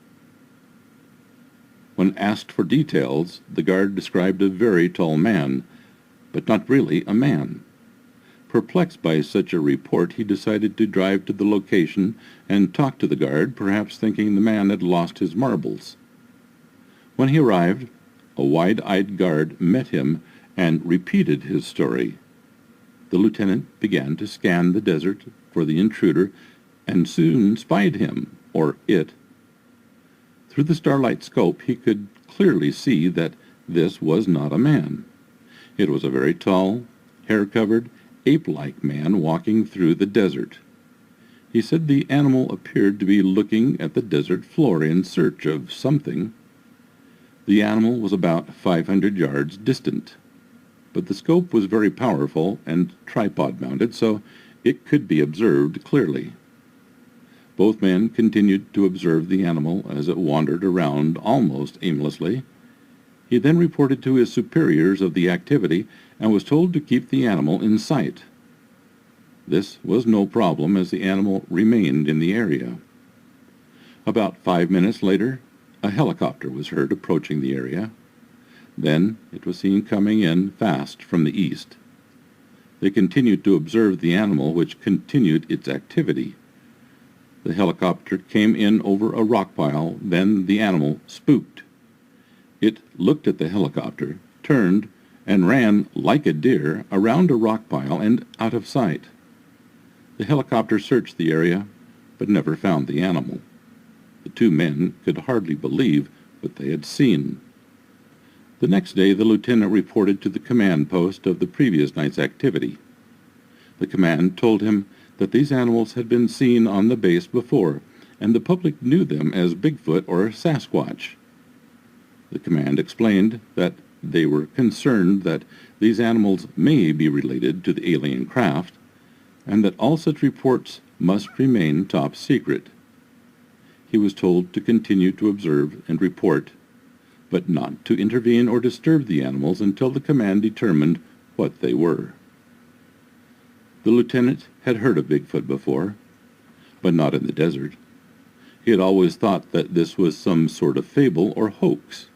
When asked for details, the guard described a very tall man, but not really a man. Perplexed by such a report, he decided to drive to the location and talk to the guard, perhaps thinking the man had lost his marbles. When he arrived, a wide-eyed guard met him and repeated his story. The lieutenant began to scan the desert for the intruder and soon spied him, or it. Through the starlight scope he could clearly see that this was not a man. It was a very tall, hair-covered, ape-like man walking through the desert. He said the animal appeared to be looking at the desert floor in search of something. The animal was about 500 yards distant, but the scope was very powerful and tripod-mounted, so it could be observed clearly. Both men continued to observe the animal as it wandered around almost aimlessly. He then reported to his superiors of the activity and was told to keep the animal in sight. This was no problem, as the animal remained in the area. About 5 minutes later, a helicopter was heard approaching the area. Then it was seen coming in fast from the east. They continued to observe the animal, which continued its activity. The helicopter came in over a rock pile, then the animal spooked. It looked at the helicopter, turned, and ran like a deer around a rock pile and out of sight. The helicopter searched the area, but never found the animal. The 2 men could hardly believe what they had seen. The next day the lieutenant reported to the command post of the previous night's activity. The command told him that these animals had been seen on the base before, and the public knew them as Bigfoot or Sasquatch. The command explained that they were concerned that these animals may be related to the alien craft, and that all such reports must remain top secret. He was told to continue to observe and report, but not to intervene or disturb the animals until the command determined what they were. The lieutenant had heard of Bigfoot before, but not in the desert. He had always thought that this was some sort of fable or hoax.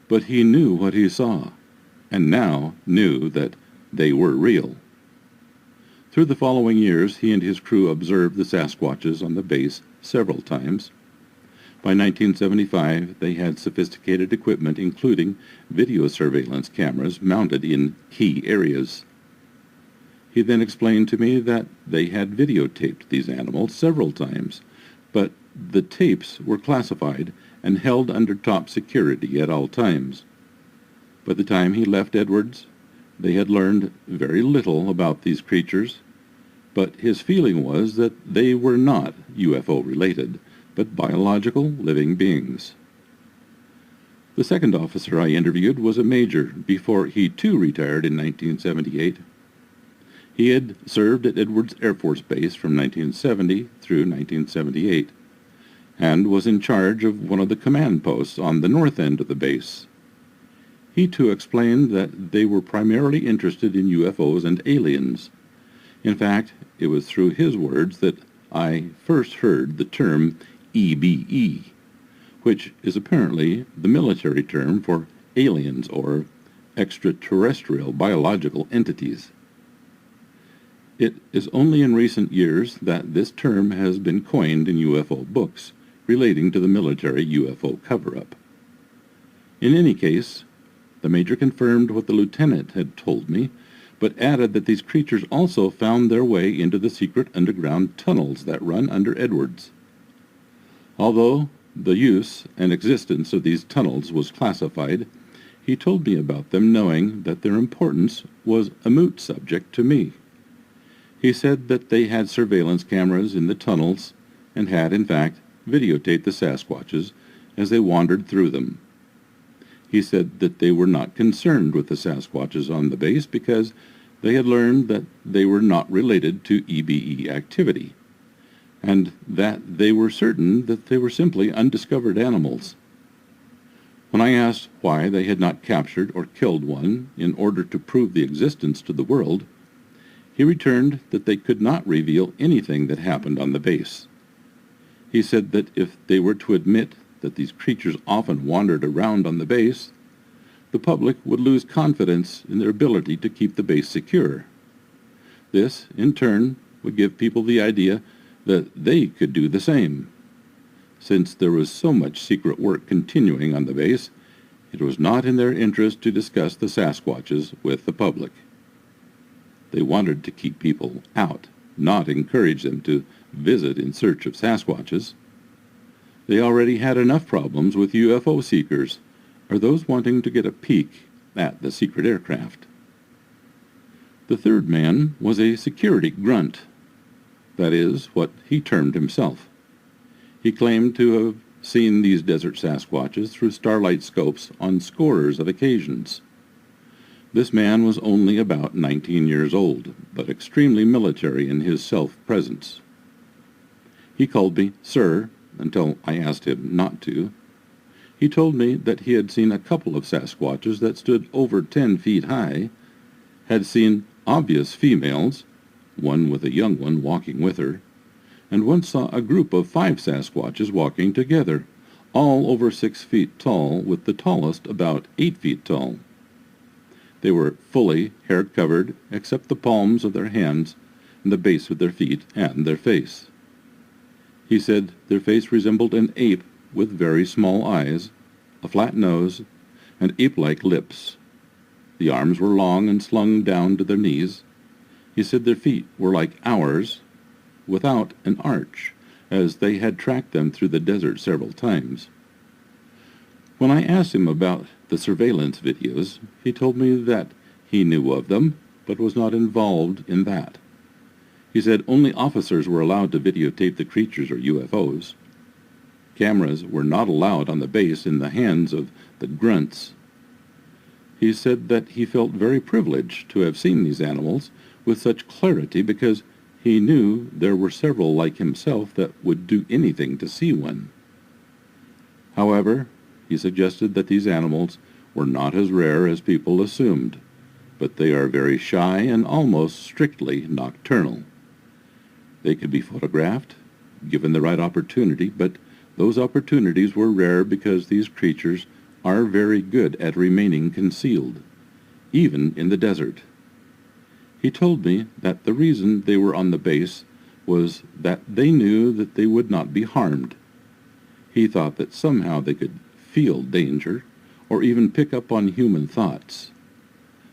But he knew what he saw, and now knew that they were real. Through the following years, he and his crew observed the Sasquatches on the base several times. By 1975, they had sophisticated equipment, including video surveillance cameras mounted in key areas. He then explained to me that they had videotaped these animals several times, but the tapes were classified and held under top security at all times. By the time he left Edwards, they had learned very little about these creatures, but his feeling was that they were not UFO-related, but biological living beings. The second officer I interviewed was a major before he too retired in 1978. He had served at Edwards Air Force Base from 1970 through 1978 and was in charge of one of the command posts on the north end of the base. He too explained that they were primarily interested in UFOs and aliens. In fact, it was through his words that I first heard the term EBE, which is apparently the military term for aliens or extraterrestrial biological entities. It is only in recent years that this term has been coined in UFO books relating to the military UFO cover-up. In any case, the major confirmed what the lieutenant had told me, but added that these creatures also found their way into the secret underground tunnels that run under Edwards. Although the use and existence of these tunnels was classified, he told me about them knowing that their importance was a moot subject to me. He said that they had surveillance cameras in the tunnels and had, in fact, videotaped the Sasquatches as they wandered through them. He said that they were not concerned with the Sasquatches on the base because they had learned that they were not related to EBE activity, and that they were certain that they were simply undiscovered animals. When I asked why they had not captured or killed one in order to prove the existence to the world, he returned that they could not reveal anything that happened on the base. He said that if they were to admit that these creatures often wandered around on the base, the public would lose confidence in their ability to keep the base secure. This, in turn, would give people the idea that they could do the same. Since there was so much secret work continuing on the base, it was not in their interest to discuss the Sasquatches with the public. They wanted to keep people out, not encourage them to visit in search of Sasquatches. They already had enough problems with UFO seekers, or those wanting to get a peek at the secret aircraft. The third man was a security grunt. That is what he termed himself. He claimed to have seen these desert Sasquatches through starlight scopes on scores of occasions. This man was only about 19 years old, but extremely military in his self-presence. He called me Sir until I asked him not to. He told me that he had seen a couple of Sasquatches that stood over 10 feet high, had seen obvious females, one with a young one walking with her, and once saw a group of 5 Sasquatches walking together, all over 6 feet tall, with the tallest about 8 feet tall. They were fully hair-covered except the palms of their hands and the base of their feet and their face. He said their face resembled an ape with very small eyes, a flat nose, and ape-like lips. The arms were long and slung down to their knees. He said their feet were like ours, without an arch, as they had tracked them through the desert several times. When I asked him about the surveillance videos, he told me that he knew of them, but was not involved in that. He said only officers were allowed to videotape the creatures or UFOs. Cameras were not allowed on the base in the hands of the grunts. He said that he felt very privileged to have seen these animals with such clarity because he knew there were several like himself that would do anything to see one. However, he suggested that these animals were not as rare as people assumed, but they are very shy and almost strictly nocturnal. They could be photographed, given the right opportunity, but those opportunities were rare because these creatures are very good at remaining concealed, even in the desert. He told me that the reason they were on the base was that they knew that they would not be harmed. He thought that somehow they could feel danger, or even pick up on human thoughts.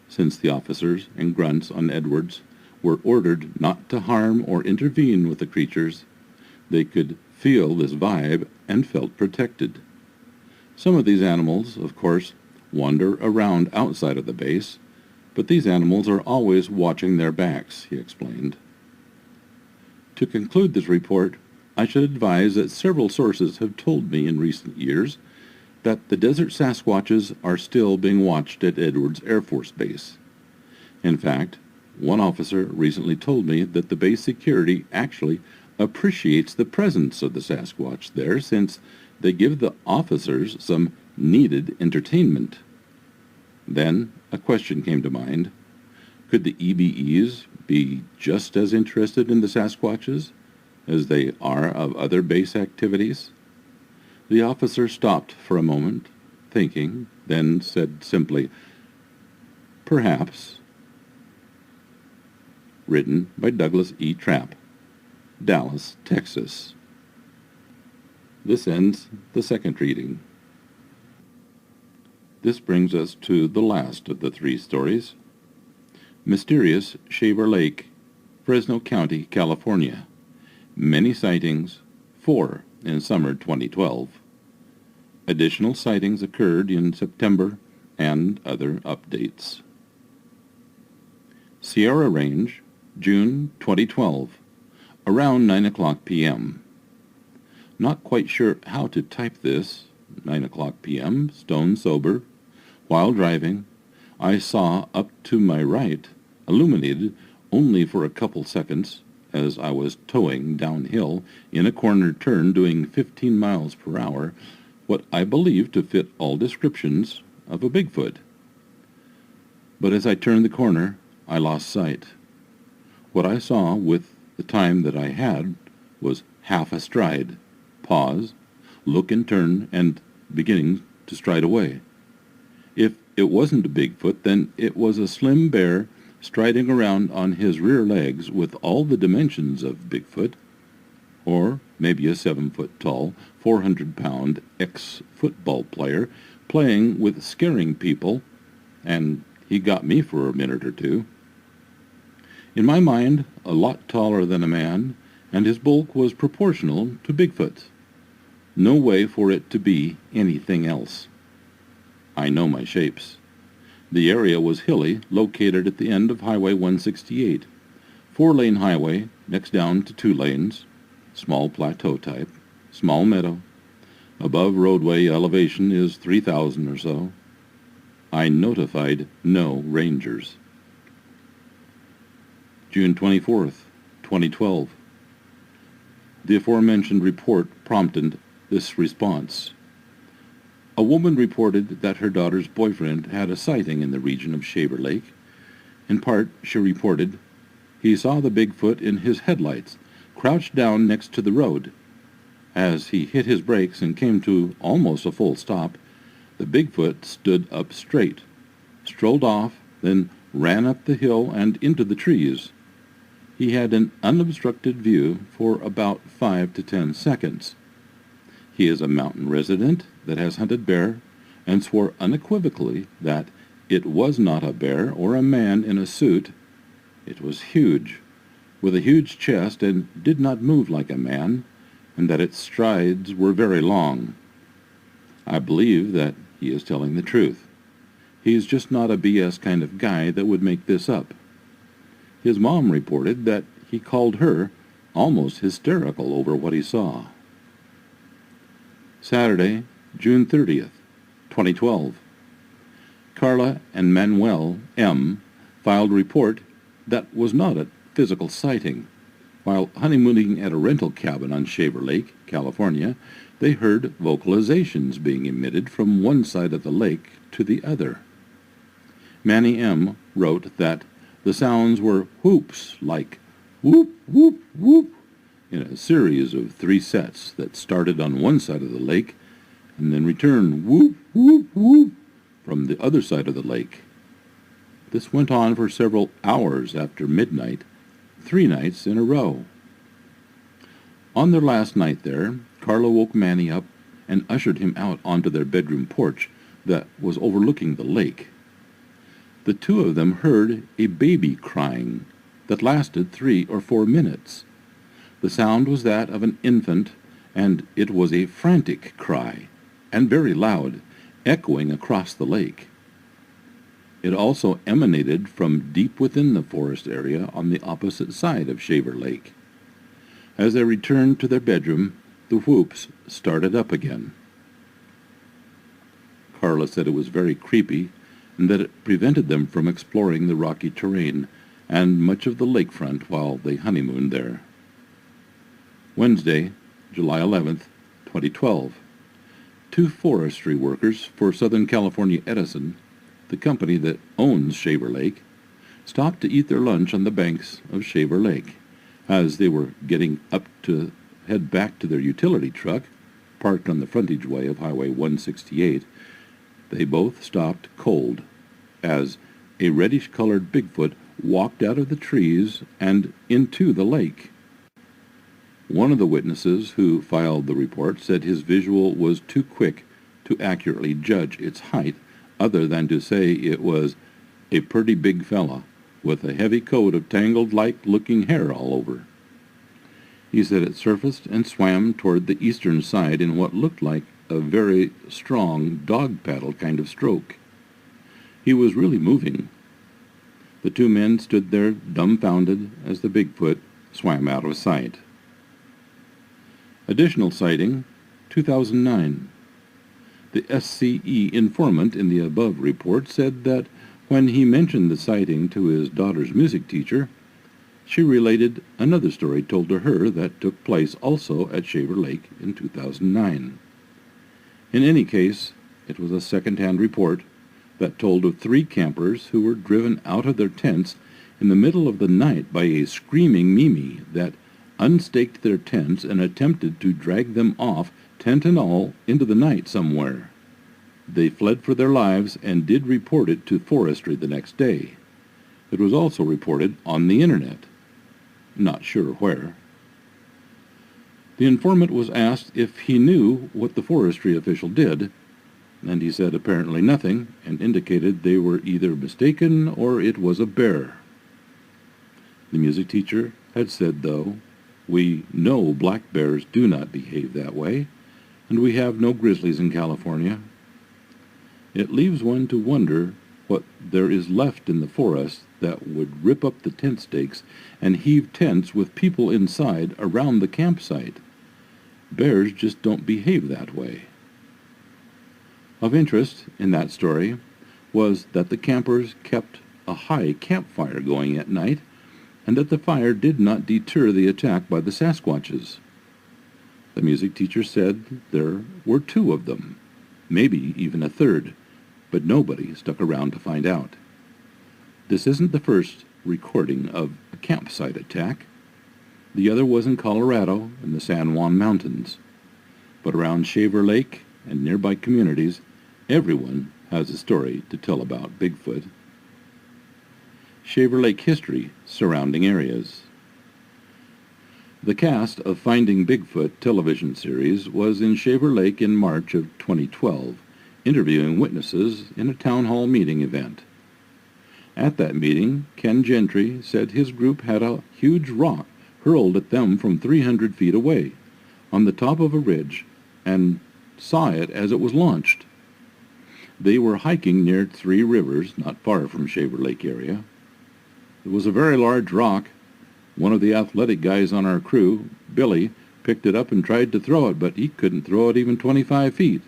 Since the officers and grunts on Edwards were ordered not to harm or intervene with the creatures, they could feel this vibe and felt protected. Some of these animals, of course, wander around outside of the base, but these animals are always watching their backs, he explained. To conclude this report, I should advise that several sources have told me in recent years that the desert Sasquatches are still being watched at Edwards Air Force Base. In fact, one officer recently told me that the base security actually appreciates the presence of the Sasquatch there, since they give the officers some needed entertainment. Then a question came to mind. Could the EBEs be just as interested in the Sasquatches as they are of other base activities? The officer stopped for a moment, thinking, then said simply, "Perhaps." Written by Douglas E. Trapp, Dallas, Texas. This ends the second reading. This brings us to the last of the three stories. Mysterious Shaver Lake, Fresno County, California. Many sightings, 4 in summer 2012. Additional sightings occurred in September and other updates. Sierra Range, June 2012, around 9 o'clock p.m. Not quite sure how to type this. 9 o'clock p.m., stone sober. While driving, I saw up to my right, illuminated only for a couple seconds, as I was towing downhill in a corner turn doing 15 miles per hour, what I believe to fit all descriptions of a Bigfoot. But as I turned the corner, I lost sight. What I saw with the time that I had was half a stride, pause, look and turn, and beginning to stride away. If it wasn't a Bigfoot, then it was a slim bear striding around on his rear legs with all the dimensions of Bigfoot, or maybe a 7-foot-tall, 400-pound ex-football player playing with scaring people, and he got me for a minute or two. In my mind, a lot taller than a man, and his bulk was proportional to Bigfoot's. No way for it to be anything else. I know my shapes. The area was hilly, located at the end of Highway 168, 4-lane highway, next down to 2 lanes, small plateau type, small meadow. Above roadway elevation is 3,000 or so. I notified no rangers. June 24th, 2012. The aforementioned report prompted this response. A woman reported that her daughter's boyfriend had a sighting in the region of Shaver Lake. In part, she reported, he saw the Bigfoot in his headlights, crouched down next to the road. As he hit his brakes and came to almost a full stop, the Bigfoot stood up straight, strolled off, then ran up the hill and into the trees. He had an unobstructed view for about 5 to 10 seconds. He is a mountain resident that has hunted bear and swore unequivocally that it was not a bear or a man in a suit. It was huge, with a huge chest and did not move like a man, and that its strides were very long. I believe that he is telling the truth. He's just not a BS kind of guy that would make this up. His mom reported that he called her almost hysterical over what he saw. Saturday, June 30th, 2012. Carla and Manuel M. filed a report that was not a physical sighting. While honeymooning at a rental cabin on Shaver Lake, California, they heard vocalizations being emitted from one side of the lake to the other. Manny M. wrote that the sounds were whoops like whoop, whoop, whoop, in a series of 3 sets that started on one side of the lake and then returned whoop, whoop, whoop from the other side of the lake. This went on for several hours after midnight, 3 nights in a row. On their last night there, Carla woke Manny up and ushered him out onto their bedroom porch that was overlooking the lake. The 2 of them heard a baby crying that lasted 3 or 4 minutes. The sound was that of an infant, and it was a frantic cry, and very loud, echoing across the lake. It also emanated from deep within the forest area on the opposite side of Shaver Lake. As they returned to their bedroom, the whoops started up again. Carla said it was very creepy, and that it prevented them from exploring the rocky terrain and much of the lakefront while they honeymooned there. Wednesday, July 11th, 2012. 2 forestry workers for Southern California Edison, the company that owns Shaver Lake, stopped to eat their lunch on the banks of Shaver Lake. As they were getting up to head back to their utility truck, parked on the frontage way of Highway 168, they both stopped cold as a reddish-colored Bigfoot walked out of the trees and into the lake. One of the witnesses who filed the report said his visual was too quick to accurately judge its height, other than to say it was a pretty big fella with a heavy coat of tangled-like-looking hair all over. He said it surfaced and swam toward the eastern side in what looked like a very strong dog paddle kind of stroke. He was really moving. The 2 men stood there dumbfounded as the Bigfoot swam out of sight. Additional sighting, 2009. The SCE informant in the above report said that when he mentioned the sighting to his daughter's music teacher, she related another story told to her that took place also at Shaver Lake in 2009. In any case, it was a second-hand report that told of 3 campers who were driven out of their tents in the middle of the night by a screaming Mimi that unstaked their tents and attempted to drag them off, tent and all, into the night somewhere. They fled for their lives and did report it to forestry the next day. It was also reported on the internet. Not sure where. The informant was asked if he knew what the forestry official did, and he said apparently nothing, and indicated they were either mistaken or it was a bear. The music teacher had said, though, "We know black bears do not behave that way, and we have no grizzlies in California." It leaves one to wonder what there is left in the forest that would rip up the tent stakes and heave tents with people inside around the campsite. Bears just don't behave that way. Of interest in that story was that the campers kept a high campfire going at night, and that the fire did not deter the attack by the Sasquatches. The music teacher said there were 2 of them, maybe even a third, but nobody stuck around to find out. This isn't the first recording of a campsite attack. The other was in Colorado in the San Juan Mountains. But around Shaver Lake and nearby communities, everyone has a story to tell about Bigfoot. Shaver Lake history surrounding areas. The cast of Finding Bigfoot television series was in Shaver Lake in March of 2012, interviewing witnesses in a town hall meeting event. At that meeting, Ken Gentry said his group had a huge rock hurled at them from 300 feet away, on the top of a ridge, and saw it as it was launched. They were hiking near 3 rivers, not far from Shaver Lake area. It was a very large rock. One of the athletic guys on our crew, Billy, picked it up and tried to throw it, but he couldn't throw it even 25 feet.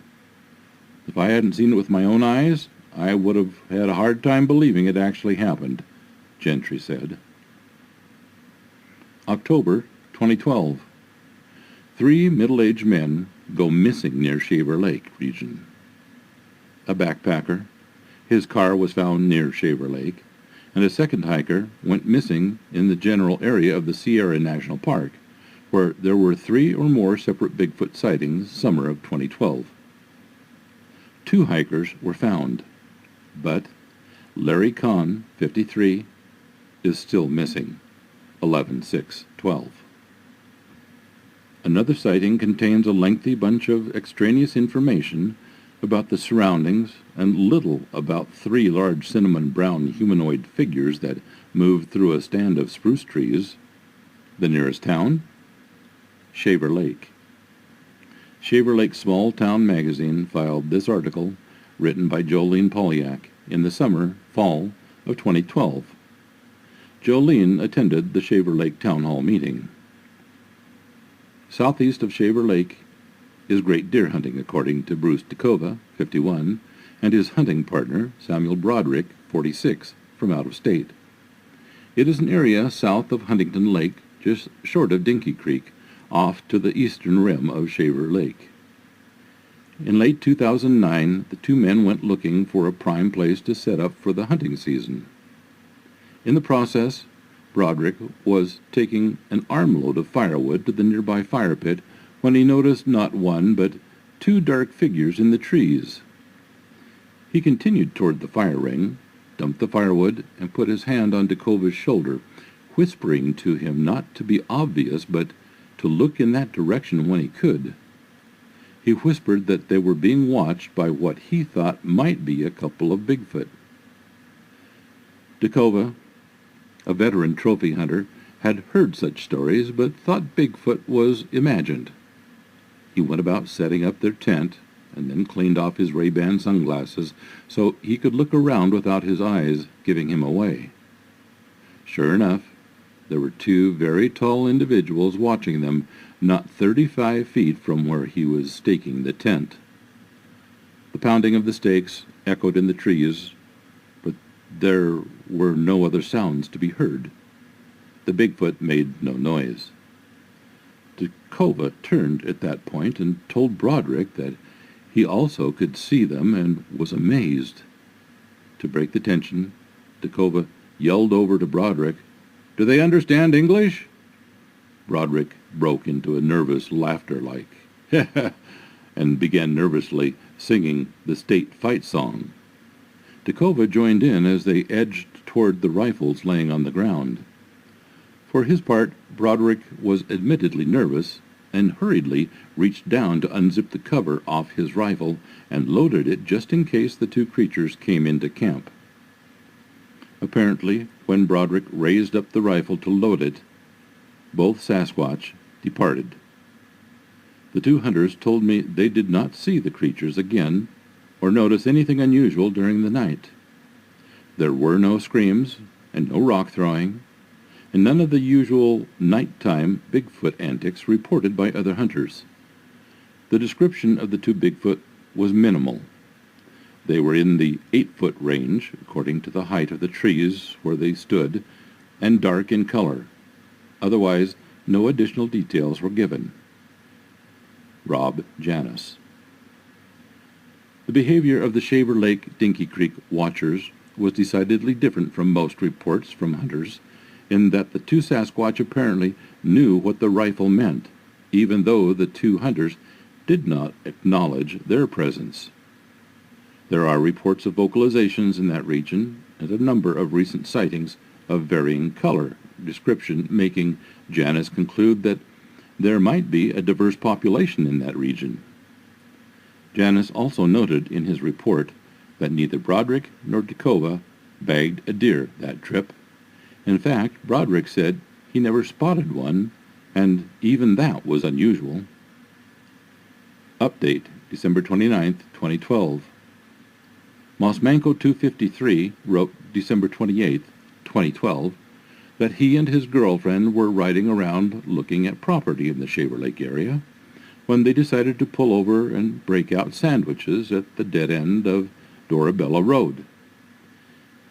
If I hadn't seen it with my own eyes, I would have had a hard time believing it actually happened, Gentry said. October 2012. 3 middle-aged men go missing near Shaver Lake region. A backpacker, His car was found near Shaver Lake, and a second hiker went missing in the general area of the Sierra National Park, where there were 3 or more separate Bigfoot sightings summer of 2012. 2 hikers were found, but Larry Kahn, 53, is still missing, 11/6/12. Another sighting contains a lengthy bunch of extraneous information about the surroundings and little about 3 large cinnamon brown humanoid figures that moved through a stand of spruce trees. The nearest town? Shaver Lake. Shaver Lake Small Town Magazine filed this article, written by Jolene Polyak, in the fall of 2012. Jolene attended the Shaver Lake Town Hall meeting. Southeast of Shaver Lake is great deer hunting, according to Bruce DeCova, 51, and his hunting partner, Samuel Broderick, 46, from out of state. It is an area south of Huntington Lake, just short of Dinky Creek, off to the eastern rim of Shaver Lake. In late 2009, the 2 men went looking for a prime place to set up for the hunting season. In the process, Broderick was taking an armload of firewood to the nearby fire pit when he noticed not 1 but 2 dark figures in the trees. He continued toward the fire ring, dumped the firewood, and put his hand on DeCova's shoulder, whispering to him not to be obvious but to look in that direction when he could. He whispered that they were being watched by what he thought might be a couple of Bigfoot. DeCova, a veteran trophy hunter, had heard such stories but thought Bigfoot was imagined. He went about setting up their tent and then cleaned off his Ray-Ban sunglasses so he could look around without his eyes giving him away. Sure enough, there were 2 very tall individuals watching them, not 35 feet from where he was staking the tent. The pounding of the stakes echoed in the trees, but there were no other sounds to be heard. The Bigfoot made no noise. DeCova turned at that point and told Broderick that he also could see them and was amazed. To break the tension, DeCova yelled over to Broderick, "Do they understand English?" Broderick broke into a nervous laughter like, and began nervously singing the state fight song. DeCova joined in as they edged toward the rifles laying on the ground. For his part, Broderick was admittedly nervous and hurriedly reached down to unzip the cover off his rifle and loaded it just in case the 2 creatures came into camp. Apparently, when Broderick raised up the rifle to load it, both Sasquatch departed. The 2 hunters told me they did not see the creatures again or notice anything unusual during the night. There were no screams and no rock throwing, and none of the usual nighttime Bigfoot antics reported by other hunters. The description of the 2 Bigfoot was minimal. They were in the 8-foot range, according to the height of the trees where they stood, and dark in color. Otherwise, no additional details were given. Rob Janis. The behavior of the Shaver Lake Dinky Creek watchers was decidedly different from most reports from hunters, in that the 2 Sasquatch apparently knew what the rifle meant, even though the 2 hunters did not acknowledge their presence. There are reports of vocalizations in that region, and a number of recent sightings of varying color description, making Janis conclude that there might be a diverse population in that region. Janis also noted in his report that neither Broderick nor DeCova bagged a deer that trip. In fact, Broderick said he never spotted one, and even that was unusual. Update, December 29, 2012. Mosmanko 253 wrote December 28, 2012, that he and his girlfriend were riding around looking at property in the Shaver Lake area when they decided to pull over and break out sandwiches at the dead end of Dorabella Road.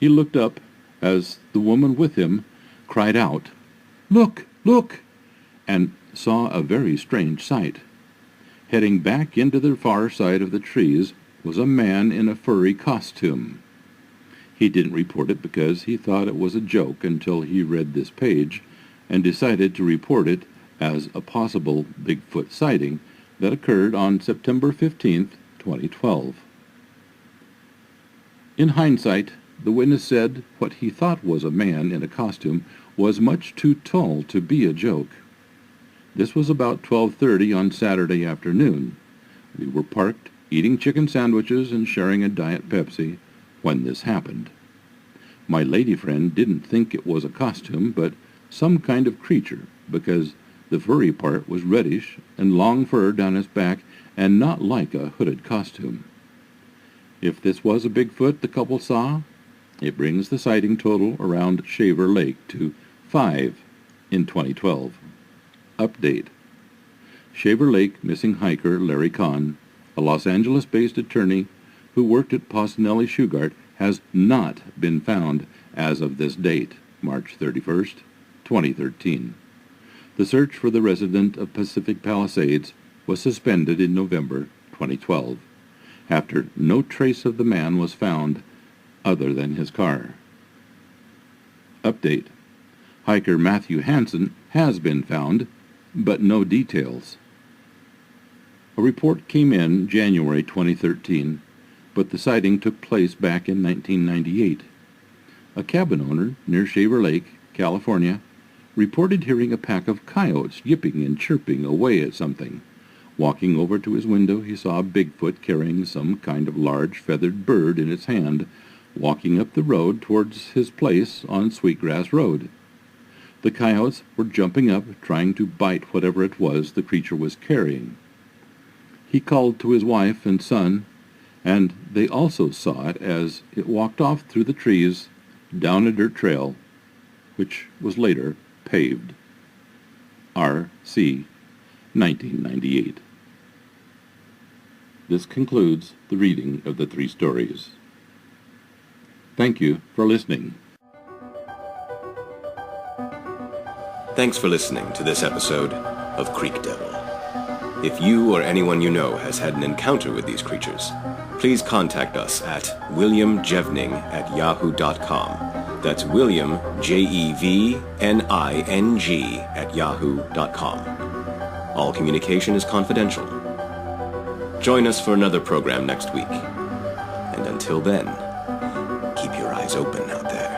He looked up as the woman with him cried out, "Look, look!" and saw a very strange sight. Heading back into the far side of the trees was a man in a furry costume. He didn't report it because he thought it was a joke until he read this page and decided to report it as a possible Bigfoot sighting that occurred on September 15th, 2012. In hindsight, the witness said what he thought was a man in a costume was much too tall to be a joke. This was about 12:30 on Saturday afternoon. We were parked, eating chicken sandwiches and sharing a Diet Pepsi when this happened. My lady friend didn't think it was a costume, but some kind of creature, because the furry part was reddish and long fur down his back and not like a hooded costume. If this was a Bigfoot the couple saw, it brings the sighting total around Shaver Lake to 5 in 2012. Update. Shaver Lake missing hiker Larry Kahn, a Los Angeles-based attorney who worked at Posinelli Shugart, has not been found as of this date, March 31st, 2013. The search for the resident of Pacific Palisades was suspended in November 2012, after no trace of the man was found other than his car. Update. Hiker Matthew Hansen has been found, but no details. A report came in January 2013, but the sighting took place back in 1998. A cabin owner near Shaver Lake, California, reported hearing a pack of coyotes yipping and chirping away at something. Walking over to his window, he saw a Bigfoot carrying some kind of large feathered bird in its hand, walking up the road towards his place on Sweetgrass Road. The coyotes were jumping up, trying to bite whatever it was the creature was carrying. He called to his wife and son, and they also saw it as it walked off through the trees down a dirt trail, which was later paved. R.C. 1998. This concludes the reading of the 3 stories. Thank you for listening. Thanks for listening to this episode of Creek Devil. If you or anyone you know has had an encounter with these creatures, please contact us at williamjevning@yahoo.com. That's William, Jevning, @yahoo.com. All communication is confidential. Join us for another program next week. And until then, keep your eyes open out there.